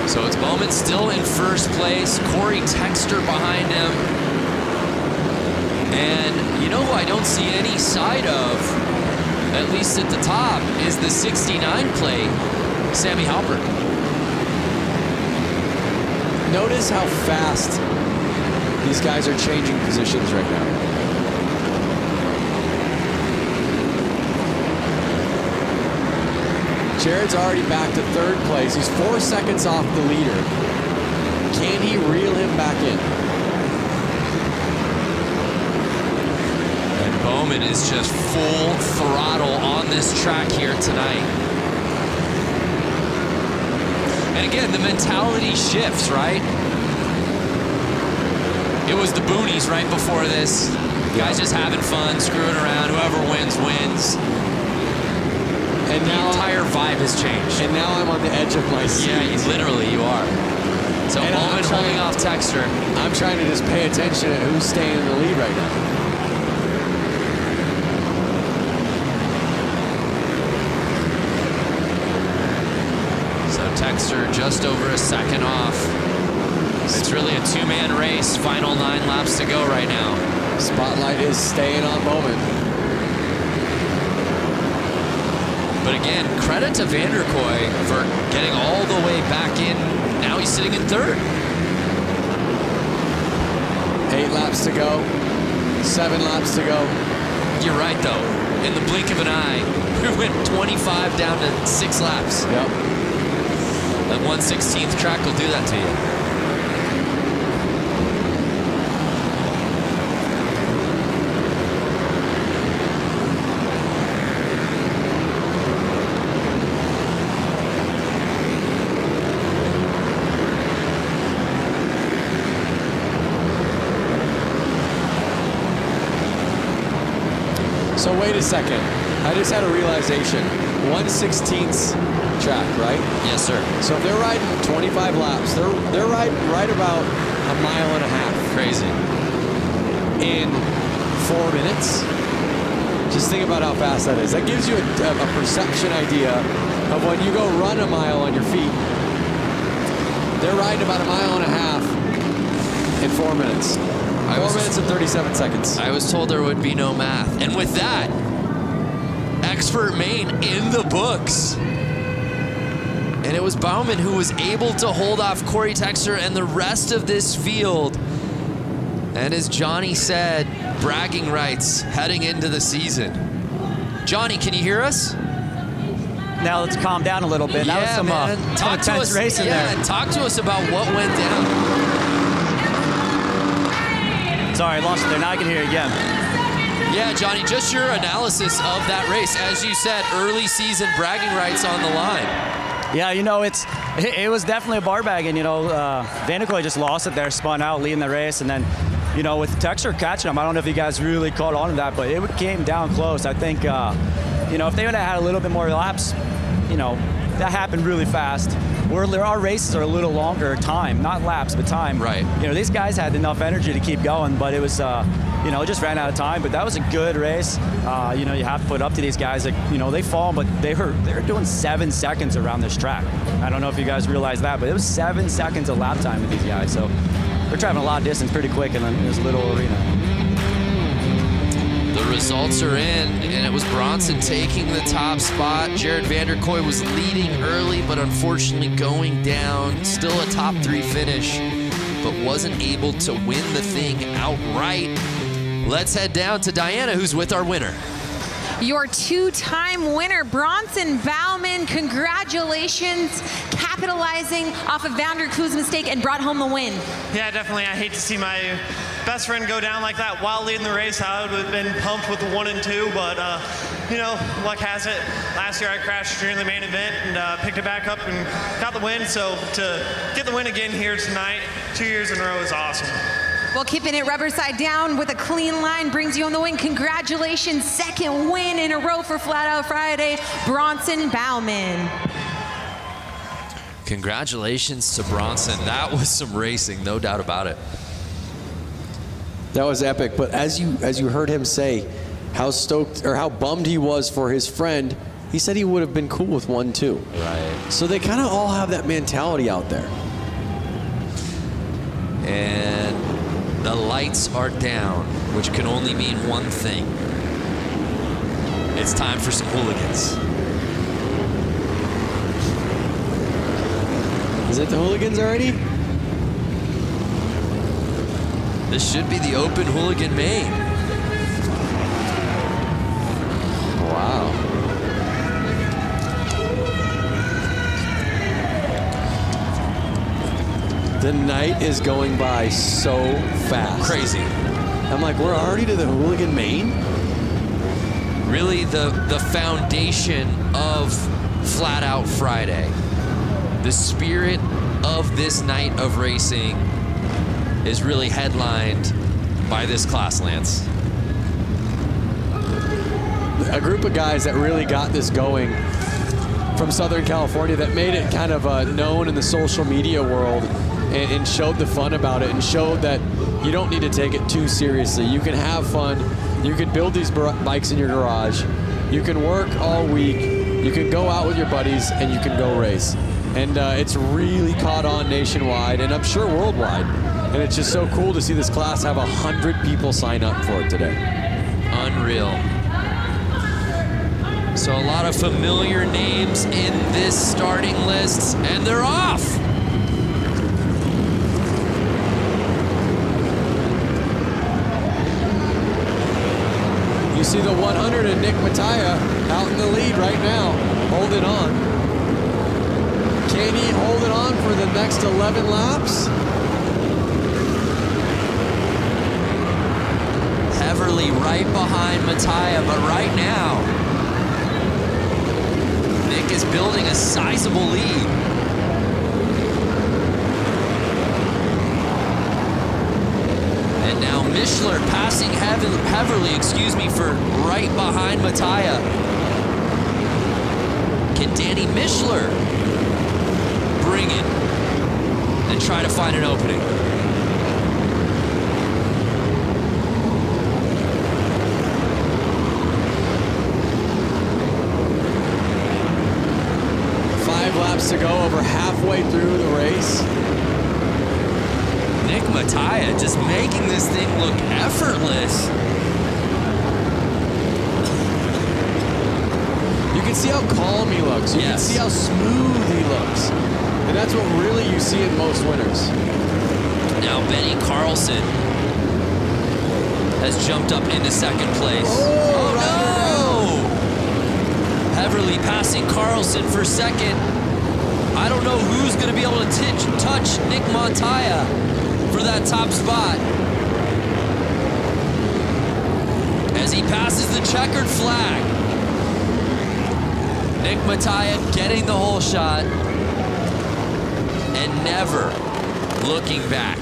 S1: So it's Bowman still in first place. Corey Texter behind him. And you know who I don't see any side of, at least at the top, is the 69 plate, Sammy Halpert.
S2: Notice how fast these guys are changing positions right now. Jared's already back to third place. He's 4 seconds off the leader. Can he reel him back in?
S1: And Bowman is just full throttle on this track here tonight. And again, the mentality shifts, right? It was the boonies right before this. Guys just having fun, screwing around. Whoever wins, wins.
S2: And
S1: the entire vibe has changed.
S2: And now I'm on the edge of my seat.
S1: Yeah, literally, you are. So
S2: And
S1: Bowman holding off Texter.
S2: I'm trying to just pay attention to who's staying in the lead right now.
S1: So Texter just over a second off. It's really a two-man race. Final 9 laps to go right now.
S2: Spotlight is staying on Bowman.
S1: But again, credit to Vanderkoy for getting all the way back in. Now he's sitting in third.
S2: 8 laps to go. 7 laps to go.
S1: You're right, though. In the blink of an eye, we went 25 down to 6 laps.
S2: Yep.
S1: That 1/16th track will do that to you.
S2: So wait a second. I just had a realization. 1/16th track, right?
S1: Yes, sir.
S2: So if they're riding 25 laps, they're riding right about a mile and a half.
S1: Crazy.
S2: In 4 minutes. Just think about how fast that is. That gives you a perception idea of when you go run a mile on your feet. They're riding about a mile and a half in 4 minutes. 4 minutes and 37 seconds.
S1: I was told there would be no math. And with that, Expert Main in the books. And it was Bowman who was able to hold off Corey Texter and the rest of this field. And as Johnny said, bragging rights heading into the season. Johnny, can you hear us?
S4: Now let's calm down a little bit. That was some
S1: Talk to
S4: intense
S1: us,
S4: racing there.
S1: Talk to us about what went down.
S4: Sorry, I lost it there. Now I can hear you again.
S1: Yeah, Johnny, just your analysis of that race. As you said, early season bragging rights on the line.
S4: Yeah, you know, it was definitely a bar bag, and, you know, Vanderkoy just lost it there, spun out, leading the race, and then, you know, with Texter catching him, I don't know if you guys really caught on to that, but it came down close. I think, you know, if they would have had a little bit more laps, you know, that happened really fast. Our races are a little longer time, not laps, but time.
S1: Right.
S4: You know, these guys had enough energy to keep going, but it was, you know, it just ran out of time. But that was a good race. You know, you have to put up to these guys. Like, you know, they fall, but they were doing 7 seconds around this track. I don't know if you guys realize that, but it was 7 seconds of lap time with these guys. So they're traveling a lot of distance pretty quick in this little arena.
S1: The results are in, and it was Bronson taking the top spot. Jared Vanderkoy was leading early, but unfortunately going down. Still a top 3 finish, but wasn't able to win the thing outright. Let's head down to Diana, who's with our winner.
S3: Your 2-time winner, Bronson Bowman. Congratulations, capitalizing off of Vanderkoy's mistake and brought home the win.
S9: Yeah, definitely. I hate to see my best friend go down like that while leading the race. I would have been pumped with the 1 and 2, but you know, luck has it. Last year I crashed during the main event and picked it back up and got the win. So to get the win again here tonight, 2 years in a row is awesome.
S3: Well, keeping it rubber side down with a clean line brings you on the win. Congratulations, 2nd win in a row for Flat Out Friday, Bronson Bowman.
S1: Congratulations to Bronson. That was some racing, no doubt about it.
S2: That was epic. But as you heard him say, how stoked or how bummed he was for his friend, he said he would have been cool with 1, 2.
S1: Right.
S2: So they kind of all have that mentality out there.
S1: And the lights are down, which can only mean one thing. It's time for some hooligans.
S2: Is it the hooligans already?
S1: This should be the open hooligan main.
S2: Wow. The night is going by so fast.
S1: Crazy.
S2: I'm like, we're already to the hooligan main?
S1: Really the foundation of Flat Out Friday. The spirit of this night of racing is really headlined by this class, Lance.
S2: A group of guys that really got this going from Southern California that made it kind of known in the social media world and showed the fun about it and showed that you don't need to take it too seriously. You can have fun. You can build these bikes in your garage. You can work all week. You can go out with your buddies and you can go race. And it's really caught on nationwide and I'm sure worldwide. And it's just so cool to see this class have 100 people sign up for it today.
S1: Unreal. So a lot of familiar names in this starting list, and they're off.
S2: You see the 100 and Nick Mattia out in the lead right now, holding on. Can he hold it on for the next 11 laps?
S1: Heverly right behind Mattia, but right now, Nick is building a sizable lead. And now Mishler passing Heverly, for right behind Mattia. Can Danny Mishler bring it and try to find an opening?
S2: Laps to go, over halfway through the race.
S1: Nick Mattia just making this thing look effortless.
S2: You can see how calm he looks. You can see how smooth he looks. And that's what really you see in most winners.
S1: Now Benny Carlson has jumped up into second place. Oh no! Heverly passing Carlson for second. I don't know who's going to be able to touch Nick Mattia for that top spot. As he passes the checkered flag. Nick Mattia getting the whole shot and never looking back.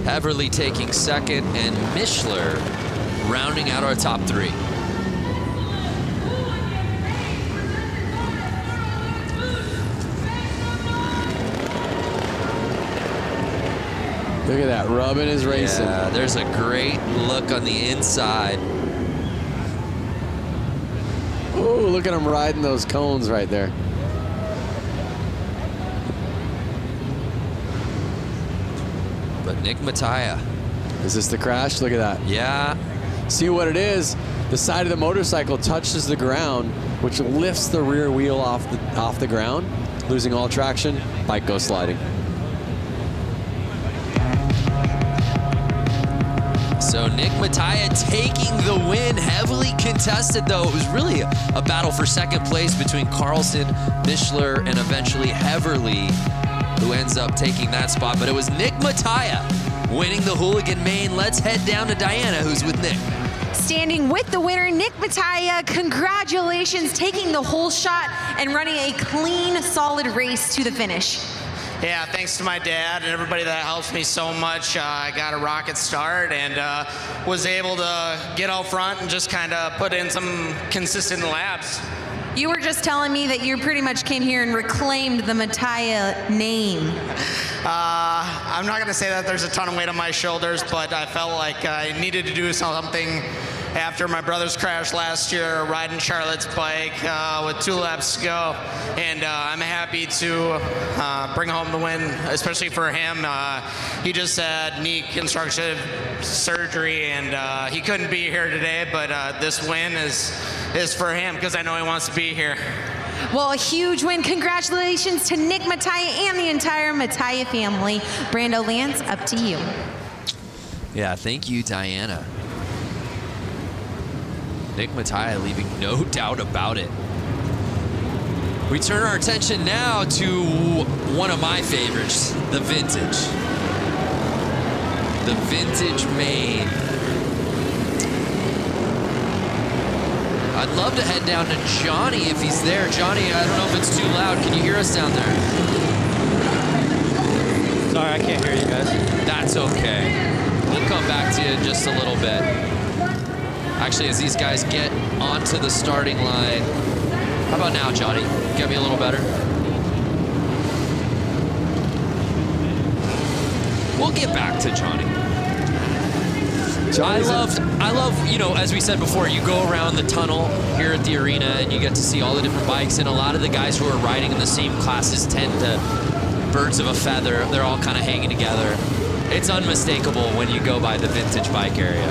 S1: Heverly taking second and Mishler rounding out our top three.
S2: Look at that, rubbing his racing.
S1: Yeah, there's a great look on the inside.
S2: Oh, look at him riding those cones right there.
S1: But Nick Mattia.
S2: Is this the crash? Look at that.
S1: Yeah.
S2: See what it is? The side of the motorcycle touches the ground, which lifts the rear wheel off the ground, losing all traction, bike goes sliding.
S1: So Nick Mattia taking the win, heavily contested though. It was really a battle for second place between Carlson, Mishler, and eventually Heverly, who ends up taking that spot. But it was Nick Mattia winning the Hooligan Main. Let's head down to Diana, who's with Nick.
S3: Standing with the winner, Nick Mattia, congratulations, taking the whole shot and running a clean, solid race to the finish.
S5: Yeah, thanks to my dad and everybody that helps me so much. I got a rocket start and was able to get out front and just kind of put in some consistent laps.
S3: You were just telling me that you pretty much came here and reclaimed the Mattia name.
S5: I'm not going to say that there's a ton of weight on my shoulders, but I felt like I needed to do something after my brother's crash last year, riding Charlotte's bike with 2 laps to go. And I'm happy to bring home the win, especially for him. He just had knee constructive surgery, and he couldn't be here today, but this win is for him because I know he wants to be here.
S3: Well, a huge win. Congratulations to Nick Mattia and the entire Mattia family. Brando Lance, up to you.
S1: Yeah, thank you, Diana. Nick Mattia leaving no doubt about it. We turn our attention now to one of my favorites, the Vintage. The Vintage Main. I'd love to head down to Johnny if he's there. Johnny, I don't know if it's too loud. Can you hear us down there?
S4: Sorry, I can't hear you guys.
S1: That's okay. We'll come back to you in just a little bit.
S13: Actually, as these guys get onto the starting line. How about now, Johnny? Get me a little better. We'll get back to Johnny. I love, you know, as we said before, you go around the tunnel here at the arena and you get to see all the different bikes, and a lot of the guys who are riding in the same classes tend to, birds of a feather, they're all kind of hanging together. It's unmistakable when you go by the vintage bike area.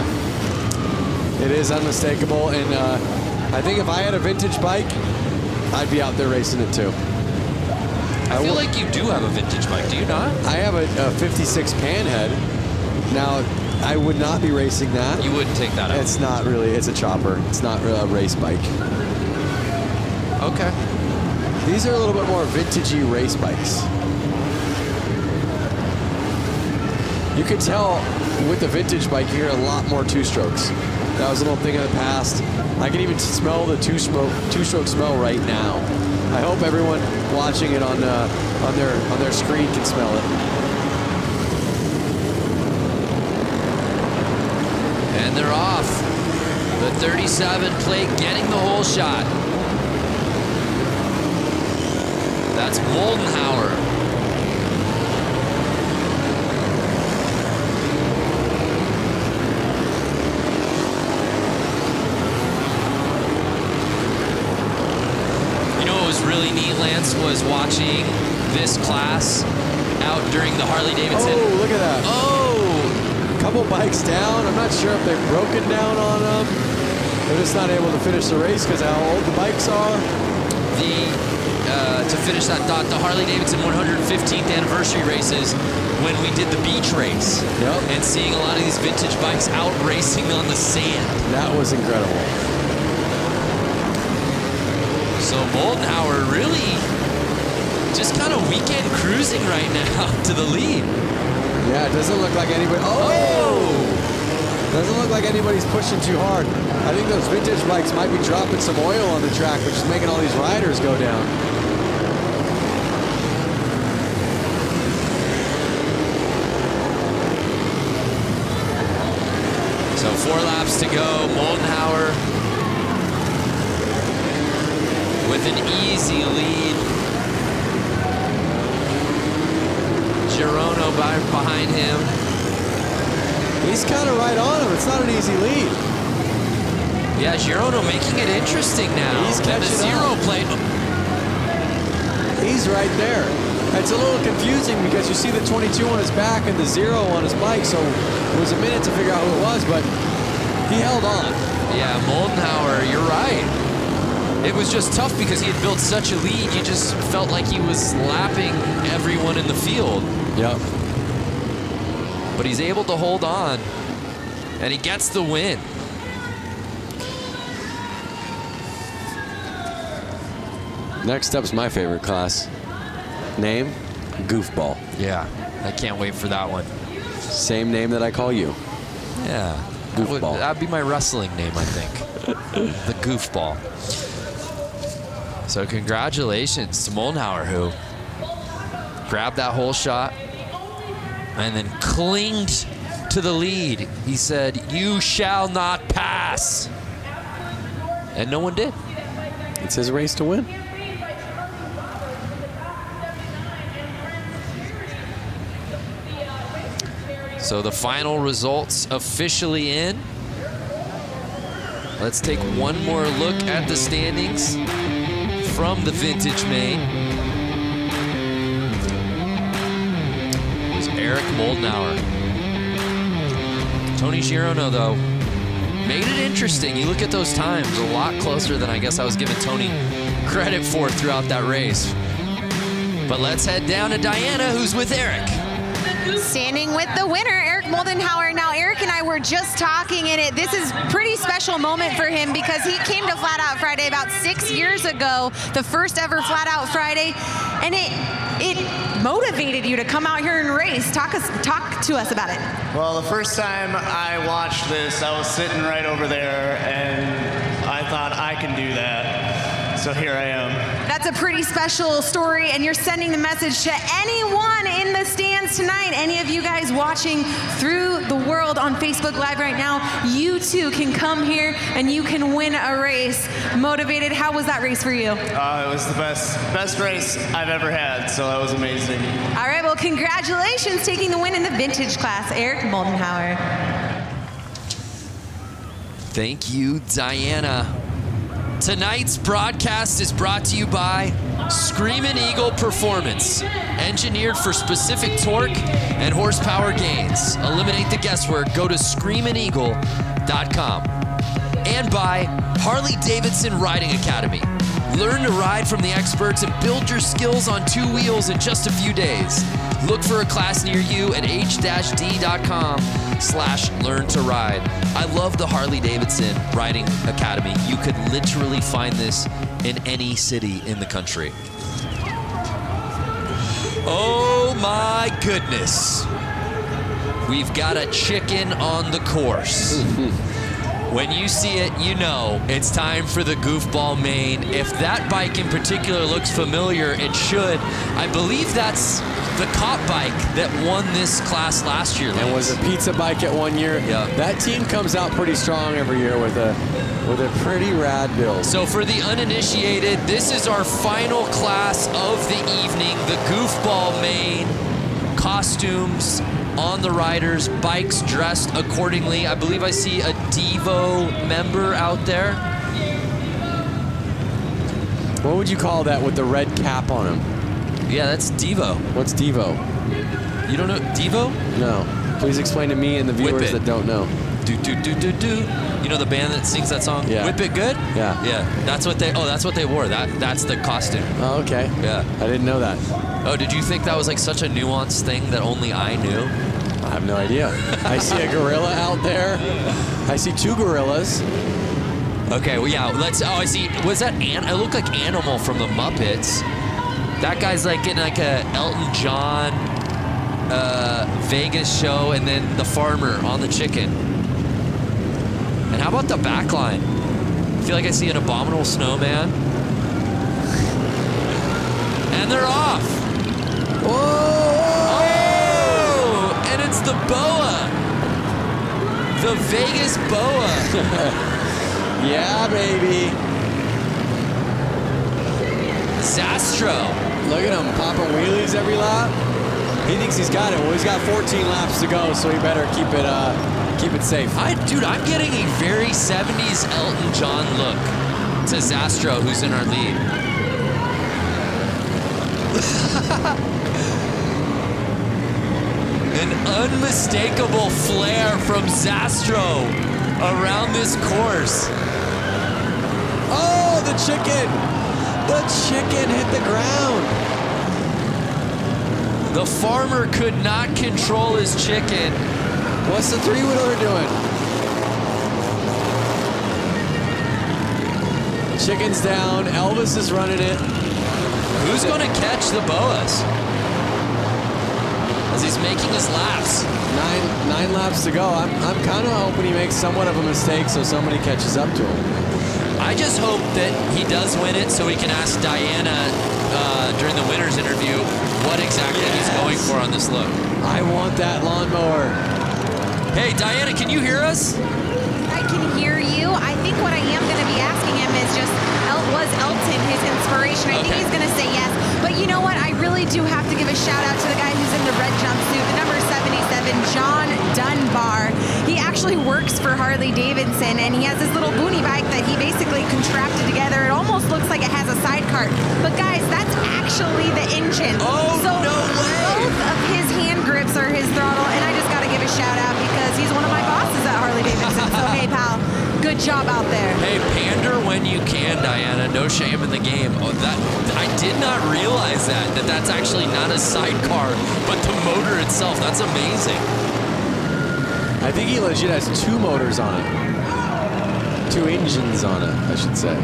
S2: It is unmistakable, and I think if I had a vintage bike, I'd be out there racing it too.
S13: I feel like you do have a vintage bike, do you not?
S2: I have a 56 Panhead. Now, I would not be racing that.
S13: You wouldn't take that out?
S2: It's not really, it's a chopper. It's not really a race bike.
S13: Okay.
S2: These are a little bit more vintagey race bikes. You can tell with the vintage bike, you hear a lot more two-strokes. That was a little thing of the past. I can even smell the two-stroke smell right now. I hope everyone watching it on their screen can smell it.
S13: And they're off. The 37 plate getting the whole shot. That's Moldenhauer. You know what was really neat, Lance, was watching this class out during the Harley-Davidson.
S2: Oh, look at that.
S13: Oh!
S2: Couple bikes down. I'm not sure if they've broken down on them. They're just not able to finish the race because of how old the bikes are.
S13: To finish that thought, the Harley-Davidson 115th anniversary races when we did the beach race.
S2: Yep.
S13: And seeing a lot of these vintage bikes out racing on the sand.
S2: That was incredible.
S13: So Moldenhauer really just kind of weekend cruising right now to the lead.
S2: Yeah, it doesn't look like anybody. Doesn't look like anybody's pushing too hard. I think those vintage bikes might be dropping some oil on the track, which is making all these riders go down.
S13: So 4 laps to go. Moldenhauer with an easy lead. Girono behind him.
S2: He's kind of right on him. It's not an easy lead.
S13: Yeah, Girono making it interesting now.
S2: He's catching
S13: the zero plate.
S2: He's right there. It's a little confusing because you see the 22 on his back and the 0 on his bike, so it was a minute to figure out who it was, but he held on.
S13: Yeah, Moldenhauer, you're right. It was just tough because he had built such a lead. You just felt like he was lapping everyone in the field.
S2: Yep.
S13: But he's able to hold on, and he gets the win.
S2: Next up's my favorite class. Name, Goofball.
S13: Yeah, I can't wait for that one.
S2: Same name that I call you.
S13: Yeah,
S2: Goofball.
S13: That'd be my wrestling name, I think. The Goofball. So congratulations to Moldenhauer, who grabbed that whole shot and then clinged to the lead. He said, "You shall not pass." And no one did.
S2: It's his race to win.
S13: So the final results officially in. Let's take one more look at the standings from the Vintage Main. It was Eric Moldenhauer. Tony Girono, though, made it interesting. You look at those times, a lot closer than I guess I was giving Tony credit for throughout that race. But let's head down to Diana, who's with Eric.
S3: Standing with the winner, Eric Moldenhauer. Now, Eric and I were just talking, and this is a pretty special moment for him because he came to Flat Out Friday about 6 years ago, the first ever Flat Out Friday, and it motivated you to come out here and race. Talk to us about it.
S5: Well, the first time I watched this, I was sitting right over there, and I thought I can do that. So here I am.
S3: That's a pretty special story, and you're sending the message to anyone in the stands fans tonight, any of you guys watching through the world on Facebook Live right now, you too can come here and you can win a race. Motivated, how was that race for you?
S11: It was the best race I've ever had, so that was amazing.
S3: All right, well, congratulations taking the win in the vintage class, Eric Moldenhauer.
S1: Thank you, Diana. Tonight's broadcast is brought to you by Screamin' Eagle Performance, engineered for specific torque and horsepower gains. Eliminate the guesswork. Go to screamin'eagle.com. And by Harley-Davidson Riding Academy. Learn to ride from the experts and build your skills on 2 wheels in just a few days. Look for a class near you at h-d.com/learn to ride. I love the Harley-Davidson Riding Academy. You could literally find this in any city in the country. Oh my goodness. We've got a chicken on the course. When you see it, you know it's time for the goofball main. If that bike in particular looks familiar, it should. I believe that's the cop bike that won this class last year.
S2: And was a pizza bike at 1 year.
S1: Yeah.
S2: That team comes out pretty strong every year with a pretty rad build.
S1: So for the uninitiated, this is our final class of the evening, the goofball main. Costumes on the riders, bikes dressed accordingly. I believe I see a Devo member out there.
S2: What would you call that with the red cap on him?
S1: Yeah, that's Devo.
S2: What's Devo?
S1: You don't know Devo?
S2: No. Please explain to me and the viewers that don't know.
S1: Do do do do do. You know the band that sings that song?
S2: Yeah.
S1: Whip It Good?
S2: Yeah.
S1: Yeah. That's what they wore. That's the costume.
S2: Oh, okay.
S1: Yeah.
S2: I didn't know that.
S1: Oh, did you think that was like such a nuanced thing that only I knew?
S2: I have no idea. I see a gorilla out there. I see 2 gorillas.
S1: Okay, well, yeah, I see. Was that it looked like Animal from the Muppets. That guy's like getting like a Elton John Vegas show, and then the farmer on the chicken. And how about the back line? I feel like I see an abominable snowman. And they're off. Whoa! Oh! And it's the boa. The Vegas boa.
S2: Yeah, baby.
S1: Zastro.
S2: Look at him popping wheelies every lap. He thinks he's got it. Well, he's got 14 laps to go, so he better keep it safe.
S1: Dude, I'm getting a very 70s Elton John look to Zastro, who's in our lead. An unmistakable flair from Zastro around this course.
S2: Oh, the chicken! The chicken hit the ground.
S1: The farmer could not control his chicken.
S2: What's the 3-wheeler doing? Chicken's down. Elvis is running it.
S1: Who's going to catch the boas? As he's making his laps.
S2: Nine laps to go. I'm kind of hoping he makes somewhat of a mistake so somebody catches up to him.
S1: I just hope that he does win it so we can ask Diana during the winner's interview what exactly he's going for on this look.
S2: I want that lawnmower.
S1: Hey, Diana, can you hear us?
S3: I can hear you. I think what I am going to be asking him is just, was Elton his inspiration? I think he's going to say yes. But you know what? I really do have to give a shout out to the guy who's in the red jumpsuit, the number 77, John Dunbar. He actually works for Harley-Davidson, and he has this little boonie bike that he basically contracted together. It almost looks like it has a sidecar. But guys, that's actually the engine.
S1: Oh,
S3: so
S1: no way!
S3: Both of his hand grips are his throttle, and I just got to give a shout out because he's one of my bosses at Harley-Davidson. So hey, pal, good job out there.
S1: Hey, pander when you can, Diana. No shame in the game. Oh, I did not realize that's actually not a sidecar, but the motor itself. That's amazing.
S2: I think he legit has 2 motors on it. 2 engines on it, I should say.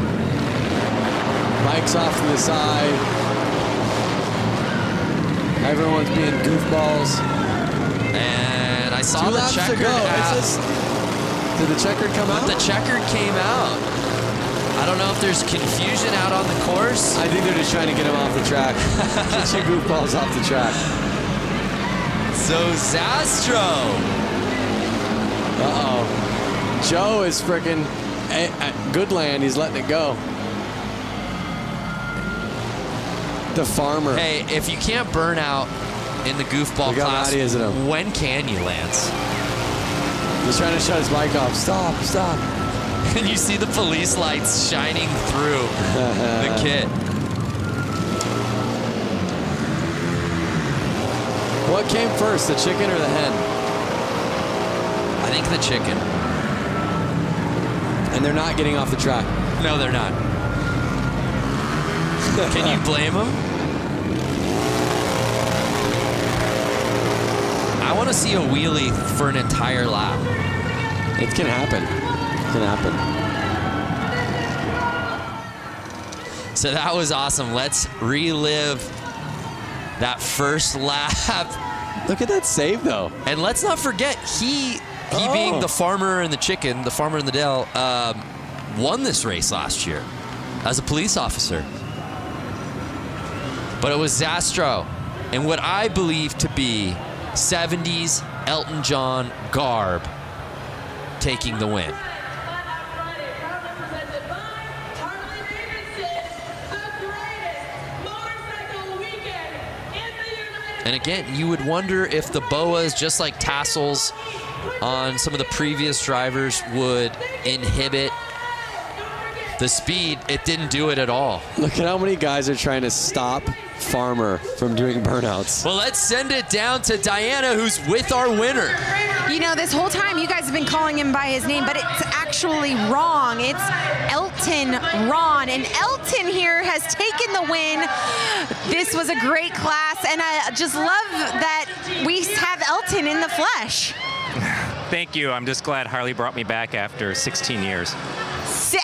S2: Bike's off to the side. Everyone's being goofballs.
S1: And I saw
S2: 2
S1: the
S2: laps to
S1: checkered
S2: go.
S1: out.
S2: Did the checkered come out?
S1: The checkered came out. I don't know if there's confusion out on the course.
S2: I think they're just trying to get him off the track. Get your goofballs off the track.
S1: So Zastro.
S2: Uh-oh. Joe is freaking at Goodland. He's letting it go. The farmer.
S1: Hey, if you can't burn out in the goofball class, when can you, Lance?
S2: He's trying to shut his bike off. Stop, stop.
S1: And you see the police lights shining through the kit.
S2: What came first, the chicken or the hen?
S1: I think the chicken.
S2: And they're not getting off the track.
S1: No, they're not. Can you blame them? I want to see a wheelie for an entire lap.
S2: It can happen. It can happen.
S1: So that was awesome. Let's relive that first lap.
S2: Look at that save, though.
S1: And let's not forget, he being the farmer and the chicken, the farmer and the Dell, won this race last year as a police officer. But it was Zastro in what I believe to be 70s Elton John garb taking the win. And again, you would wonder if the boas, just like tassels on some of the previous drivers, would inhibit the speed. It didn't do it at all.
S2: Look at how many guys are trying to stop Farmer from doing burnouts.
S1: Well, let's send it down to Diana, who's with our winner.
S3: You know, this whole time you guys have been calling him by his name, but it's actually wrong. It's Elton Ron, and Elton here has taken the win. This was a great class, and I just love that we have Elton in the flesh.
S12: Thank you. I'm just glad Harley brought me back after 16 years.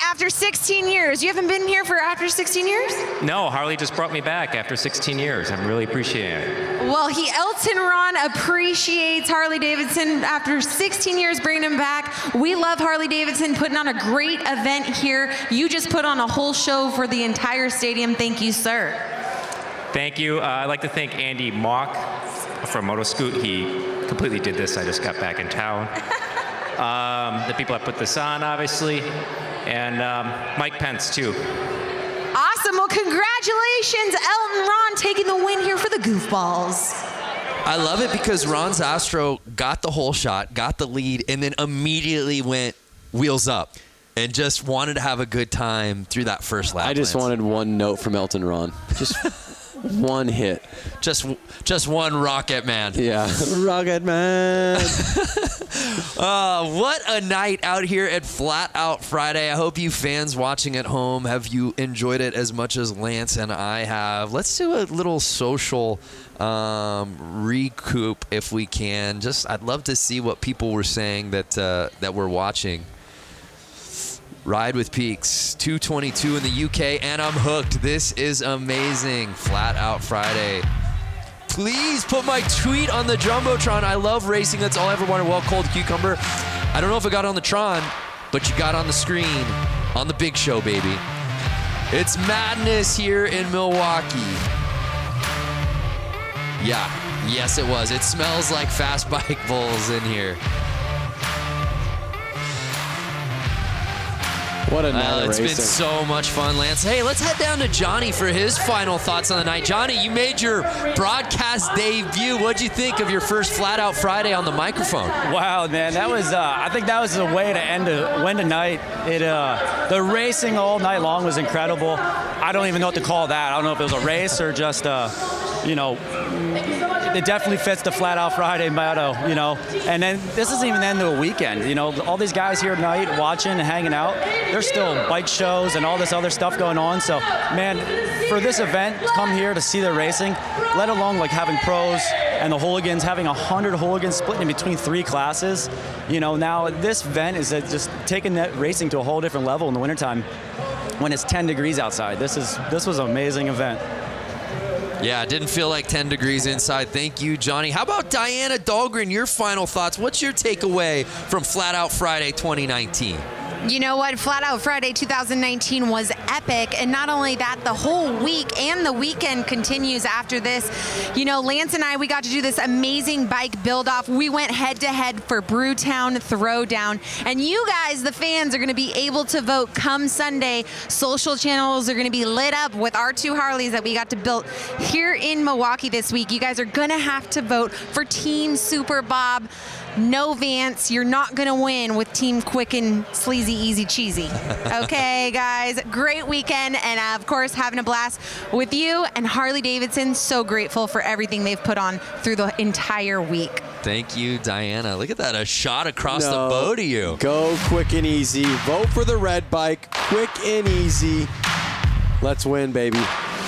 S3: After 16 years. You haven't been here for after 16 years?
S12: No, Harley just brought me back after 16 years. I'm really appreciating it.
S3: Well, Elton Ron appreciates Harley-Davidson after 16 years bringing him back. We love Harley-Davidson putting on a great event here. You just put on a whole show for the entire stadium. Thank you, sir.
S12: Thank you. I'd like to thank Andy Mock from Motoscoot. He completely did this. I just got back in town. The people that put this on, obviously, and Mike Pence, too.
S3: Awesome. Well, congratulations, Elton Ron, taking the win here for the Goofballs.
S1: I love it because Ron Zastro got the whole shot, got the lead, and then immediately went wheels up and just wanted to have a good time through that first lap.
S2: I just wanted one note from Elton Ron. Just one hit.
S1: Just one Rocket Man.
S2: Yeah, Rocket Man.
S1: What a night out here at Flat Out Friday. I hope you fans watching at home, have you enjoyed it as much as Lance and I have. Let's do a little social recoup if we can. I'd love to see what people were saying that we're watching. Ride with Peaks, 222 in the UK, and I'm hooked. This is amazing. Flat Out Friday. Please put my tweet on the Jumbotron. I love racing. That's all I ever wanted. Well, Cold Cucumber. I don't know if it got on the Tron, but you got on the screen on the big show, baby. It's madness here in Milwaukee. Yeah, yes it was. It smells like Fast Bike Bulls in here.
S2: What a night
S1: It's been so much fun, Lance. Hey, let's head down to Johnny for his final thoughts on the night. Johnny, you made your broadcast debut. What'd you think of your first Flat Out Friday on the microphone?
S4: Wow, man, that was. I think that was the way to win the night. The racing all night long was incredible. I don't even know what to call that. I don't know if it was a race or just, it definitely fits the Flat Out Friday motto, And then this isn't even the end of the weekend, All these guys here tonight watching and hanging out, there's still bike shows and all this other stuff going on. So, man, for this event, to come here to see the racing, let alone like having pros and the hooligans, having 100 hooligans split in between 3 classes, now this event is just taking that racing to a whole different level in the wintertime when it's 10 degrees outside. This was an amazing event.
S1: Yeah, it didn't feel like 10 degrees inside. Thank you, Johnny. How about Diana Dahlgren, your final thoughts? What's your takeaway from Flat Out Friday 2019?
S3: You know what? Flat Out Friday 2019 was epic. And not only that, the whole week and the weekend continues after this. You know, Lance and I, we got to do this amazing bike build-off. We went head-to-head for Brewtown Throwdown. And you guys, the fans, are going to be able to vote come Sunday. Social channels are going to be lit up with our 2 Harleys that we got to build here in Milwaukee this week. You guys are going to have to vote for Team Super Bob. No Vance, you're not gonna win with Team Quick and Sleazy Easy Cheesy. Okay, guys, great weekend, and of course, having a blast with you and Harley-Davidson. So grateful for everything they've put on through the entire week.
S13: Thank you, Diana. Look at that, a shot across the bow to you.
S2: Go Quick and Easy. Vote for the red bike. Quick and Easy. Let's win, baby.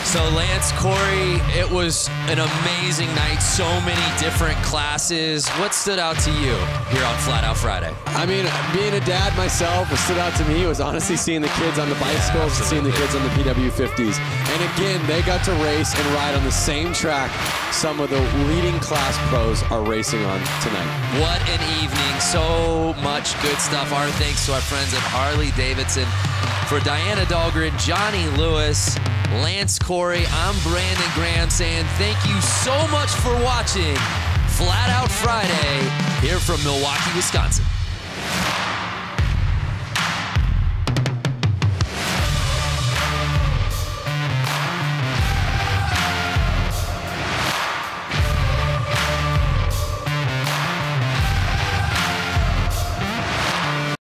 S13: So Lance, Corey, it was an amazing night. So many different classes. What stood out to you here on Flat Out Friday?
S2: I mean, being a dad myself, what stood out to me was honestly seeing the kids on the bicycles and seeing the kids on the PW50s. And again, they got to race and ride on the same track some of the leading class pros are racing on tonight.
S13: What an evening. So much good stuff. Our thanks to our friends at Harley-Davidson. For Diana Dahlgren, Johnny Lewis, Lance Corey, I'm Brandon Graham saying thank you so much for watching Flat Out Friday here from Milwaukee, Wisconsin.